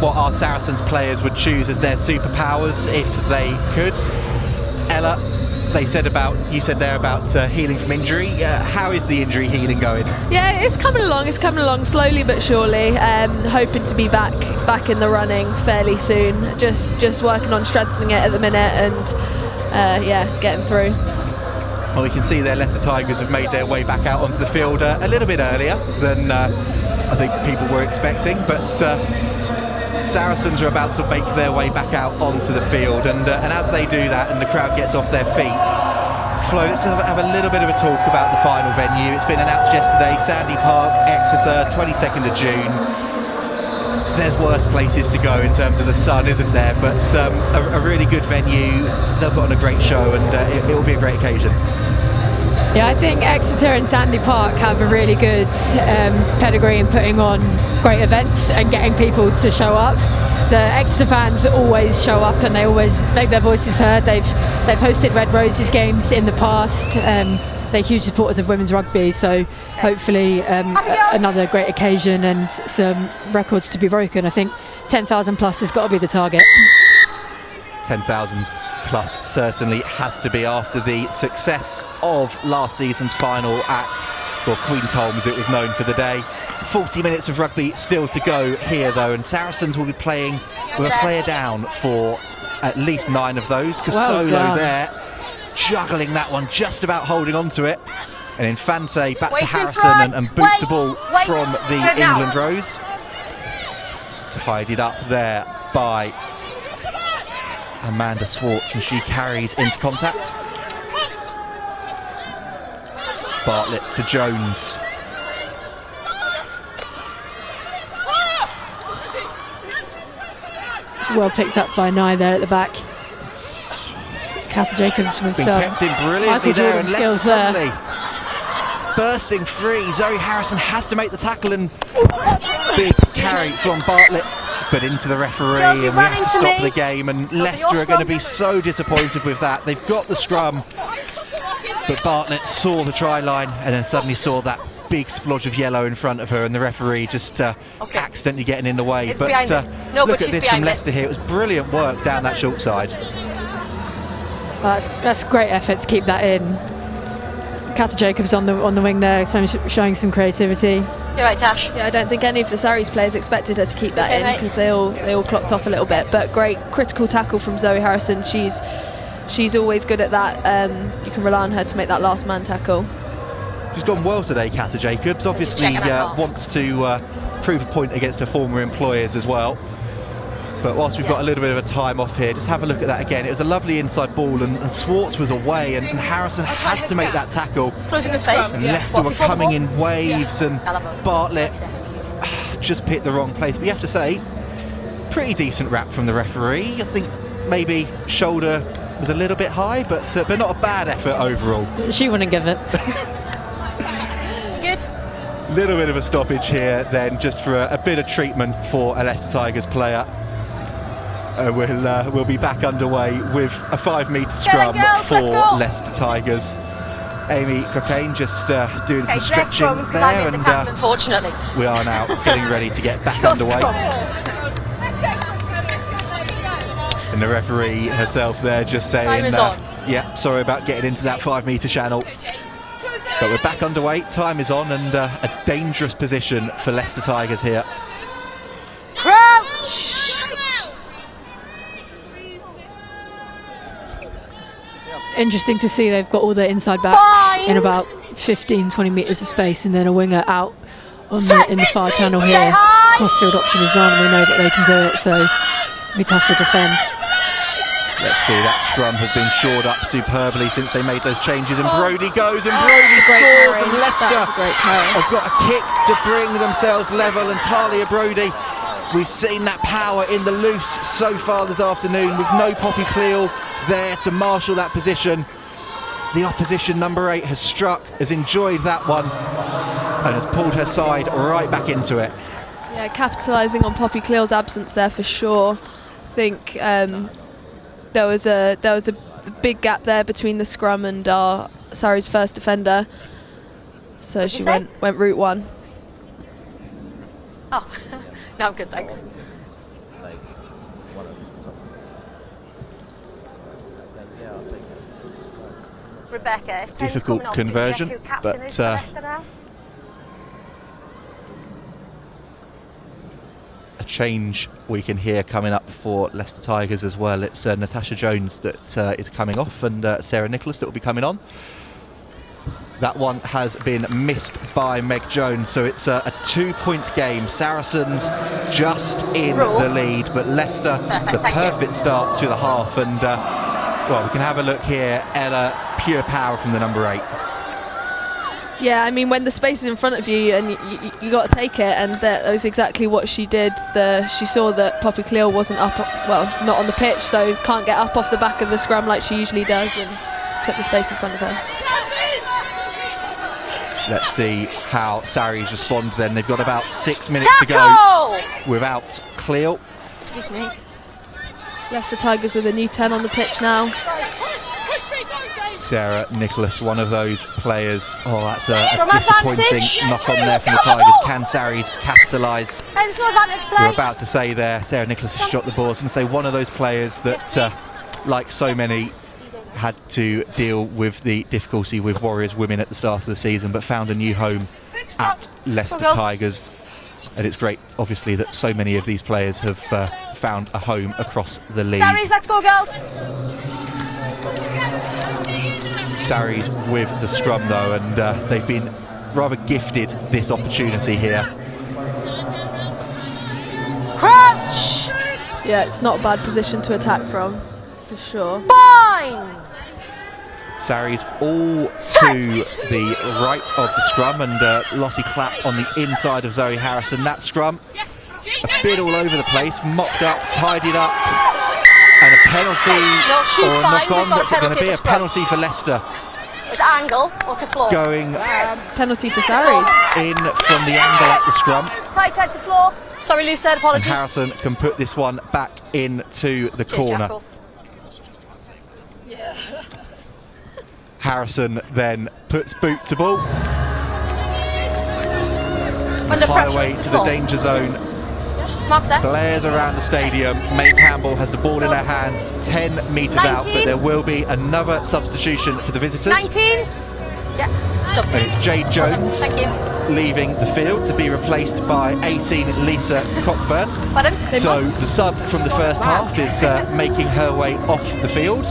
what our Saracens players would choose as their superpowers if they could. Ella, you said there about healing from injury. How is the injury healing going? Yeah, it's coming along slowly but surely. Hoping to be back in the running fairly soon. Just working on strengthening it at the minute and getting through. Well, we can see there Leicester Tigers have made their way back out onto the field a little bit earlier than I think people were expecting, but Saracens are about to make their way back out onto the field, and as they do that and the crowd gets off their feet, Flo, let's have a little bit of a talk about the final venue. It's been announced yesterday, Sandy Park, Exeter, 22nd of June. There's worse places to go in terms of the sun, isn't there? But a really good venue. They've got on a great show, and it will be a great occasion. Yeah, I think Exeter and Sandy Park have a really good pedigree in putting on great events and getting people to show up. The Exeter fans always show up and they always make their voices heard. They've hosted Red Roses games in the past. They're huge supporters of women's rugby, so hopefully another great occasion and some records to be broken. I think 10,000 plus has got to be the target. 10,000 plus certainly has to be after the success of last season's final at Queensholme, as it was known for the day. 40 minutes of rugby still to go here though, and Saracens will be playing with a player down for at least 9 of those. Casolo there juggling that one, just about holding on to it, and Infante back to Harrison and boot to ball from the England rows. Tidied up there by Amanda Swartz, and she carries into contact. Bartlett to Jones. It's well picked up by Nye there at the back. Cassie Jacobs with some kept in brilliantly Michael there, Jordan and skills Leicester there. Bursting free, Zoe Harrison has to make the tackle, and big carry from Bartlett, but into the referee, and we have to stop the game, and Leicester are going to be so disappointed with that. They've got the scrum, but Bartlett saw the try line and then suddenly saw that big splodge of yellow in front of her, and the referee just accidentally getting in the way. But look at this from Leicester here. It was brilliant work down that short side. Well, that's great effort to keep that in. Cassie Jacobs on the wing there, showing some creativity. You're right, Tash. Yeah, I don't think any of the Sarries players expected her to keep that in, because they all clocked off a little bit. But great critical tackle from Zoe Harrison. She's always good at that. You can rely on her to make that last man tackle. She's gone well today, Cassie Jacobs. Obviously wants to prove a point against her former employers as well. But whilst we've got a little bit of a time off here, just have a look at that again. It was a lovely inside ball, and Swartz was away, and Harrison had to make that tackle. Closing the space. And Leicester were coming in waves, and Bartlett just picked the wrong place. But you have to say, pretty decent rap from the referee. I think maybe shoulder was a little bit high, but not a bad effort overall. She wouldn't give it. Good. Little bit of a stoppage here then, just for a bit of treatment for a Leicester Tigers player. We'll be back underway with a 5-metre scrum for Leicester Tigers. Amy Cocaine just doing some stretching there, I'm in the tackle, unfortunately. We are now getting ready to get back underway. And the referee herself there just saying, time is on. Yeah, sorry about getting into that 5-metre channel. But we're back underway, time is on, and a dangerous position for Leicester Tigers here. Crouch! Interesting to see they've got all their inside backs in about 15-20 metres of space, and then a winger out on in the far channel here. Crossfield option is on, and we know that they can do it, so it'll be tough to defend. Let's see, that scrum has been shored up superbly since they made those changes, and Brodie goes, and Brodie scores, and Leicester have got a kick to bring themselves level, and Talia Brodie, we've seen that power in the loose so far this afternoon, with no Poppy Cleall there to marshal that position. The opposition number 8 has struck, has enjoyed that one, and has pulled her side right back into it. Yeah, capitalising on Poppy Cleall's absence there for sure. I think there was a big gap there between the scrum and our Surrey's first defender, so she went route one. Oh, no, I'm good, thanks. Rebecca, if 10's Difficult coming off, conversion, did you check who captain but is for Leicester now? a change we can hear coming up for Leicester Tigers as well. It's Natasha Jones that is coming off, and Sarah Nicholas that will be coming on. That one has been missed by Meg Jones, so it's a 2-point game. Saracens just in the lead, but Leicester the perfect start to the half. And well, we can have a look here. Ella, pure power from the number 8. Yeah, I mean, when the space is in front of you and you got to take it, and that was exactly what she did. She saw that Poppy Cleall wasn't up, well, not on the pitch, so can't get up off the back of the scrum like she usually does, and took the space in front of her. Let's see how Sarries respond then. They've got about 6 minutes to go without Cleall. Excuse me. Leicester Tigers with a new 10 on the pitch now. Sarah Nicholas, one of those players. Oh, that's a From disappointing advantage. knock on there from the Tigers. Can Sarries capitalise? There's no advantage play. We're about to say there, Sarah Nicholas has shot the ball. I was going to say one of those players that, like so many, had to deal with the difficulty with Warriors Women at the start of the season, but found a new home at Leicester Tigers. And it's great, obviously, that so many of these players have found a home across the league. Sarries, let's go, girls. Sarries with the scrum though, and they've been rather gifted this opportunity here. Crouch! Yeah, it's not a bad position to attack from, for sure. Fine! Sarries all to the right of the scrum, and Lottie Clapp on the inside of Zoe Harrison. That scrum, a bit all over the place, mopped up, tidied up, and a penalty No, she's or a fine. knock-on. We've got a What's it going to penalty be? at A the scrum. penalty for Leicester. Is it angle or to floor? Going penalty for Sarries. in from the angle at the scrum. Tight head to floor. Sorry, loose head, And apologies. Harrison can put this one back into the corner. Jackal. Harrison then puts boot to ball. Under Fire pressure away at the to the floor. danger zone. Mark's there. Flares around the stadium. May Campbell has the ball in her hands, 10 metres out, but 19. there will be another substitution for the visitors. 19. Yeah. Stop. And it's Jade Jones Thank you. leaving the field to be replaced by 18 Lisa Cockburn. Pardon? So the sub from the first half is making her way off the field.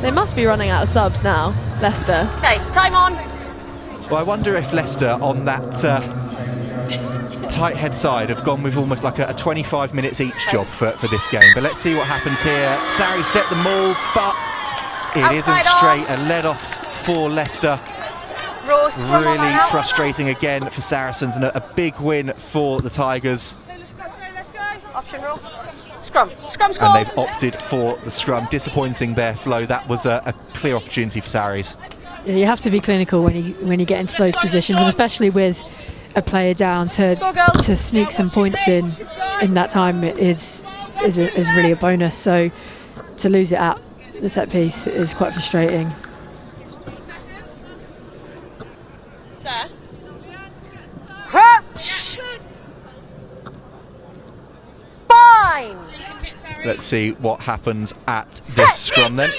They must be running out of subs now, Leicester. Okay, time on. Well, I wonder if Leicester on that tight head side have gone with almost like a 25 minutes each job for this game. But let's see what happens here. Sarri set the maul, but it isn't Outside straight. A let off for Leicester. Rose, scrum on Really now. frustrating again for Saracens, and a big win for the Tigers. Option roll. Scrum. Scrum And scored. they've opted for the scrum. Disappointing there, Flo. That was a clear opportunity for Sarries. Yeah, you have to be clinical when you get into those positions, and especially with a player down to sneak some points in that time is really a bonus. So to lose it at the set piece is quite frustrating. Sir. Crouch. Fine. Let's see what happens at this scrum then.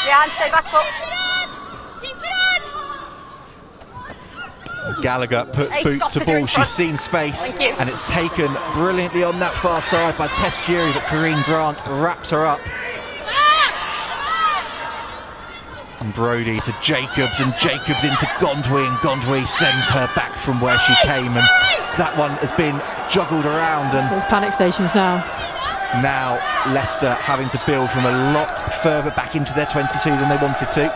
Yeah, and stay back foot. Gallagher puts Hey, boot stop to because you're ball. in She's front. seen space, Thank you. and it's taken brilliantly on that far side by Tess Fury, but Corrine Grant wraps her up. And Brody to Jacobs, and Jacobs into Gondwy, and Gondwy sends her back from where she came, and that one has been juggled around. And There's panic stations now. now Leicester having to build from a lot further back into their 22 than they wanted to.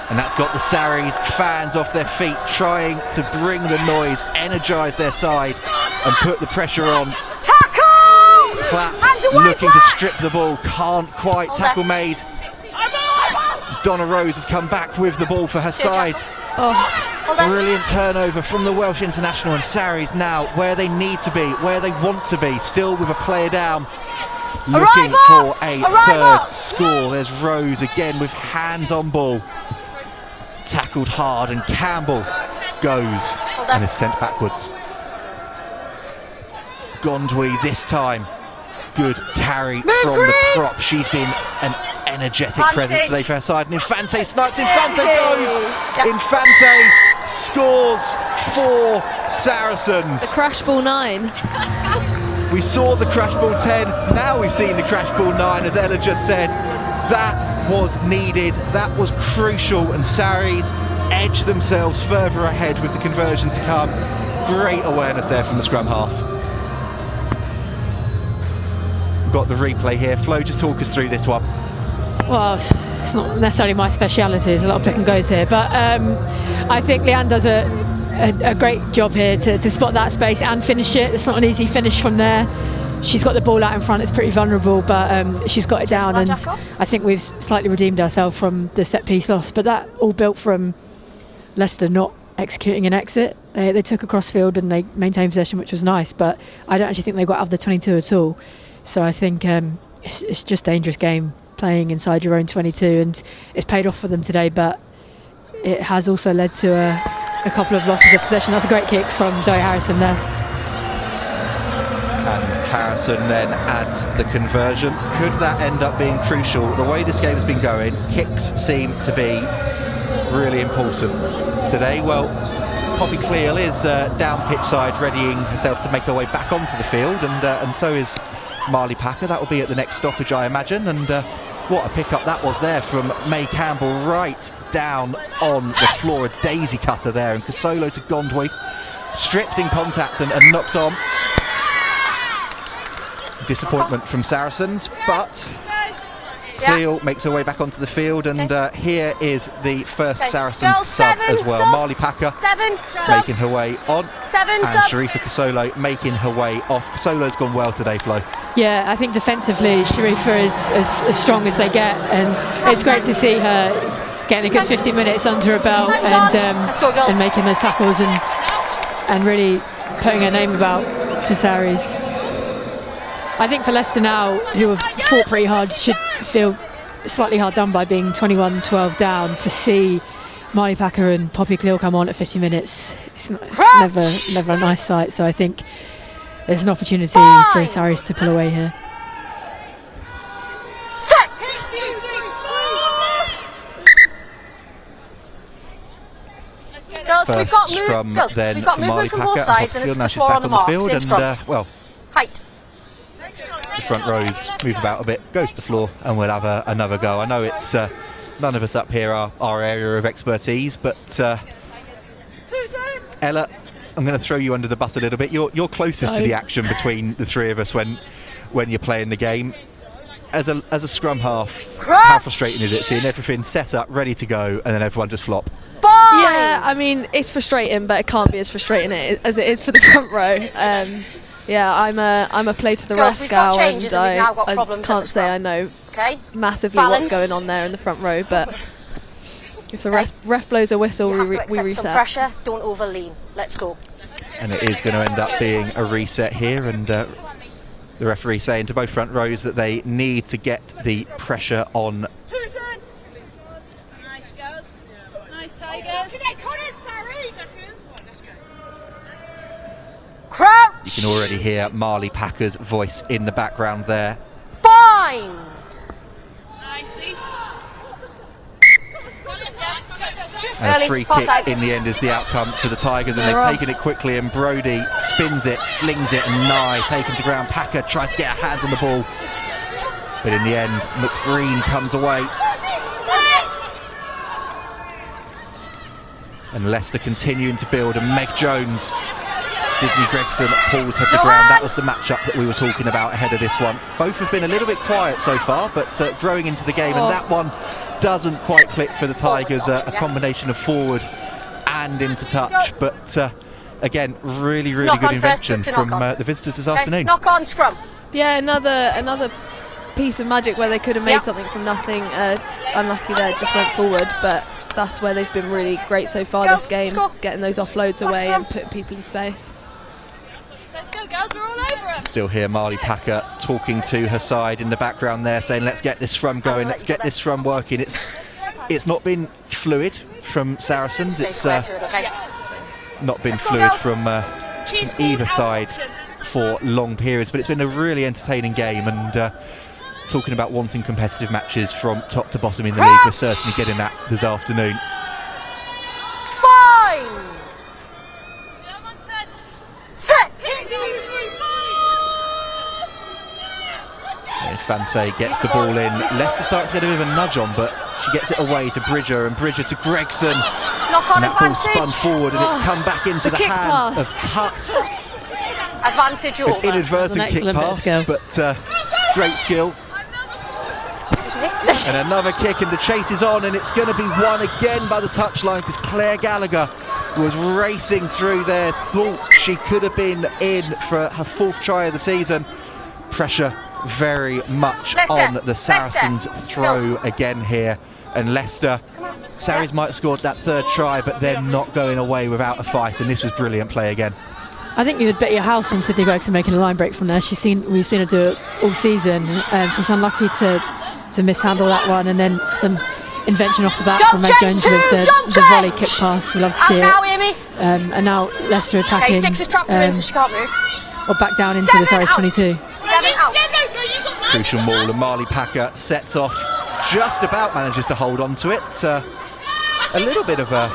And that's got the Sarries fans off their feet, trying to bring the noise, energise their side and put the pressure on. Tackle! Clapp Hands away, looking to Black! strip the ball, can't quite. Hold Tackle there. made. Donna Rose has come back with the ball for her side. Hold on. Brilliant turnover from the Welsh international, and Sarries now where they need to be, where they want to be, still with a player down. Looking for a third score. There's Rose again with hands on ball. tackled hard, and Campbell goes and is sent backwards. Gondwy this time, good carry from the prop. She's been an energetic presence today for her side, and Infante snipes. Infante goes. Infante scores for Saracens. The crash ball 9. We saw the crash ball 10, now we've seen the crash ball 9, as Ella just said. That was needed, that was crucial, and Sarries edge themselves further ahead with the conversion to come. Great awareness there from the scrum half. We've got the replay here. Flo, just talk us through this one. Well, it's not necessarily my speciality, there's a lot of pick and goes here, but I think Leanne does a great job here to spot that space and finish it. It's not an easy finish from there. She's got the ball out in front, it's pretty vulnerable, but she's got it down, and I think we've slightly redeemed ourselves from the set piece loss, but that all built from Leicester not executing an exit. They took a crossfield and they maintained possession, which was nice, but I don't actually think they got out of the 22 at all. So I think it's just a dangerous game playing inside your own 22, and it's paid off for them today, but it has also led to a couple of losses of possession. That's a great kick from Zoe Harrison there. And Harrison then adds the conversion. Could that end up being crucial? The way this game has been going, kicks seem to be really important today. Well, Poppy Cleall is down pitch side, readying herself to make her way back onto the field, and so is Marley Packer. That will be at the next stoppage, I imagine, and what a pick up that was there from May Campbell, right down on the floor. A daisy cutter there, and Casolo to Gondwy, stripped in contact and knocked on. Disappointment from Saracens, but Cleall makes her way back onto the field, and here is the first Saracens sub as well. Marley Packer making her way on, and Sharifa Casolo making her way off. Casolo's gone well today, Flo. Yeah, I think defensively Sharifa is as strong as they get, and it's great to see her getting a good 50 minutes under her belt and making those tackles and really putting her name about for Sarries. I think for Leicester now, who have fought pretty hard, should feel slightly hard done by being 21-12 down. To see Marley Packer and Poppy Cleall come on at 50 minutes, it's never a nice sight. So I think there's an opportunity for Sarries to pull away here. Set! Girls, we've got movement from both sides, and it's just 4 on the mark. Same scrum. Well, height. The front rows move about a bit, go to the floor, and we'll have another go. I know it's none of us up here are our area of expertise, but Ella, I'm going to throw you under the bus a little bit. You're closest to the action between the three of us when you're playing the game. As a scrum half, how frustrating is it seeing everything set up, ready to go, and then everyone just flop? Yeah, I mean, it's frustrating, but it can't be as frustrating as it is for the front row. Yeah, I'm a play to the ref gal, and I can't say I know massively what's going on there in the front row, but if the ref blows a whistle, we reset. Some pressure, don't over lean. Let's go. And it is going to end up being a reset here, and the referee saying to both front rows that they need to get the pressure on. Nice girls. Nice Tigers. Crouch! You can already hear Marley Packer's voice in the background there. Fine! Nice, Lisa. A free kick in the end is the outcome for the Tigers, and they've taken it quickly, and Brodie spins it, flings it, and Nye taken to ground. Packer tries to get her hands on the ball, but in the end McBreen comes away, and Leicester continuing to build, and Meg Jones, Sydney Gregson pulls her to ground. That was the matchup that we were talking about ahead of this one. Both have been a little bit quiet so far, but growing into the game, and that one doesn't quite click for the Tigers. A combination of forward and into touch, but again, really good invention from the visitors this afternoon. Knock on scrum. Yeah, another piece of magic where they could have made something from nothing. Unlucky there, just went forward, but that's where they've been really great so far this game, getting those offloads away and putting people in space. Let's go, girls, we're all over it. Still hear Marley Packer talking to her side in the background there, saying let's get this scrum going, let's get this scrum working. It's It's not been fluid from Saracens. It's not been Let's go, fluid girls. from either side for long periods, but it's been a really entertaining game, and talking about wanting competitive matches from top to bottom in the league, we're certainly getting that this afternoon. Fine. Set. Infante gets the ball in. Leicester starting to get a bit of a nudge on, but she gets it away to Bridger, and Bridger to Gregson. Knock on And that ball advantage. spun forward, and it's come back into the kick hands pass. of Tut. Advantage An over. inadvertent kick pass, but great skill. Excuse me. And another kick, and the chase is on, and it's going to be won again by the touchline, because Claire Gallagher was racing through there, thought she could have been in for her 4th try of the season. Pressure very much Leicester, on the Saracens throw again here, and Leicester, Sarries might have scored that 3rd try, but they're not going away without a fight, and this was brilliant play again. I think you would bet your house on Sydney Gregson making a line break from there. We've seen her do it all season, so she's unlucky to mishandle that one, and then some invention off the bat from Meg Jones with the volley kick pass. We love to see now, it. Amy. And now Leicester attacking. Okay, 6 is trapped her in, so she can't move. Or back down into the Sarries 22. 7 out. Crucial maul, and Marley Packer sets off, just about manages to hold on to it. A little bit of a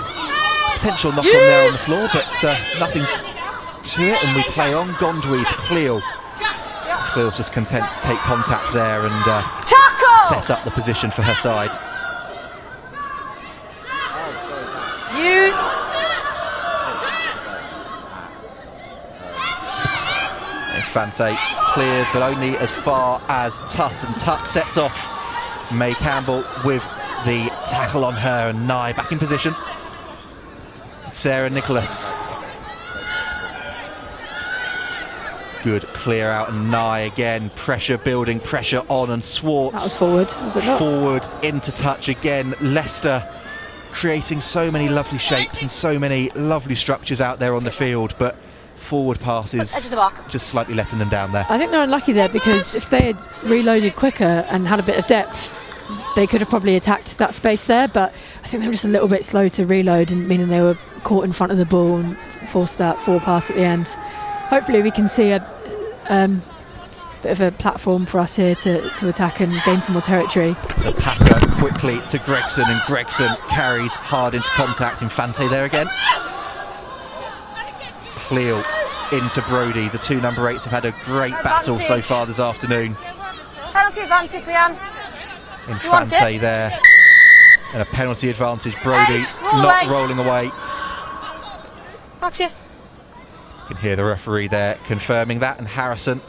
potential knock on there on the floor, but nothing to it, and we play on. Gondwy to Cleall. Cleall's just content to take contact there and sets up the position for her side. Use. Infante clears, but only as far as Tut, and Tut sets off. May Campbell with the tackle on her, and Nye back in position. Sarah Nicholas. Good clear out, and Nye again, pressure building, pressure on, and Swartz. That was forward, was it not? Forward into touch again. Leicester creating so many lovely shapes and so many lovely structures out there on the field, but forward passes Edge of the mark. just slightly letting them down there. I think they're unlucky there, because if they had reloaded quicker and had a bit of depth, they could have probably attacked that space there, but I think they were just a little bit slow to reload, and meaning they were caught in front of the ball and forced that forward pass at the end. Hopefully we can see a bit of a platform for us here to attack and gain some more territory. So Packer quickly to Gregson, and Gregson carries hard into contact. Infante there again. Cleall into Brodie. The 2 number 8s have had a great battle so far this afternoon. Penalty advantage, Leanne. Infante there, and a penalty advantage. Brodie not rolling away. Back to you. You can hear the referee there confirming that, and Harrison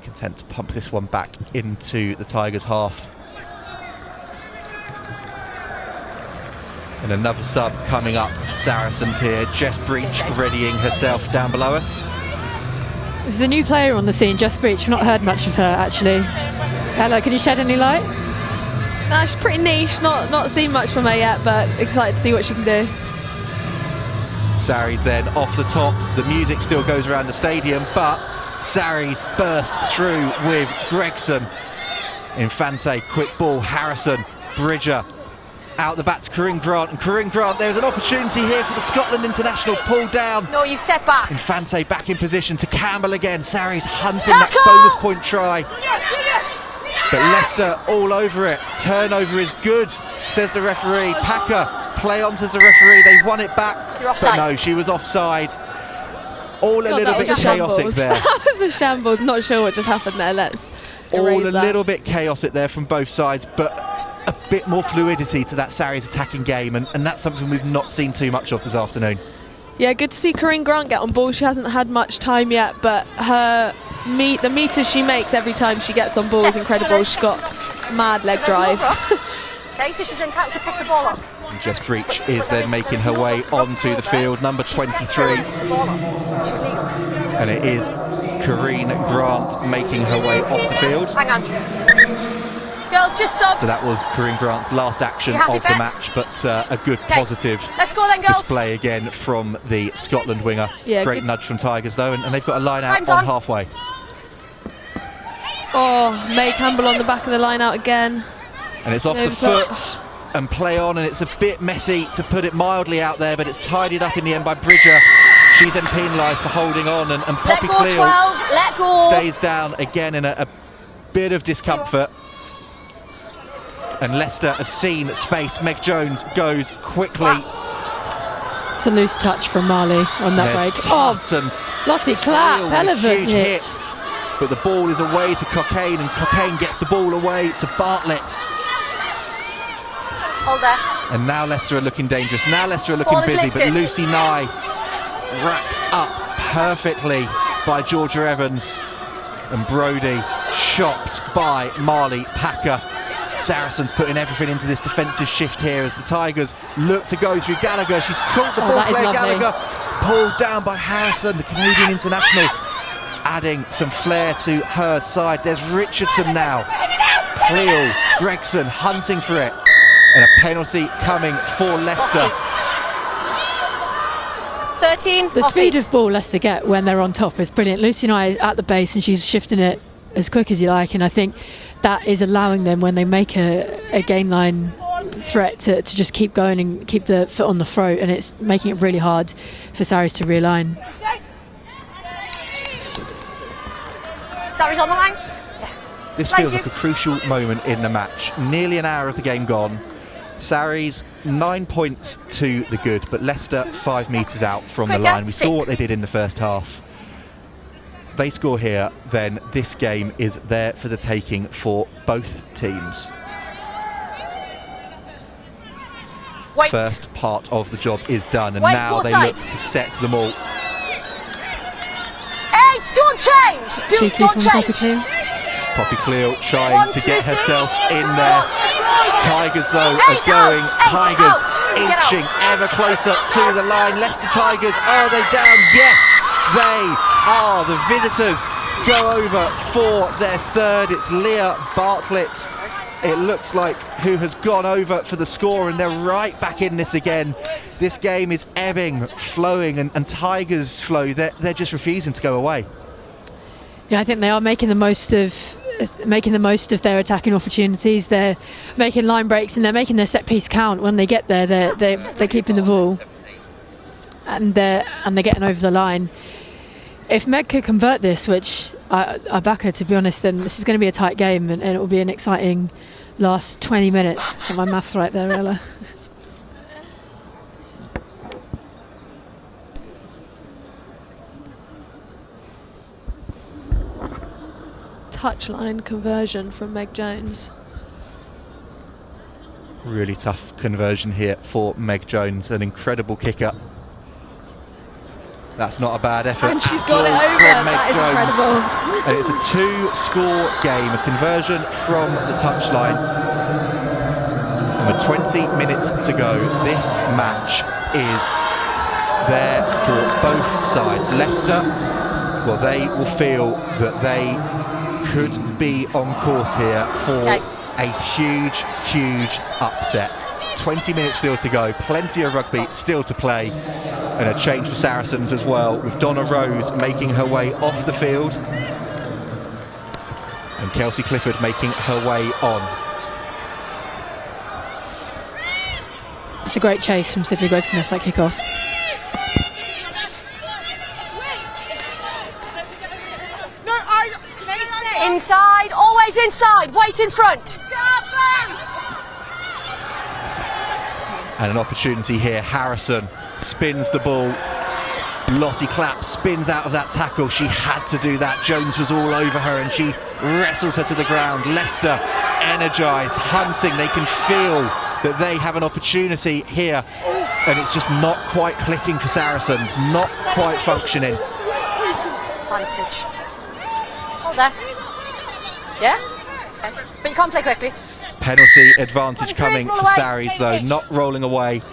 content to pump this one back into the Tigers' half. And another sub coming up for Saracens here. Jess Breach readying herself down below us. There's a new player on the scene, Jess Breach. We've not heard much of her actually. Ella, can you shed any light? No, she's pretty niche, not seen much from her yet, but excited to see what she can do. Sarries then off the top. The music still goes around the stadium, but Sarries burst through with Gregson. Infante, quick ball, Harrison, Bridger. Out the back to Corinne Grant, and Corinne Grant, there's an opportunity here for the Scotland international, pulled down. No, you've set back. Infante back in position to Campbell again. Sarries hunting that bonus point try. But Leicester all over it. Turnover is good, says the referee. Packer, play on, says the referee. They won it back. You're offside. But no, she was offside. All a little bit chaotic there. That was a shambles. Not sure what just happened there. Let's All a that. little bit chaotic there from both sides, but a bit more fluidity to that Sarries attacking game, and that's something we've not seen too much of this afternoon. Yeah, good to see Corinne Grant get on ball. She hasn't had much time yet, but the meters she makes every time she gets on ball is incredible. She's got mad leg drive. Okay, so she's entitled to pick the ball up. And Jess Breach is then making her way onto the field, number 23. And it is Corinne Grant making her way off the field. Hang on. Girls, just subs. So that was Corinne Grant's last action of the match, but a good positive Let's go then, girls. display again from the Scotland winger. Yeah, great good. nudge from Tigers though, and they've got a line out Time's on on. halfway. Oh, May Campbell on the back of the line out again. And it's off the foot and play on, and it's a bit messy, to put it mildly, out there, but it's tidied up in the end by Bridger. She's then penalised for holding on, and Poppy Cleall stays down again in a bit of discomfort. And Leicester have seen space. Meg Jones goes quickly. It's a loose touch from Marley on that break. Lottie Clapp, relevant hit. But the ball is away to Cockayne, and Cockayne gets the ball away to Bartlett. Hold there. And now Leicester are looking dangerous. Now Leicester are looking busy, but Lucy Nye wrapped up perfectly by Georgia Evans. And Brodie shopped by Marley Packer. Saracens putting everything into this defensive shift here as the Tigers look to go through Gallagher. She's took the ball, Claire Gallagher, pulled down by Harrison, the Canadian international, adding some flair to her side. There's Richardson now. Cleall, Gregson hunting for it. And a penalty coming for Leicester. 13. The speed of ball Leicester get when they're on top is brilliant. Lucy Nye is at the base and she's shifting it as quick as you like, and I think that is allowing them, when they make a gain line threat, to just keep going and keep the foot on the throat, and it's making it really hard for Sarries to realign. Sarries on the line. This feels like a crucial moment in the match. Nearly an hour of the game gone. Sarries 9 points to the good, but Leicester 5 metres out from the line. We saw what they did in the first half. They score here, then this game is there for the taking for both teams. First part of the job is done, and now they look to set them all. 8, don't change! Don't change! Poppy Cleall trying to get herself in there. Tigers though are going. Tigers inching ever closer to the line. Leicester Tigers, are they down? Yes, they are. The visitors go over for their third. It's Leah Bartlett, it looks like, who has gone over for the score, and they're right back in this again. This game is ebbing, flowing, and Tigers flow. They're just refusing to go away. Yeah, I think they are making the most of their attacking opportunities. They're making line breaks and they're making their set piece count. When they get there, they're keeping the ball, and they're getting over the line. If Meg could convert this, which I back her, to be honest, then this is going to be a tight game, and it will be an exciting last 20 minutes. Got my maths right there, Ella. Touchline conversion from Meg Jones. Really tough conversion here for Meg Jones, an incredible kicker. That's not a bad effort. And she's got it over. That is incredible. And it's a 2-score game, a conversion from the touchline. And with 20 minutes to go, this match is there for both sides. Leicester, well, they will feel that they could be on course here for a huge upset. 20 minutes still to go, plenty of rugby still to play, and a change for Saracens as well, with Donna Rose making her way off the field and Kelsey Clifford making her way on. It's a great chase from Sydney Gregson off that kickoff. Inside, always inside, wait in front. And an opportunity here. Harrison spins the ball. Lottie Clapp spins out of that tackle. She had to do that. Jones was all over her and she wrestles her to the ground. Leicester energised, hunting. They can feel that they have an opportunity here, and it's just not quite clicking for Saracens, not quite functioning. Advantage. Hold there. Yeah? Okay. But you can't play quickly. Penalty advantage coming for Sarries though, not rolling away.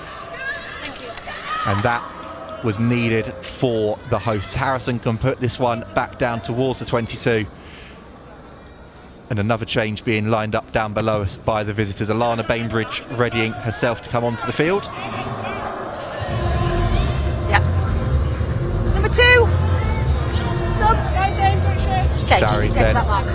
And that was needed for the hosts. Harrison can put this one back down towards the 22. And another change being lined up down below us by the visitors. Alana Bainbridge readying herself to come onto the field. Yeah. Number 2. Sub. Okay, Sarries she's edge then that mark.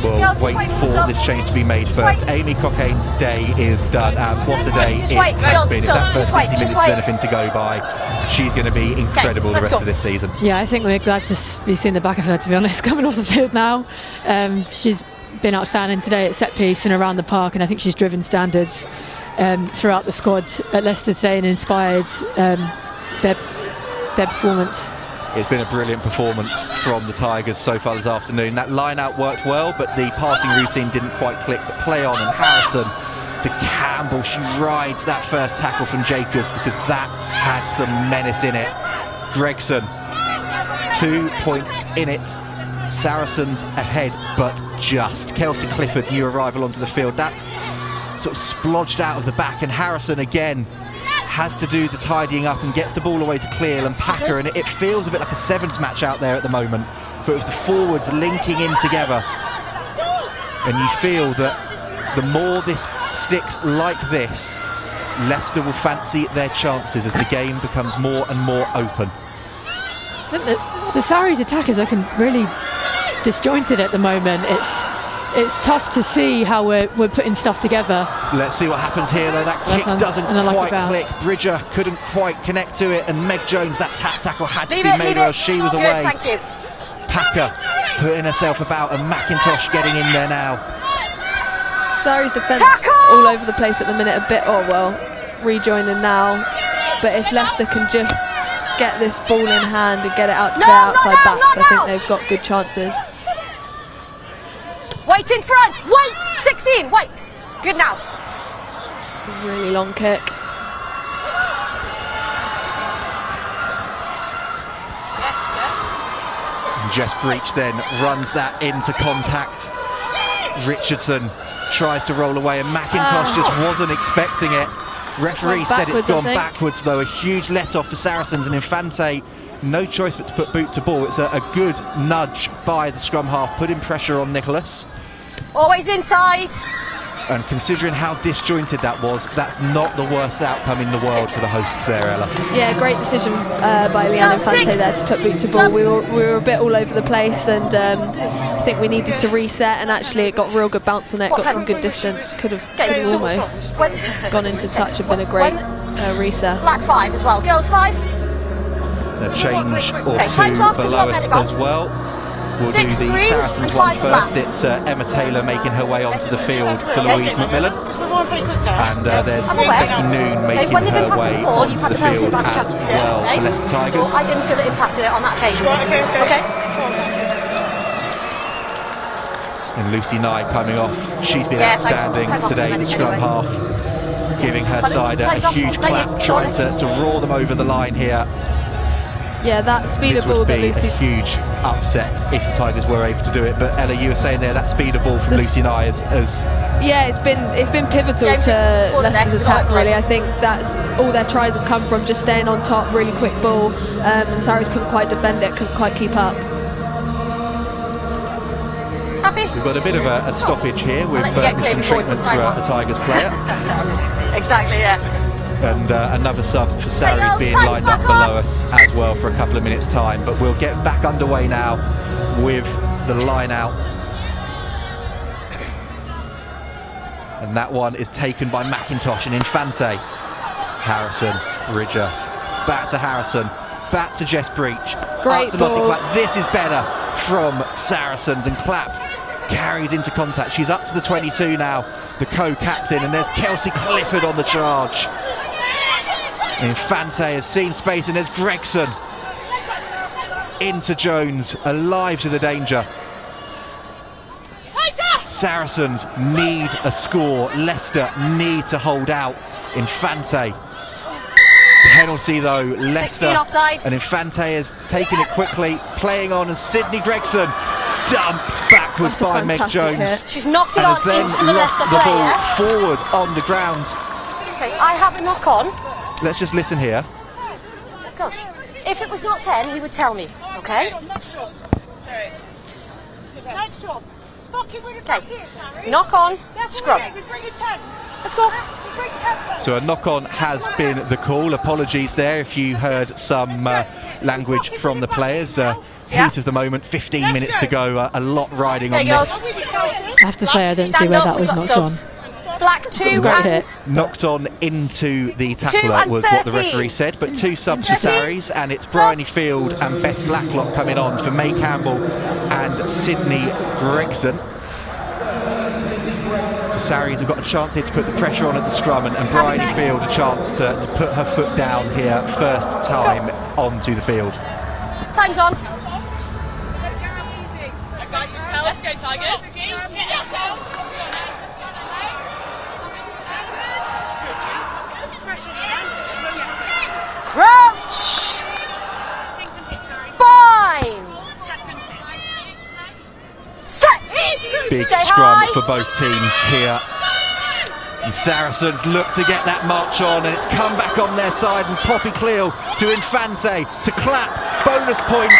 We'll wait for this change to be made first. Amy Cockaine's day is done, and what a day it has been. If that first 60 minutes is anything to go by, she's going to be incredible the rest of this season. Yeah, I think we're glad to be seeing the back of her, to be honest, coming off the field now. She's been outstanding today at set piece and around the park, and I think she's driven standards throughout the squad at Leicester today and inspired their performance. It's been a brilliant performance from the Tigers so far this afternoon. That line out worked well, but the passing routine didn't quite click. But play on, and Harrison to Campbell. She rides that first tackle from Jacobs because that had some menace in it. Gregson, 2 points in it. Saracens ahead, but just. Kelsey Clifford, new arrival onto the field. That's sort of splodged out of the back, and Harrison again has to do the tidying up and gets the ball away to Cleall and Packer, and it feels a bit like a sevens match out there at the moment, but with the forwards linking in together, and you feel that the more this sticks like this, Leicester will fancy their chances as the game becomes more and more open. The Sarries attackers are really disjointed at the moment. It's tough to see how we're putting stuff together. Let's see what happens here though. That kick doesn't quite click. Bridger couldn't quite connect to it, and Meg Jones, that tap tackle had to be made while she was away. Thank you. Packer putting herself about, and McIntosh getting in there now. Sarries defence all over the place at the minute, a bit, rejoining now. But if Leicester can just get this ball in hand and get it out to their outside backs, I think they've got good chances. Wait in front, wait! 16, wait! Good now. It's a really long kick. Jess Breach then runs that into contact. Richardson tries to roll away, and McIntosh just wasn't expecting it. Referee said it's gone backwards though. A huge let off for Saracens, and Infante no choice but to put boot to ball. It's a good nudge by the scrum half, putting pressure on Nicholas. Always inside. And considering how disjointed that was, that's not the worst outcome in the world for the hosts there, Ella. Yeah, great decision by Leanne Infante there to put boot to ball. We were a bit all over the place, and I think we needed to reset, and actually it got real good bounce on it, got some good distance, could have almost gone into touch and been a great reset. Black 5 as well, girls 5. A change or two below us as well. We'll do the Saracens one first. It's Emma Taylor making her way onto the field for Louise McMillan. And there's Becky Noon making her way onto the field as well for Leicester Tigers. I didn't feel it impacted it on that occasion. Okay. And Lucy Nye coming off. She's been outstanding today, the scrum half, giving her side a huge clap, trying to roar them over the line here. Yeah, that speed of ball that Lucy... This would be a huge upset if the Tigers were able to do it. But Ella, you were saying there that speed of ball from Lucy Nye is... Yeah, it's been pivotal to Leicester's attack, really. I think that's all their tries have come from, just staying on top, really quick ball. And Sarries couldn't quite defend it, couldn't quite keep up. Happy? We've got a bit of a stoppage here with some treatment for a Tigers player. Exactly, yeah. And another sub for Sarries being lined up below us as well for a couple of minutes' time. But we'll get back underway now with the line out. And that one is taken by McIntosh and Infante. Harrison, Bridger, back to Harrison, back to Jess Breach. Great to ball. Clapp. This is better from Saracens, and Clapp carries into contact. She's up to the 22 now, the co-captain, and there's Kelsey Clifford on the charge. Infante has seen space, and there's Gregson into Jones, alive to the danger. Saracens need a score. Leicester need to hold out. Infante. Penalty though, Leicester. And Infante has taken it quickly, playing on, and Sydney Gregson dumped backwards by Meg Jones. Hit. She's knocked it on into the Leicester player. The ball forward on the ground. Okay, I have a knock on. Let's just listen here. Because if it was not 10, he would tell me, okay? Okay, knock on, scrum. Let's go. So a knock-on has been the call. Apologies there if you heard some language from the players. Heat of the moment, 15 minutes to go. A lot riding on this. I have to say I don't see where that was knocked on. Black 2 great and hit. Knocked on into the tackler was what the referee said, but 2 subs for Sarries, and it's Bryony Field and Beth Blacklock coming on for May Campbell and Sydney Gregson. So Sarries have got a chance here to put the pressure on at the scrum, and Bryony Field a chance to put her foot down here first time onto the field. Time's on. Let's go, Tigers. Crouch. Bind. Set. Big Stay scrum high. for both teams here. And Saracens look to get that march on, and it's come back on their side, and Poppy Cleall to Infante to clap. Bonus point.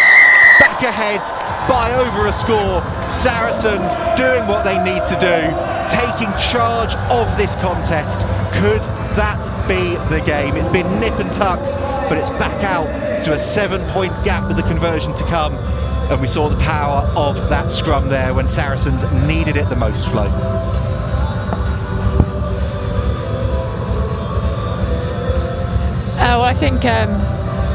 Back ahead by over a score. Saracens doing what they need to do, taking charge of this contest. Could that be the game? It's been nip and tuck, but it's back out to a 7-point gap with the conversion to come. And we saw the power of that scrum there when Saracens needed it the most, Flo. Well, I think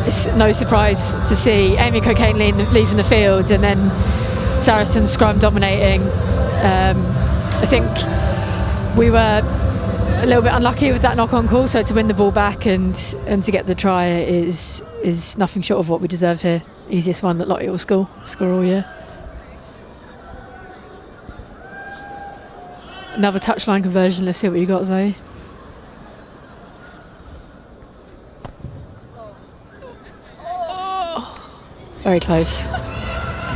it's no surprise to see Amy Cocaine leaving the field and then Saracens scrum dominating. I think we were a little bit unlucky with that knock-on call, so to win the ball back and to get the try is nothing short of what we deserve here. Easiest one that Lottie will score all year. Another touchline conversion. Let's see what you got, Zoe. Very close.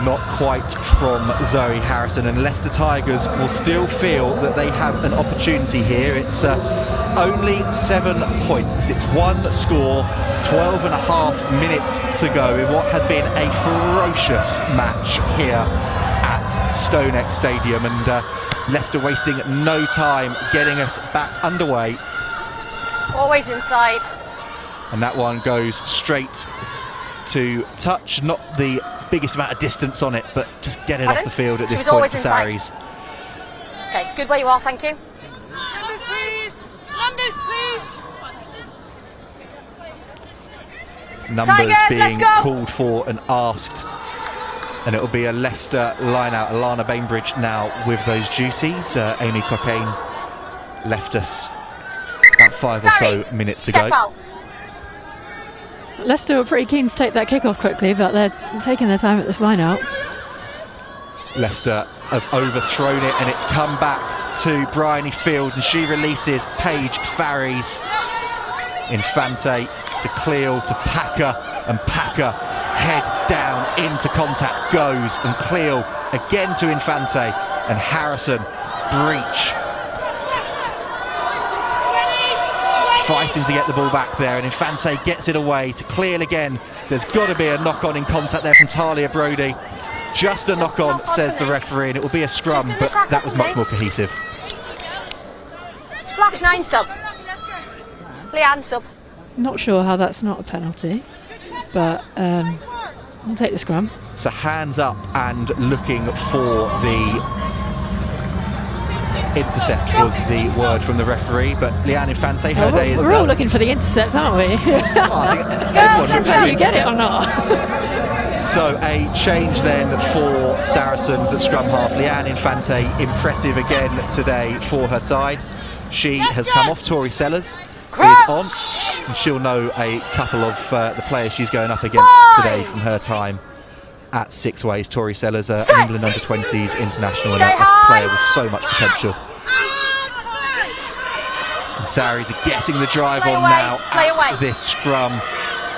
Not quite from Zoe Harrison, and Leicester Tigers will still feel that they have an opportunity here. It's only 7 points. It's one score, 12 and a half minutes to go in what has been a ferocious match here at StoneX Stadium, and Leicester wasting no time getting us back underway. Always inside. And that one goes straight to touch, not the biggest amount of distance on it, but just get it off the field at this point for Sarries. Okay, good where you are, thank you. Landers, please. Landers, please. Numbers Tigers, let's being go. called for and asked, and it will be a Leicester line out. Alana Bainbridge now with those duties. Amy Cocaine left us about 5 or so minutes ago. Out. Leicester were pretty keen to take that kick-off quickly, but they're taking their time at this line-out. Leicester have overthrown it, and it's come back to Bryony Field, and she releases Paige Farries. Infante to Cleall to Packer, and Packer head down into contact goes, and Cleall again to Infante, and Harrison breach. Fighting to get the ball back there, and Infante gets it away to Cleall again. There's got to be a knock-on in contact there from Talia Brodie. Just a knock-on, says the referee, and it will be a scrum, but that was much more cohesive. Black 9 sub. Leanne sub. Not sure how that's not a penalty, but we'll take the scrum. So hands up and looking for the intercept was the word from the referee, but Leanne Infante, her day is done. We're all looking for the intercept, aren't we? I think everyone looks Whether for you get it or not. So a change then for Saracens at scrum half. Leanne Infante, impressive again today for her side. She has come off. Tori Sellers is on, and she'll know a couple of the players she's going up against today from her time at Six Ways. Tori Sellers, an England under-20s international, and a player with so much potential. And Sarries are getting the drive on now at this scrum.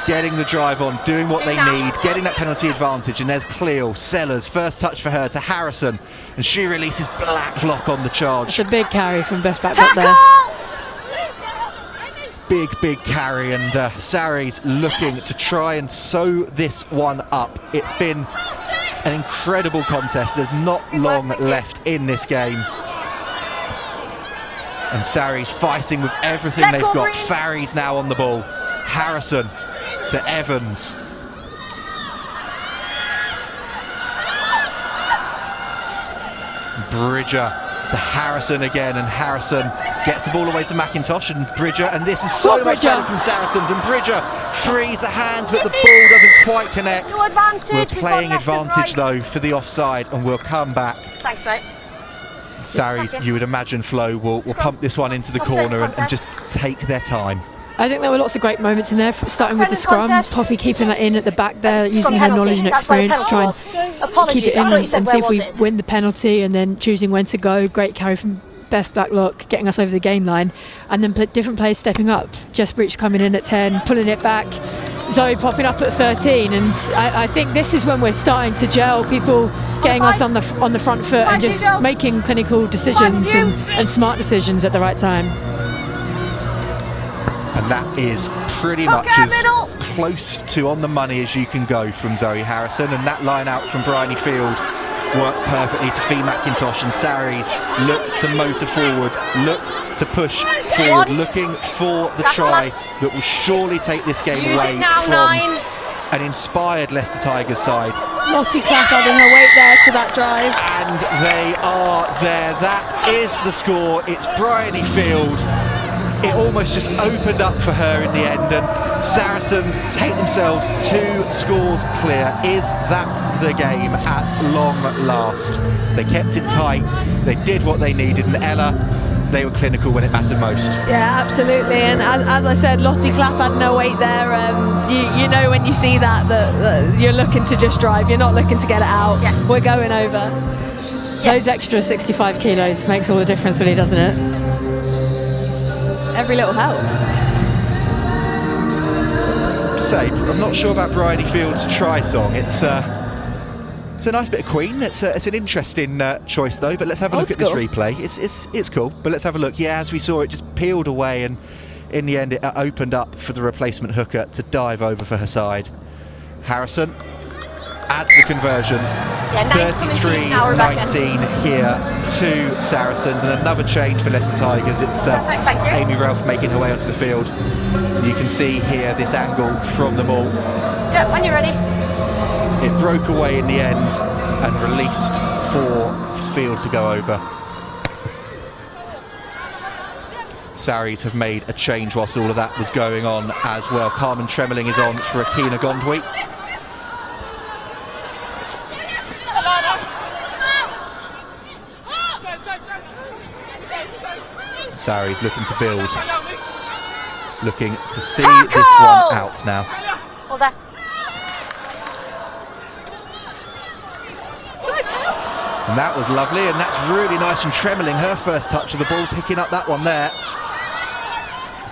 Getting the drive on, doing what they need, getting that penalty advantage, and there's Cleall. Sellers, first touch for her to Harrison, and she releases Blacklock on the charge. It's a big carry from Beth Blacklock there. Big carry, and Sarries looking to try and sew this one up. It's been an incredible contest. There's not long left in this game. And Sarries fighting with everything they've got. Farry's now on the ball. Harrison to Evans. Bridger to Harrison again, and Harrison gets the ball away to McIntosh and Bridger, and this is so much better from Saracens, and Bridger frees the hands, but the ball doesn't quite connect. No advantage. We're playing advantage though for the offside, and we'll come back. Thanks, mate. Sarries, you would imagine Flo will pump this one into the corner and just take their time. I think there were lots of great moments in there, starting with the scrum. Poppy keeping that in at the back there, using her knowledge and experience to try and keep it in and see if we win the penalty, and then choosing when to go. Great carry from Beth Blacklock, getting us over the gain line, and then different players stepping up. Jess Breach coming in at 10, pulling it back. Zoe popping up at 13, and I think this is when we're starting to gel. People getting us on the front foot and just making clinical decisions and smart decisions at the right time. And that is pretty much as close to on the money as you can go from Zoe Harrison. And that line out from Bryony Field worked perfectly to Fee McIntosh, and Sarries look to motor forward, look to push forward, looking for the try that will surely take this game away from an inspired Leicester Tigers side. Lottie Clapp adding her weight there to that drive. And they are there. That is the score. It's Bryony Field. It almost just opened up for her in the end, and Saracens take themselves 2 scores clear. Is that the game at long last? They kept it tight, they did what they needed, and Ella, they were clinical when it mattered most. Yeah, absolutely, and as I said, Lottie Clapp had no weight there. You know when you see that you're looking to just drive, you're not looking to get it out. Yeah. We're going over. Those extra 65 kilos makes all the difference, really, doesn't it? Every little helps. I'm not sure about Bryony Field's try song. It's a nice bit of Queen. It's an interesting choice though. But let's have a look at this replay. It's cool. But let's have a look. Yeah, as we saw, it just peeled away, and in the end, it opened up for the replacement hooker to dive over for her side. Harrison adds the conversion. Yeah, 33-19 here to Saracens, and another change for Leicester Tigers. It's Amy Ralph making her way onto the field. You can see here this angle from the ball. Yeah, when you're ready. It broke away in the end and released for Field to go over. Sarries have made a change whilst all of that was going on as well. Carmen Tremeling is on for Akina Gondwy. Sarries looking to build, looking to see this one out now. Hold that. And that was lovely, and that's really nice from Tremeling, her first touch of the ball, picking up that one there.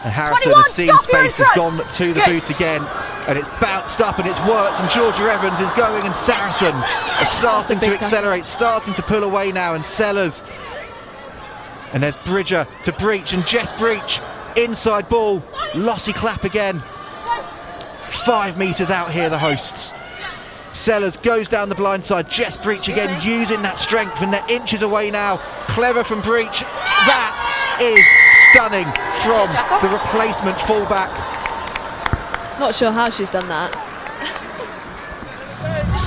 And Harrison has seen space, has gone to the boot again, and it's bounced up and it's worked, and Georgia Evans is going, and Saracens are starting to accelerate, starting to pull away now, and Sellers. And there's Bridger to Breach, and Jess Breach, inside ball, Lossie Clapp again. 5 metres out here, the hosts. Sellers goes down the blind side, Jess Breach again using that strength, and they're inches away now. Clever from Breach. That is stunning from the replacement fullback. Not sure how she's done that.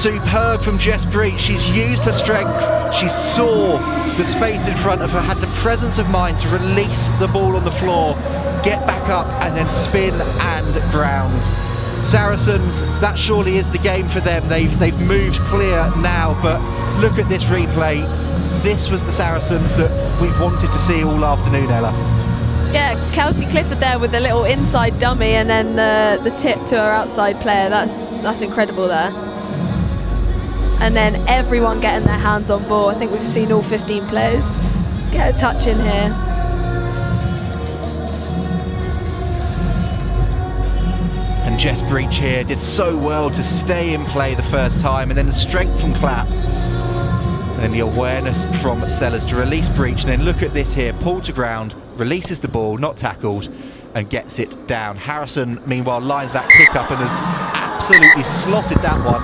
Superb from Jess Breach. She's used her strength. She saw the space in front of her, had the presence of mind to release the ball on the floor, get back up, and then spin and ground. Saracens, that surely is the game for them. They've moved clear now, but look at this replay. This was the Saracens that we've wanted to see all afternoon, Ella. Yeah, Kelsey Clifford there with a little inside dummy, and then the tip to her outside player. That's incredible there. And then everyone getting their hands on ball. I think we've seen all 15 players get a touch in here. And Jess Breach here did so well to stay in play the first time, and then the strength from Clapp. And then the awareness from Sellers to release Breach, and then look at this here, pull to ground, releases the ball, not tackled, and gets it down. Harrison, meanwhile, lines that kick up and has absolutely slotted that one.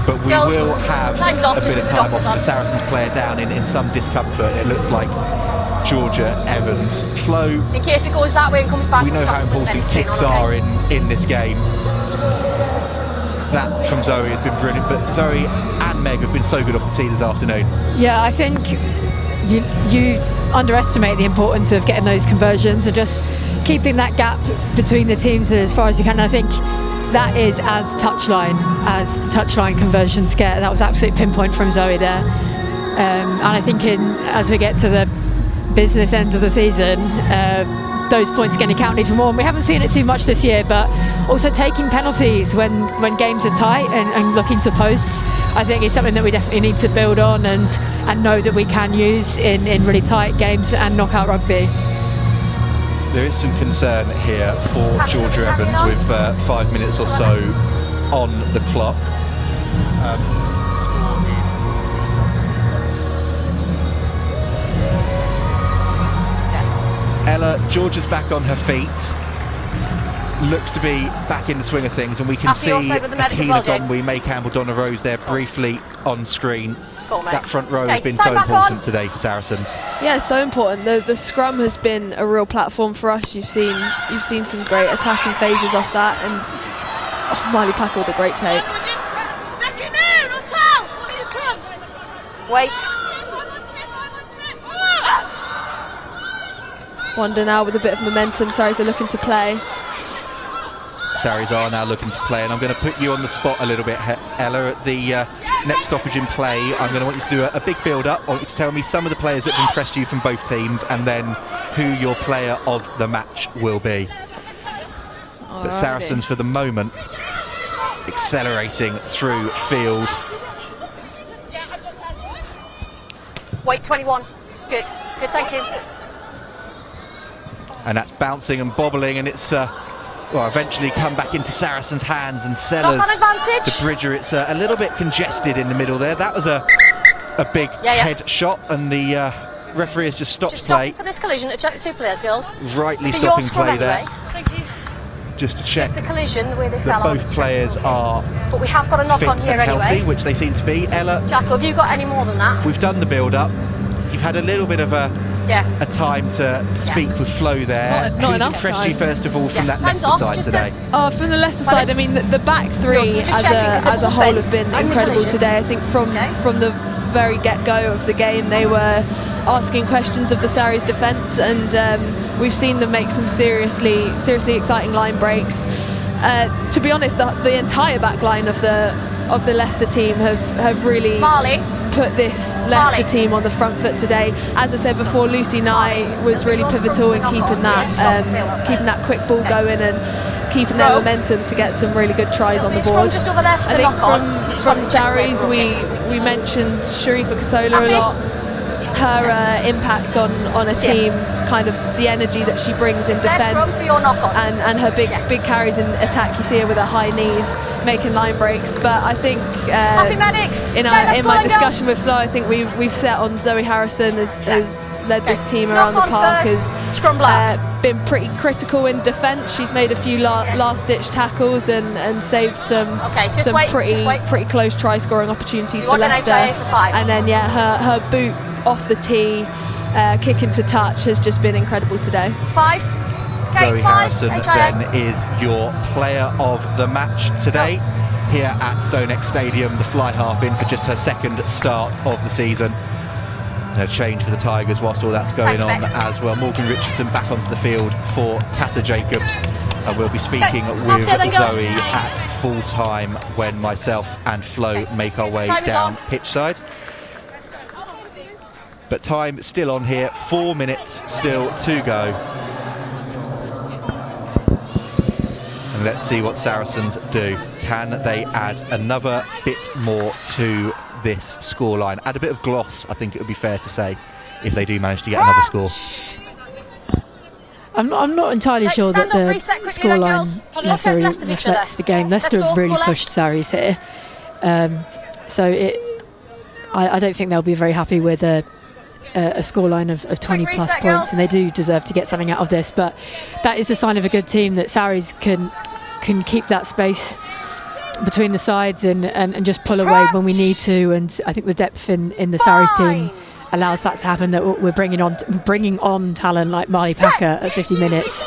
But we will have a bit of time off the Saracens player down in some discomfort. It looks like Georgia Evans. Flo, in case it goes that way and comes back. we know how important kicks are in this game. That from Zoe has been brilliant, but Zoe and Meg have been so good off the tee this afternoon. Yeah, I think you underestimate the importance of getting those conversions and just keeping that gap between the teams as far as you can. And I think that is as touchline conversions get. That was absolute pinpoint from Zoe there. And I think as we get to the business end of the season, those points are going to count even more. And we haven't seen it too much this year, but also taking penalties when games are tight and looking to posts, I think is something that we definitely need to build on and know that we can use in really tight games and knockout rugby. There is some concern here for Georgia Evans with 5 minutes or so on the clock. Ella, Georgia's back on her feet. Looks to be back in the swing of things, and we can see Akila Gonwe, May Campbell, Donna Rose there briefly on screen. That front row has been so important today for Saracens. Yeah, so important. The scrum has been a real platform for us. You've seen some great attacking phases off that, and Miley Pack with a great take. Wait. Wanda now with a bit of momentum. Saris are looking to play. Saris are now looking to play, and I'm going to put you on the spot a little bit, Ella. At the next stoppage in play, I'm going to want you to do a big build-up. I want you to tell me some of the players that have impressed you from both teams, and then who your player of the match will be. But Saracens, for the moment, accelerating through field. Wait, 21. Good, thank you. And that's bouncing and bobbling, and it's eventually come back into Saracens' hands, and Sellers, the Bridger, it's a little bit congested in the middle there. That was a big head shot, and the referee has just stopped play. Stop for this collision to check the two players, girls. Rightly stopping play there. Thank you. Just to check just the collision, the way they fell on. Both players are but we have got a knock on here healthy, anyway, which they seem to be. Ella, Jacko, have you got any more than that? We've done the build-up. You've had a little bit of a time to speak with Flo there. Not enough impressed time. you first of all from that Leicester side today? From the Leicester side, I mean the back three as a whole have been incredible today. I think from the very get-go of the game, they were asking questions of the Sarries defence, and we've seen them make some seriously exciting line breaks. To be honest, the entire back line of the Leicester team have really put this Leicester team on the front foot today. As I said before, Lucy Nye was really pivotal in keeping that quick ball going and keeping their momentum to get some really good tries on the board. Just over there for I think from Sarries, we mentioned Sharifa Kasola a lot. Her impact on a team, kind of the energy that she brings in defence, and her big carries in attack. You see her with her high knees making line breaks. But I think in my discussion with Flo, I think we've set on Zoe Harrison has led this team around the park, has been pretty critical in defence. She's made a few last-ditch tackles and saved some pretty close try-scoring opportunities for Leicester. And then her boot off the tee, kick into touch has just been incredible today. Zoe Harrison then is your player of the match today here at StoneX Stadium. The fly half in for just her second start of the season. No change for the Tigers whilst all that's going on as well. Morgan Richardson back onto the field for Kata Jacobs, and we'll be speaking with Zoe at full time when myself and Flo make our way down pitch side. But time still on here, 4 minutes still to go. And let's see what Saracens do. Can they add another bit more to this scoreline? Add a bit of gloss, I think it would be fair to say, if they do manage to get another score. I'm not entirely sure that the scoreline necessarily reflects the game. Leicester have really pushed Sarries here. So I don't think they'll be very happy with a scoreline of 20 plus points, and they do deserve to get something out of this. But that is the sign of a good team, that Sarries can keep that space between the sides and just pull away when we need to. And I think the depth in the Sarries team allows that to happen, that we're bringing on talent like Marley Packer at 50 minutes,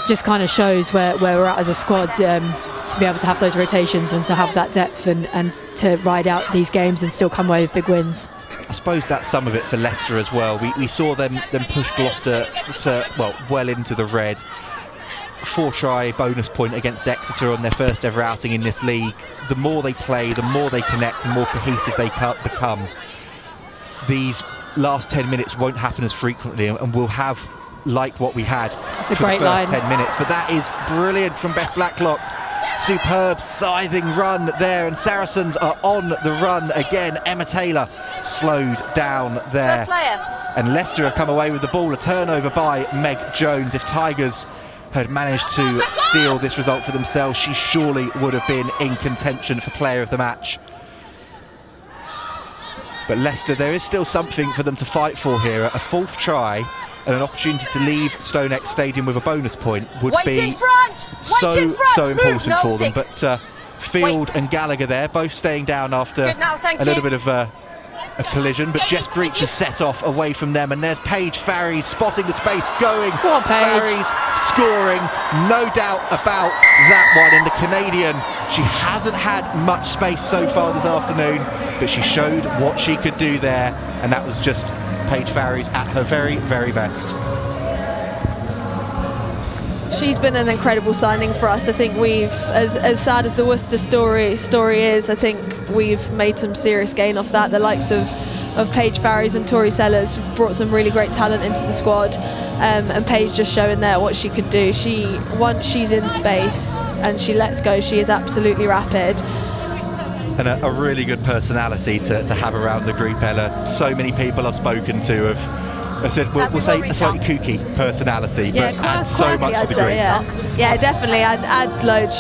just kind of shows where we're at as a squad, to be able to have those rotations and to have that depth and to ride out these games and still come away with big wins. I suppose that's some of it for Leicester as well. We saw them push Gloucester to, well into the red. 4-try bonus point against Exeter on their first ever outing in this league. The more they play, the more they connect, the more cohesive they become. These last 10 minutes won't happen as frequently, and we'll have like what we had for the first line. 10 minutes. But that is brilliant from Beth Blacklock. Superb scything run there, and Saracens are on the run again. Emma Taylor slowed down there. First player. And Leicester have come away with the ball, a turnover by Meg Jones. If Tigers had managed to steal this result for themselves, she surely would have been in contention for player of the match. But Leicester, there is still something for them to fight for here. A fourth try and an opportunity to leave StoneX Stadium with a bonus point would be so important for them. But Field and Gallagher there, both staying down after a little bit of a collision, but Jess Breach has set off away from them, and there's Paige Farries spotting the space, going. Go on, Paige. Farries scoring, no doubt about that one. And the Canadian, she hasn't had much space so far this afternoon, but she showed what she could do there, and that was just Paige Farries at her very, very best. She's been an incredible signing for us. I think we've, as sad as the Worcester story is, I think we've made some serious gain off that. The likes of Paige Farries and Tori Sellers brought some really great talent into the squad, and Paige just showing there what she could do. Once she's in space and she lets go, she is absolutely rapid. And a really good personality to have around the group, Ella. So many people I've spoken to have said, we'll say a slightly kooky personality, but adds so much to the group. Yeah, definitely adds loads.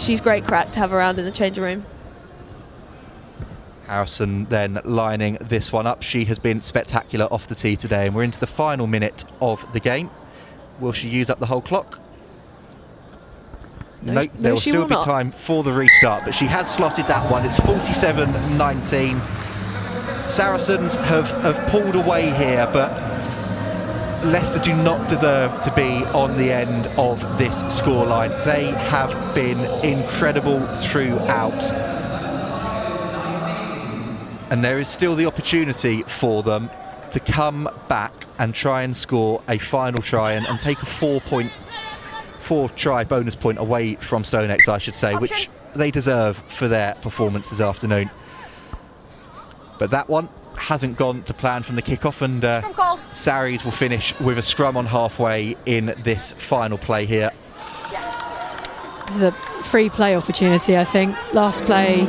She's great crack to have around in the changing room. Harrison then lining this one up. She has been spectacular off the tee today, and we're into the final minute of the game. Will she use up the whole clock? Nope, there will still be time for the restart, but she has slotted that one. It's 47-19. Saracens have pulled away here, but Leicester do not deserve to be on the end of this scoreline. They have been incredible throughout, and there is still the opportunity for them to come back and try and score a final try and take a 4-try bonus point away from StoneX, I should say, which they deserve for their performance this afternoon. But that one hasn't gone to plan from the kickoff, and Sarries will finish with a scrum on halfway in this final play here. This is a free play opportunity, I think. Last play,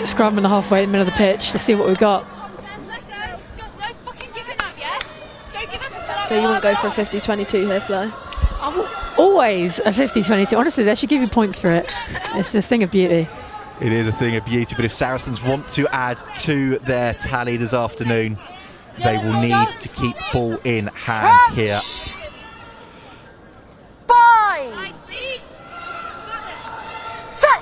scrum on the halfway in the middle of the pitch. Let's see what we've got. So you wouldn't go for a 50-22 here, Flo? Always a 50-22. Honestly, they should give you points for it. It's a thing of beauty. It is a thing of beauty, but if Saracens want to add to their tally this afternoon, they will need to keep ball in hand here. Five. Set.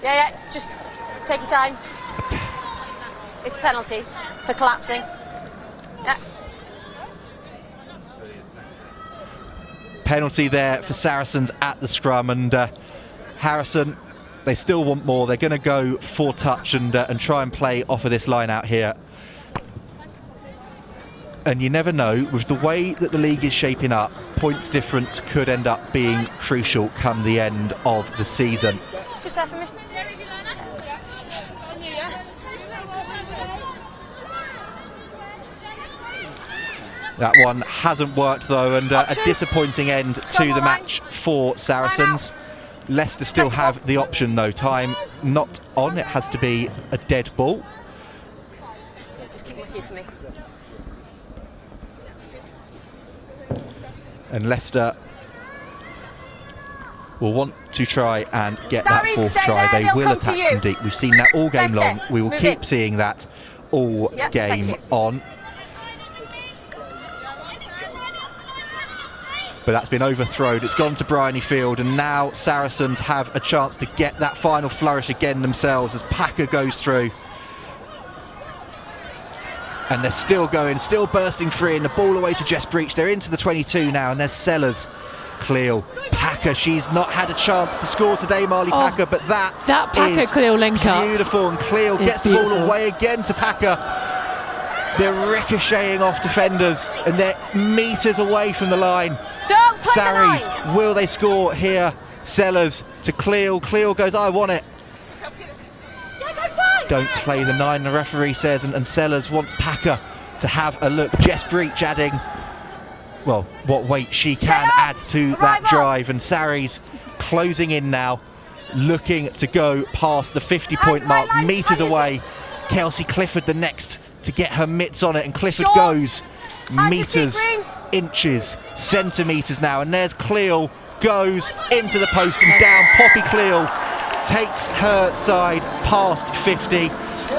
Yeah, just take your time. It's a penalty for collapsing. Yeah. Penalty there for Saracens at the scrum, and Harrison, they still want more. They're going to go for touch and try and play off of this line out here. And you never know, with the way that the league is shaping up, points difference could end up being crucial come the end of the season. Just there for me. That one hasn't worked though, and a disappointing end to the match for Saracens. Leicester still have the option though. Time not on, it has to be a dead ball. Just keep my seat for me. And Leicester will want to try and get that fourth try. They will attack from deep. We've seen that all game long. We will keep seeing that all game on. but that's been overthrown. It's gone to Bryony Field, and now Saracens have a chance to get that final flourish again themselves as Packer goes through. And they're still going, still bursting free, and the ball away to Jess Breach. They're into the 22 now, and there's Sellers, Cleall, Packer. She's not had a chance to score today, Marley Packer, but that Packer Cleall link up, beautiful, and Cleall gets the ball away again to Packer. They're ricocheting off defenders, and they're metres away from the line. Don't play Sarries, the line. will they score here? Sellers to Cleall. Cleall goes, I want it. Don't play the 9, the referee says, and Sellers wants Packer to have a look. Jess Breach adding, well, what weight she can add to that drive, and Sarries closing in now, looking to go past the 50-point mark, metres away. Kelsey Clifford the next to get her mitts on it, and Clifford goes metres, inches, centimetres now, and there's Cleall, goes into the post and down. Poppy Cleall takes her side past 50,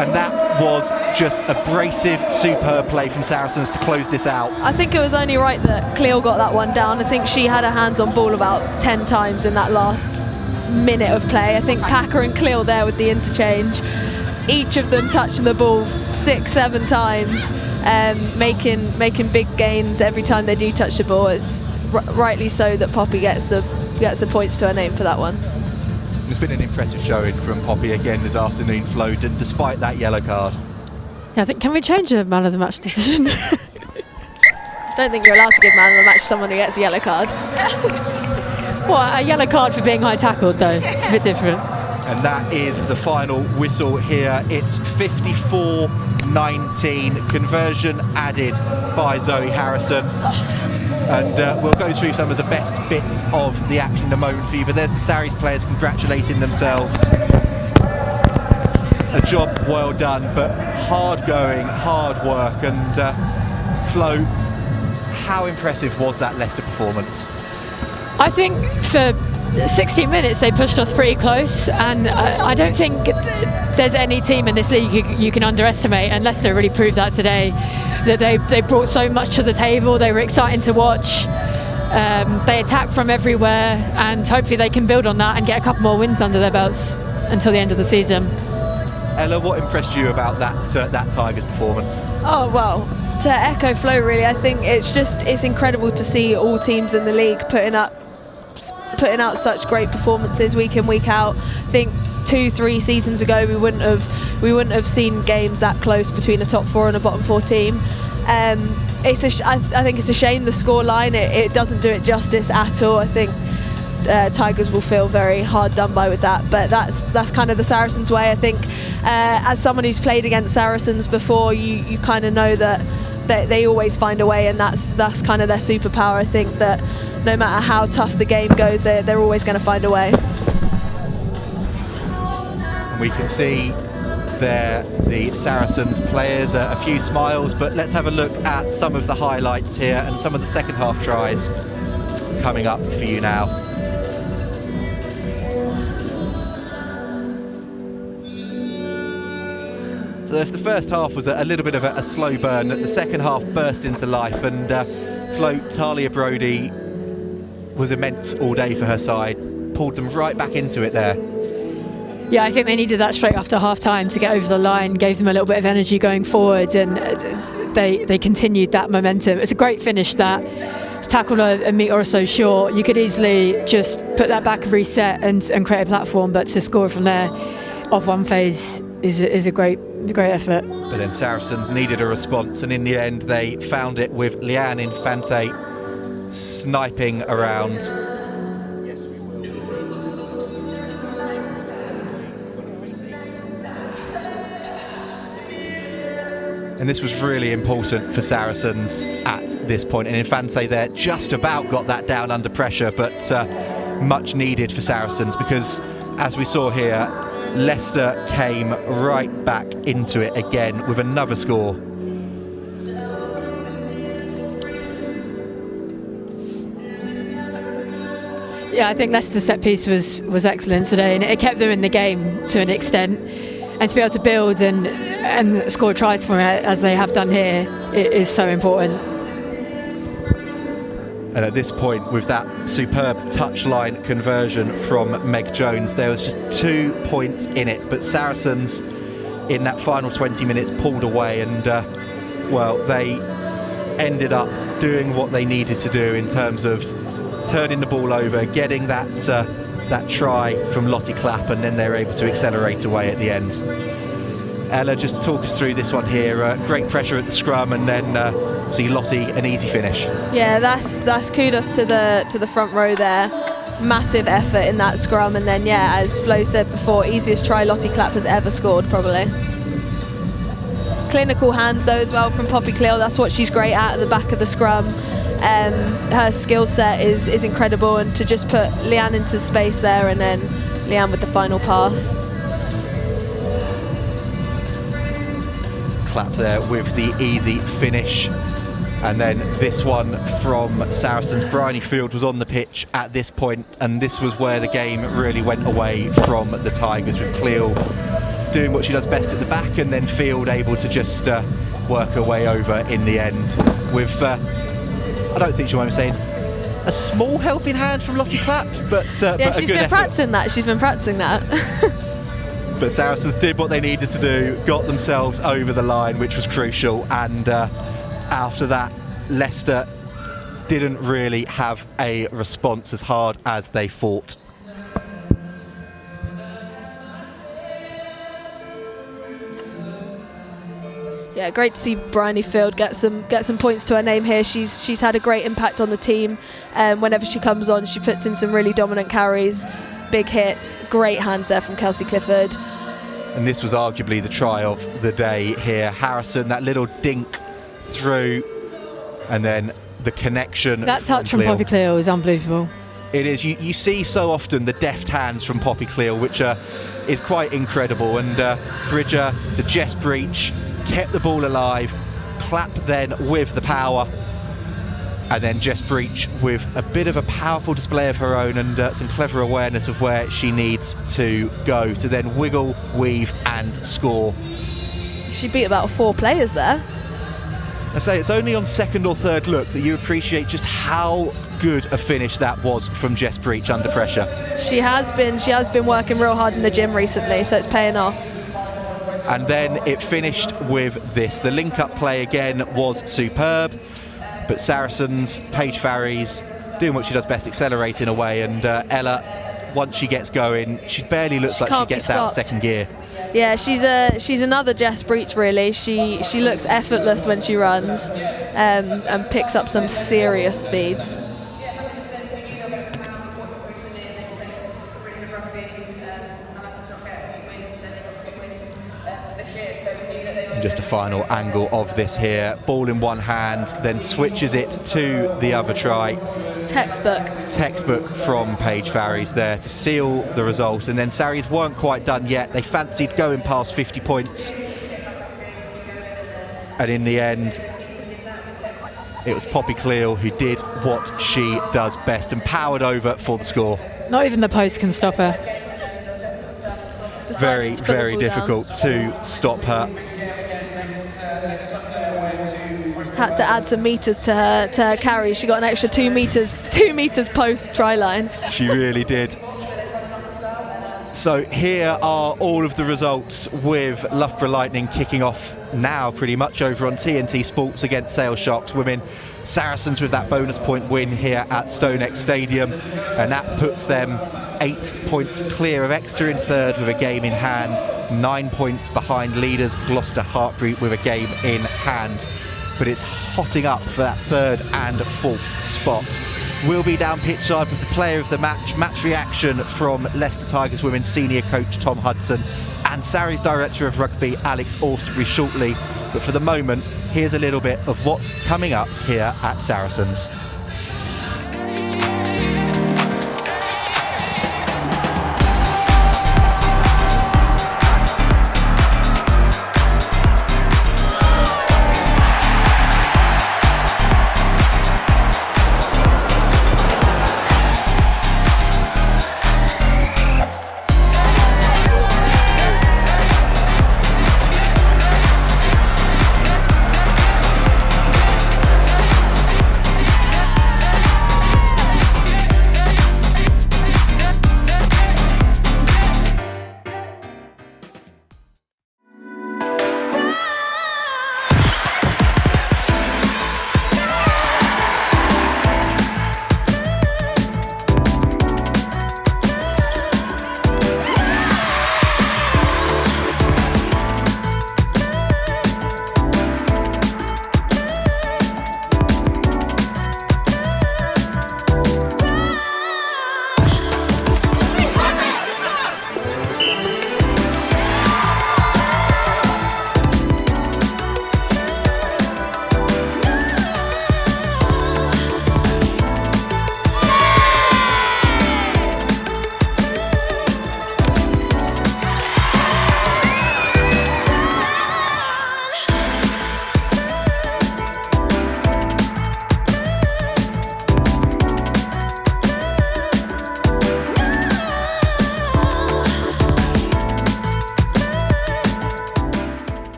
and that was just abrasive, superb play from Saracens to close this out. I think it was only right that Cleall got that one down. I think she had her hands on ball about 10 times in that last minute of play. I think Packer and Cleall there with the interchange, each of them touching the ball 6-7 times, making big gains every time they do touch the ball. It's rightly so that Poppy gets the points to her name for that one. It's been an impressive showing from Poppy again this afternoon, Flo, despite that yellow card. Yeah, I think, can we change a man of the match decision? I don't think you're allowed to give man of the match to someone who gets a yellow card. What, a yellow card for being high tackled though? It's a bit different. And that is the final whistle here. It's 54-19, conversion added by Zoe Harrison. And we'll go through some of the best bits of the action in a moment for you, but there's the Sarries players congratulating themselves. A job well done, but hard going, hard work. And Flo, how impressive was that Leicester performance? I think for 60 minutes they pushed us pretty close, and I don't think there's any team in this league you can underestimate, and Leicester really proved that today, that they brought so much to the table. They were exciting to watch. They attacked from everywhere, and hopefully they can build on that and get a couple more wins under their belts until the end of the season. Ella, what impressed you about that Tigers performance? Oh, well, to echo Flo really, I think it's incredible to see all teams in the league putting out such great performances week in, week out. I think 2-3 seasons ago we wouldn't have seen games that close between a top 4 and a bottom 4 team. I think it's a shame the scoreline, it doesn't do it justice at all. I think Tigers will feel very hard done by with that, but that's kind of the Saracens way. I think as someone who's played against Saracens before, you kind of know that they always find a way, and that's kind of their superpower. I think that no matter how tough the game goes, they're always going to find a way. We can see there the Saracens players, a few smiles, but let's have a look at some of the highlights here and some of the second half tries coming up for you now. So if the first half was a little bit of a slow burn, the second half burst into life, and Flo, Talia Brodie was immense all day for her side, pulled them right back into it there. Yeah, I think they needed that straight after half-time to get over the line, gave them a little bit of energy going forward, and they continued that momentum. It's a great finish that. To tackle a metre or so short, you could easily just put that back, reset and create a platform, but to score from there off one phase is a great effort. But then Saracens needed a response, and in the end they found it with Leanne Infante sniping around. And this was really important for Saracens at this point. And Infante there just about got that down under pressure, but much needed for Saracens, because as we saw here, Leicester came right back into it again with another score. Yeah, I think Leicester's set piece was excellent today, and it kept them in the game to an extent. And to be able to build and score tries from it, as they have done here, it is so important. And at this point, with that superb touchline conversion from Meg Jones, there was just 2 points in it. But Saracens, in that final 20 minutes, pulled away, and well, they ended up doing what they needed to do in terms of turning the ball over, getting that try from Lottie Clapp, and then they're able to accelerate away at the end. Ella, just talk us through this one here. Great pressure at the scrum, and then see Lottie an easy finish. Yeah, that's kudos to the front row there. Massive effort in that scrum, and then yeah, as Flo said before, easiest try Lottie Clapp has ever scored probably. Clinical hands though as well from Poppy Cleall. That's what she's great at the back of the scrum. Her skill set is incredible, and to just put Leanne into space there, and then Leanne with the final pass. Clapp there with the easy finish. And then this one from Saracens. Bryony Field was on the pitch at this point, and this was where the game really went away from the Tigers, with Cleall doing what she does best at the back, and then Field able to just work her way over in the end with, I don't think she'll mind saying, a small helping hand from Lottie Clapp, but yeah, but she's been practicing that. She's been practicing that. But Saracens did what they needed to do, got themselves over the line, which was crucial, and after that, Leicester didn't really have a response as hard as they fought. Yeah, great to see Bryony Field get some points to her name here. She's had a great impact on the team. Whenever she comes on, she puts in some really dominant carries, big hits, great hands there from Kelsey Clifford. And this was arguably the try of the day here. Harrison, that little dink through, and then the connection. That touch from Poppy Cleall is unbelievable. It is. You see so often the deft hands from Poppy Cleall, which is quite incredible. And Bridger, the Jess Breach, kept the ball alive. Clapp then with the power. And then Jess Breach with a bit of a powerful display of her own, and some clever awareness of where she needs to go to then wiggle, weave and score. She beat about 4 players there. I say it's only on second or third look that you appreciate just how good a finish that was from Jess Breach under pressure. She has been working real hard in the gym recently, so it's paying off. And then it finished with this. The link-up play again was superb, but Saracens, Paige Farries, doing what she does best, accelerating away, and Ella, once she gets going, she barely looks like she gets out of second gear. Yeah, she's another Jess Breach really. She looks effortless when she runs, and picks up some serious speeds. Just a final angle of this here. Ball in one hand, then switches it to the other try. Textbook from Paige Farries there to seal the result. And then Sarries weren't quite done yet. They fancied going past 50 points. And in the end, it was Poppy Cleall who did what she does best and powered over for the score. Not even the post can stop her. Very, very difficult to stop her. Had to add some meters to her carry. She got an extra 2 meters post try line. She really did. So here are all of the results, with Loughborough Lightning kicking off now pretty much over on TNT Sports against Sale Sharks Women. Saracens with that bonus point win here at StoneX Stadium, and that puts them 8 points clear of Exeter in third with a game in hand, 9 points behind leaders Gloucester Hartbury with a game in hand. But it's hotting up for that third and fourth spot. We'll be down pitch side with the player of the match reaction from Leicester Tigers Women senior coach Tom Hudson and Sarries director of rugby Alex Alsbury shortly. But for the moment, here's a little bit of what's coming up here at Saracens.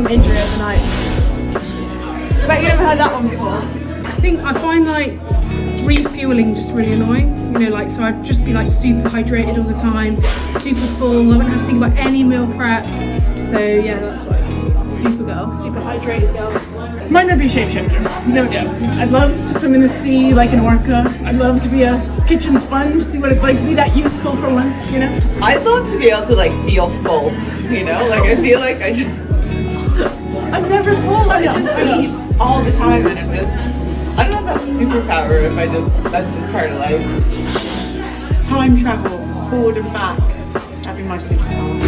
from injury overnight. Bet you never heard that one before. I find like refueling just really annoying. You know, like, so I'd just be like super hydrated all the time, super full. I wouldn't have to think about any meal prep. So yeah, that's why. Super girl, super hydrated girl. Might not be a shapeshifter, no doubt. I'd love to swim in the sea like an orca. I'd love to be a kitchen sponge, see what it's like to be that useful for once, you know? I'd love to be able to like feel full, you know? Like I feel like I just I'm never full. I just eat all the time and I'm just I don't know if that's a superpower, if that's just part of life. Time travel, forward and back, that'd be my superpower.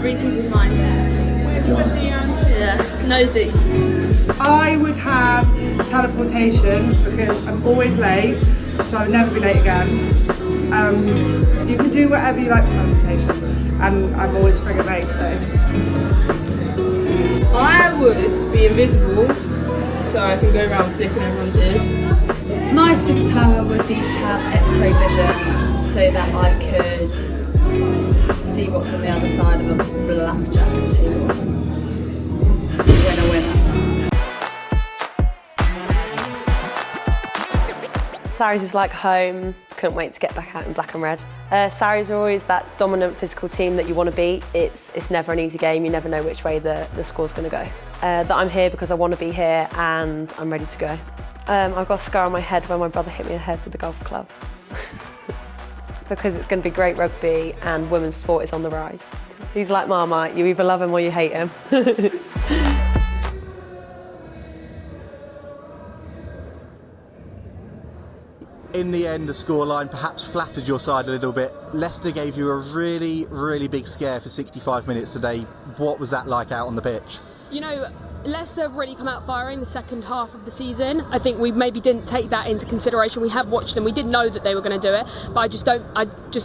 Read people's minds. Yeah, nosy. I would have teleportation because I'm always late, so I'll never be late again. You can do whatever you like with teleportation, and I'm always friggin' late, so. I would be invisible, so I can go around flicking everyone's ears. My superpower would be to have X-ray vision, so that I could see what's on the other side of a blackjack table. Winner, winner. Sarries is like home. Couldn't wait to get back out in black and red. Sarries are always that dominant physical team that you want to beat. It's never an easy game. You never know which way the score's going to go. That I'm here because I want to be here and I'm ready to go. I've got a scar on my head where my brother hit me in the head with a golf club. Because it's going to be great rugby and women's sport is on the rise. He's like Marmite, you either love him or you hate him. In the end, the scoreline perhaps flattered your side a little bit. Leicester gave you a really, really big scare for 65 minutes today. What was that like out on the pitch? You know, Leicester have really come out firing the second half of the season. I think we maybe didn't take that into consideration. We have watched them. We did know that they were going to do it, but I just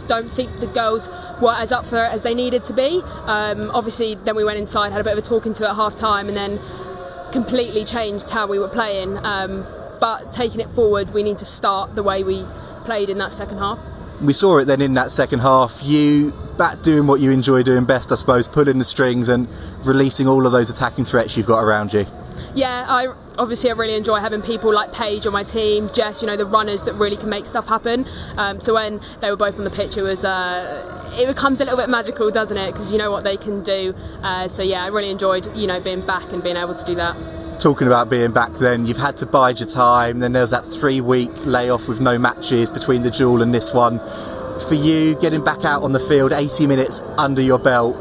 don't think the girls were as up for it as they needed to be. Obviously, then we went inside, had a bit of a talking to at half time, and then completely changed how we were playing. But taking it forward, we need to start the way we played in that second half. We saw it then in that second half. You back doing what you enjoy doing best, I suppose, pulling the strings and releasing all of those attacking threats you've got around you. Yeah, I really enjoy having people like Paige on my team, Jess, you know, the runners that really can make stuff happen. So when they were both on the pitch, it becomes a little bit magical, doesn't it? Because you know what they can do. So yeah, I really enjoyed, you know, being back and being able to do that. Talking about being back then, you've had to bide your time, then there's that 3-week layoff with no matches between the duel and this one. For you, getting back out on the field, 80 minutes under your belt,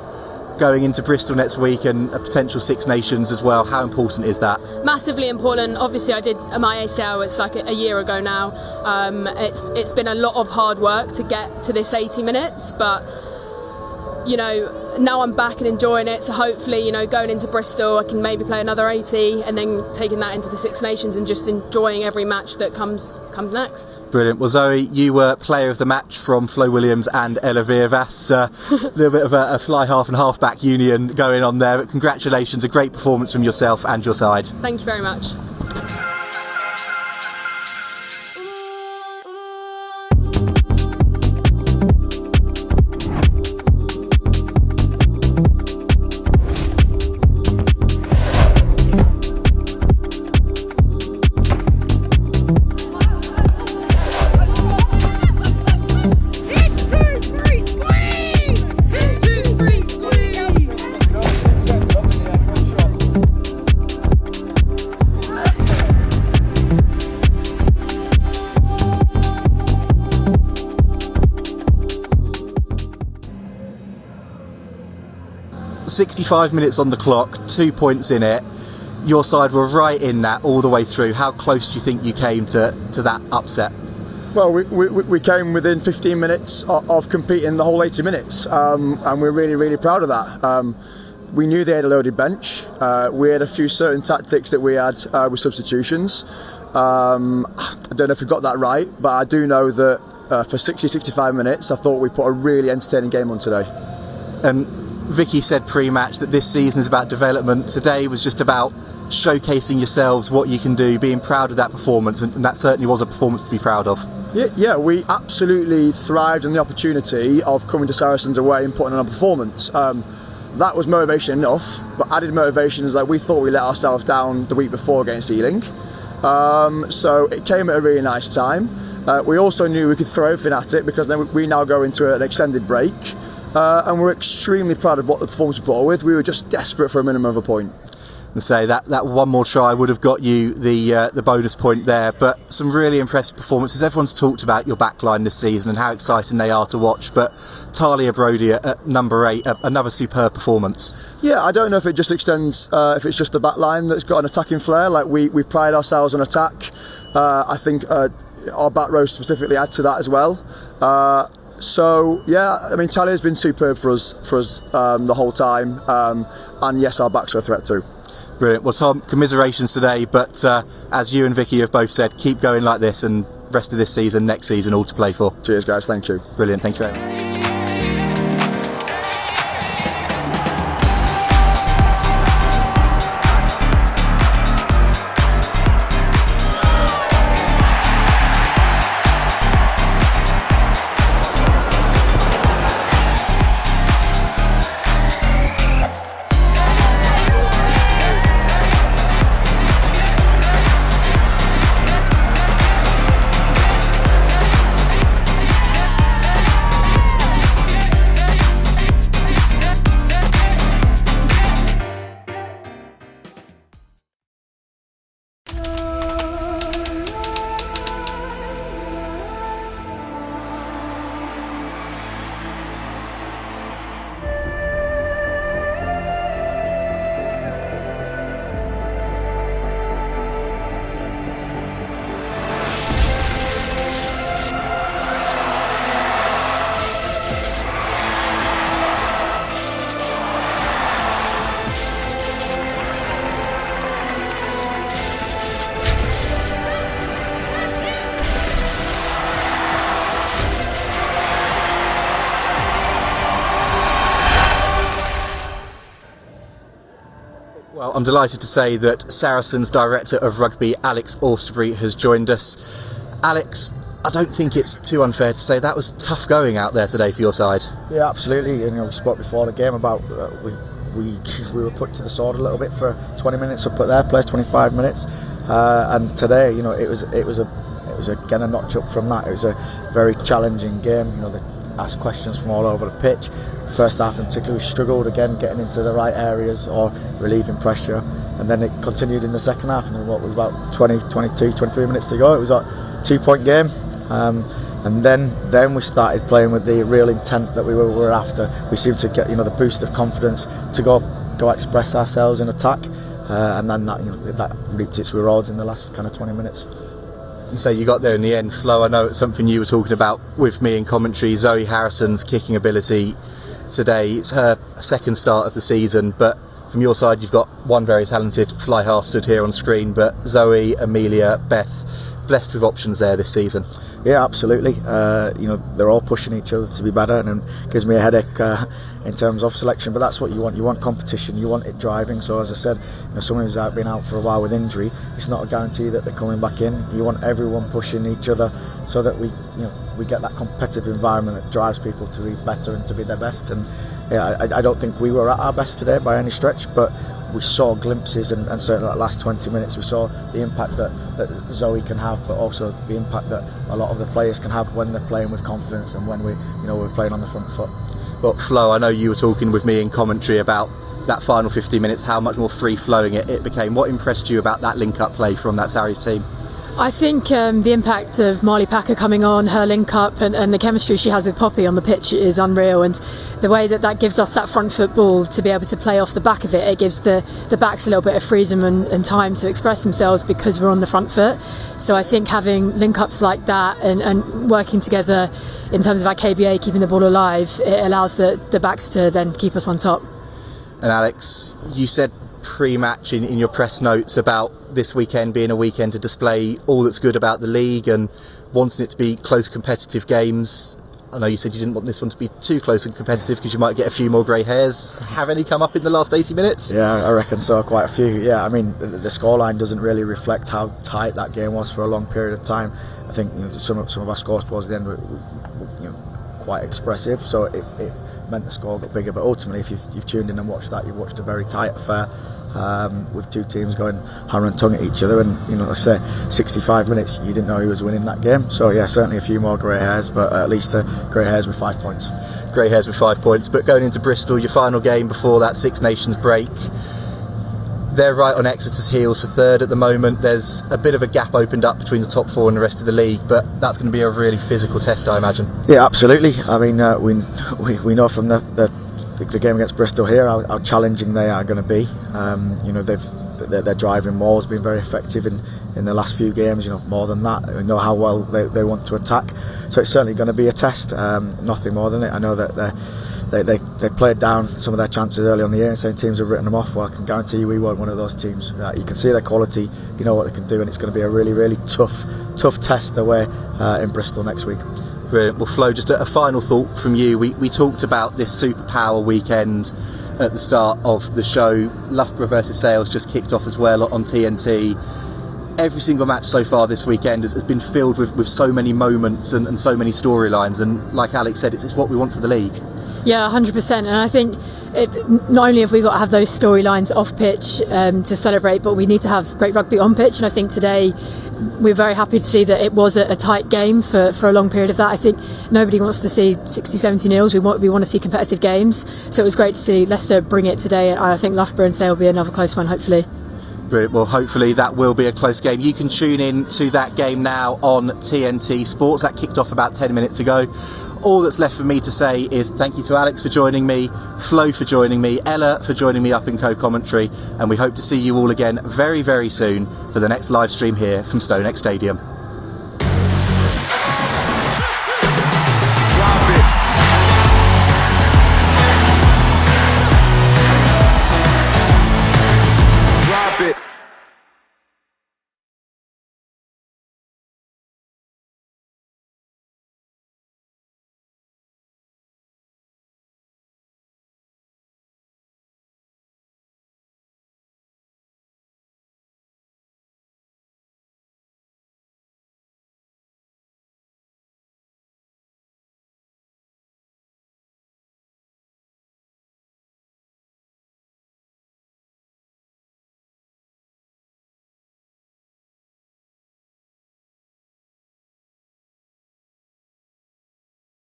going into Bristol next week and a potential Six Nations as well, how important is that? Massively important. Obviously I did my ACL, it's like a year ago now. It's been a lot of hard work to get to this 80 minutes, but you know, now I'm back and enjoying it, so hopefully, you know, going into Bristol I can maybe play another 80 and then taking that into the Six Nations and just enjoying every match that comes next. Brilliant. Well, Zoe, you were player of the match from Flo Williams and Ella Viervas. A little bit of a fly half and half back union going on there, but congratulations, a great performance from yourself and your side. Thank you very much. 65 minutes on the clock, 2 points in it. Your side were right in that all the way through. How close do you think you came to that upset? Well, we came within 15 minutes of competing the whole 80 minutes, and we're really, really proud of that. We knew they had a loaded bench. We had a few certain tactics that we had with substitutions. I don't know if we got that right, but I do know that for 60-65 minutes, I thought we put a really entertaining game on today. Vicky said pre-match that this season is about development. Today was just about showcasing yourselves, what you can do, being proud of that performance, and that certainly was a performance to be proud of. Yeah, we absolutely thrived on the opportunity of coming to Saracens away and putting on a performance. that was motivation enough, but added motivation is like we thought we let ourselves down the week before against Ealing. So it came at a really nice time. We also knew we could throw everything at it because then we now go into an extended break, and we're extremely proud of what the performance we put with. We were just desperate for a minimum of a point. And say that one more try would have got you the bonus point there, but some really impressive performances. Everyone's talked about your backline this season and how exciting they are to watch, but Talia Brodie at number 8, another superb performance. Yeah, I don't know if it just extends, if it's just the backline that's got an attacking flair. Like we pride ourselves on attack. I think our back row specifically add to that as well. So yeah, I mean Talia's been superb for us the whole time, and yes, our backs are a threat too. Brilliant. Well, Tom, commiserations today, but as you and Vicky have both said, keep going like this, and rest of this season, next season, all to play for. Cheers, guys. Thank you. Brilliant. Thank you very much. Well, I'm delighted to say that Saracens Director of Rugby, Alex Austerbury, has joined us. Alex, I don't think it's too unfair to say that was tough going out there today for your side. Yeah, absolutely. And we spoke before the game about we were put to the sword a little bit for 20 minutes up at their place, 25 minutes, and today, it was again a notch up from that. It was a very challenging game. They asked questions from all over the pitch. First half in particular, we struggled again getting into the right areas or relieving pressure, and then it continued in the second half, and what was about 22, 23 minutes to go. It was a 2-point game, and then we started playing with the real intent that we were after. We seemed to get the boost of confidence to go express ourselves in attack, and then that reaped its rewards in the last kind of 20 minutes. And so you got there in the end. Flo, I know it's something you were talking about with me in commentary. Zoe Harrison's kicking ability today, it's her second start of the season, but from your side you've got one very talented fly half stood here on screen, but Zoe, Amelia, Beth, blessed with options there this season. Yeah, absolutely. They're all pushing each other to be better, and it gives me a headache in terms of selection, but that's what you want. You want competition, you want it driving. So as I said, someone who's been out for a while with injury, it's not a guarantee that they're coming back in. You want everyone pushing each other so that we get that competitive environment that drives people to be better and to be their best. And yeah, I don't think we were at our best today by any stretch, but we saw glimpses, and certainly that last 20 minutes we saw the impact that Zoe can have, but also the impact that a lot of the players can have when they're playing with confidence and when we're playing on the front foot. But Flo, I know you were talking with me in commentary about that final 15 minutes, how much more free-flowing it became. What impressed you about that link-up play from that Sarries team? I think the impact of Marley Packer coming on, her link up and the chemistry she has with Poppy on the pitch is unreal, and the way that gives us that front foot ball to be able to play off the back of it, it gives the backs a little bit of freedom and time to express themselves because we're on the front foot. So I think having link ups like that and working together in terms of our KBA, keeping the ball alive, it allows the backs to then keep us on top. And Alex, you said pre-match in your press notes about this weekend being a weekend to display all that's good about the league and wanting it to be close competitive games. I know you said you didn't want this one to be too close and competitive because you might get a few more grey hairs. Have any come up in the last 80 minutes? Yeah, I reckon so, quite a few. Yeah, I mean, the scoreline doesn't really reflect how tight that game was for a long period of time. I think some of our scores towards the end were quite expressive, so it meant the score got bigger. But ultimately, if you've tuned in and watched that, you've watched a very tight affair with two teams going hammer and tongue at each other. And let's say 65 minutes, you didn't know who was winning that game. So yeah, certainly a few more grey hairs, but at least grey hairs with 5 points. Grey hairs with 5 points. But going into Bristol, your final game before that Six Nations break. They're right on Exeter's heels for third at the moment. There's a bit of a gap opened up between the top four and the rest of the league, but that's going to be a really physical test, I imagine. Yeah, absolutely. I mean, we know from the game against Bristol here how challenging they are going to be. Their driving wall has been very effective in the last few games. More than that, we know how well they want to attack. So it's certainly going to be a test. Nothing more than it. I know that they played down some of their chances early on the year and saying teams have written them off. Well, I can guarantee you we weren't one of those teams. You can see their quality, you know what they can do, and it's going to be a really, really tough test away in Bristol next week. Brilliant. Well, Flo, just a final thought from you. We talked about this SuperPWR weekend at the start of the show. Loughborough versus Sales just kicked off as well on TNT. Every single match so far this weekend has been filled with so many moments and so many storylines, and like Alex said, it's what we want for the league. Yeah, 100%. And I think not only have we got to have those storylines off pitch to celebrate, but we need to have great rugby on pitch. And I think today we're very happy to see that it was a tight game for a long period of that. I think nobody wants to see 60-70 nils. We want to see competitive games. So it was great to see Leicester bring it today. I think Loughborough and Sale will be another close one, hopefully. Brilliant. Well, hopefully that will be a close game. You can tune in to that game now on TNT Sports. That kicked off about 10 minutes ago. All that's left for me to say is thank you to Alex for joining me, Flo for joining me, Ella for joining me up in co-commentary, and we hope to see you all again very, very soon for the next live stream here from StoneX Stadium.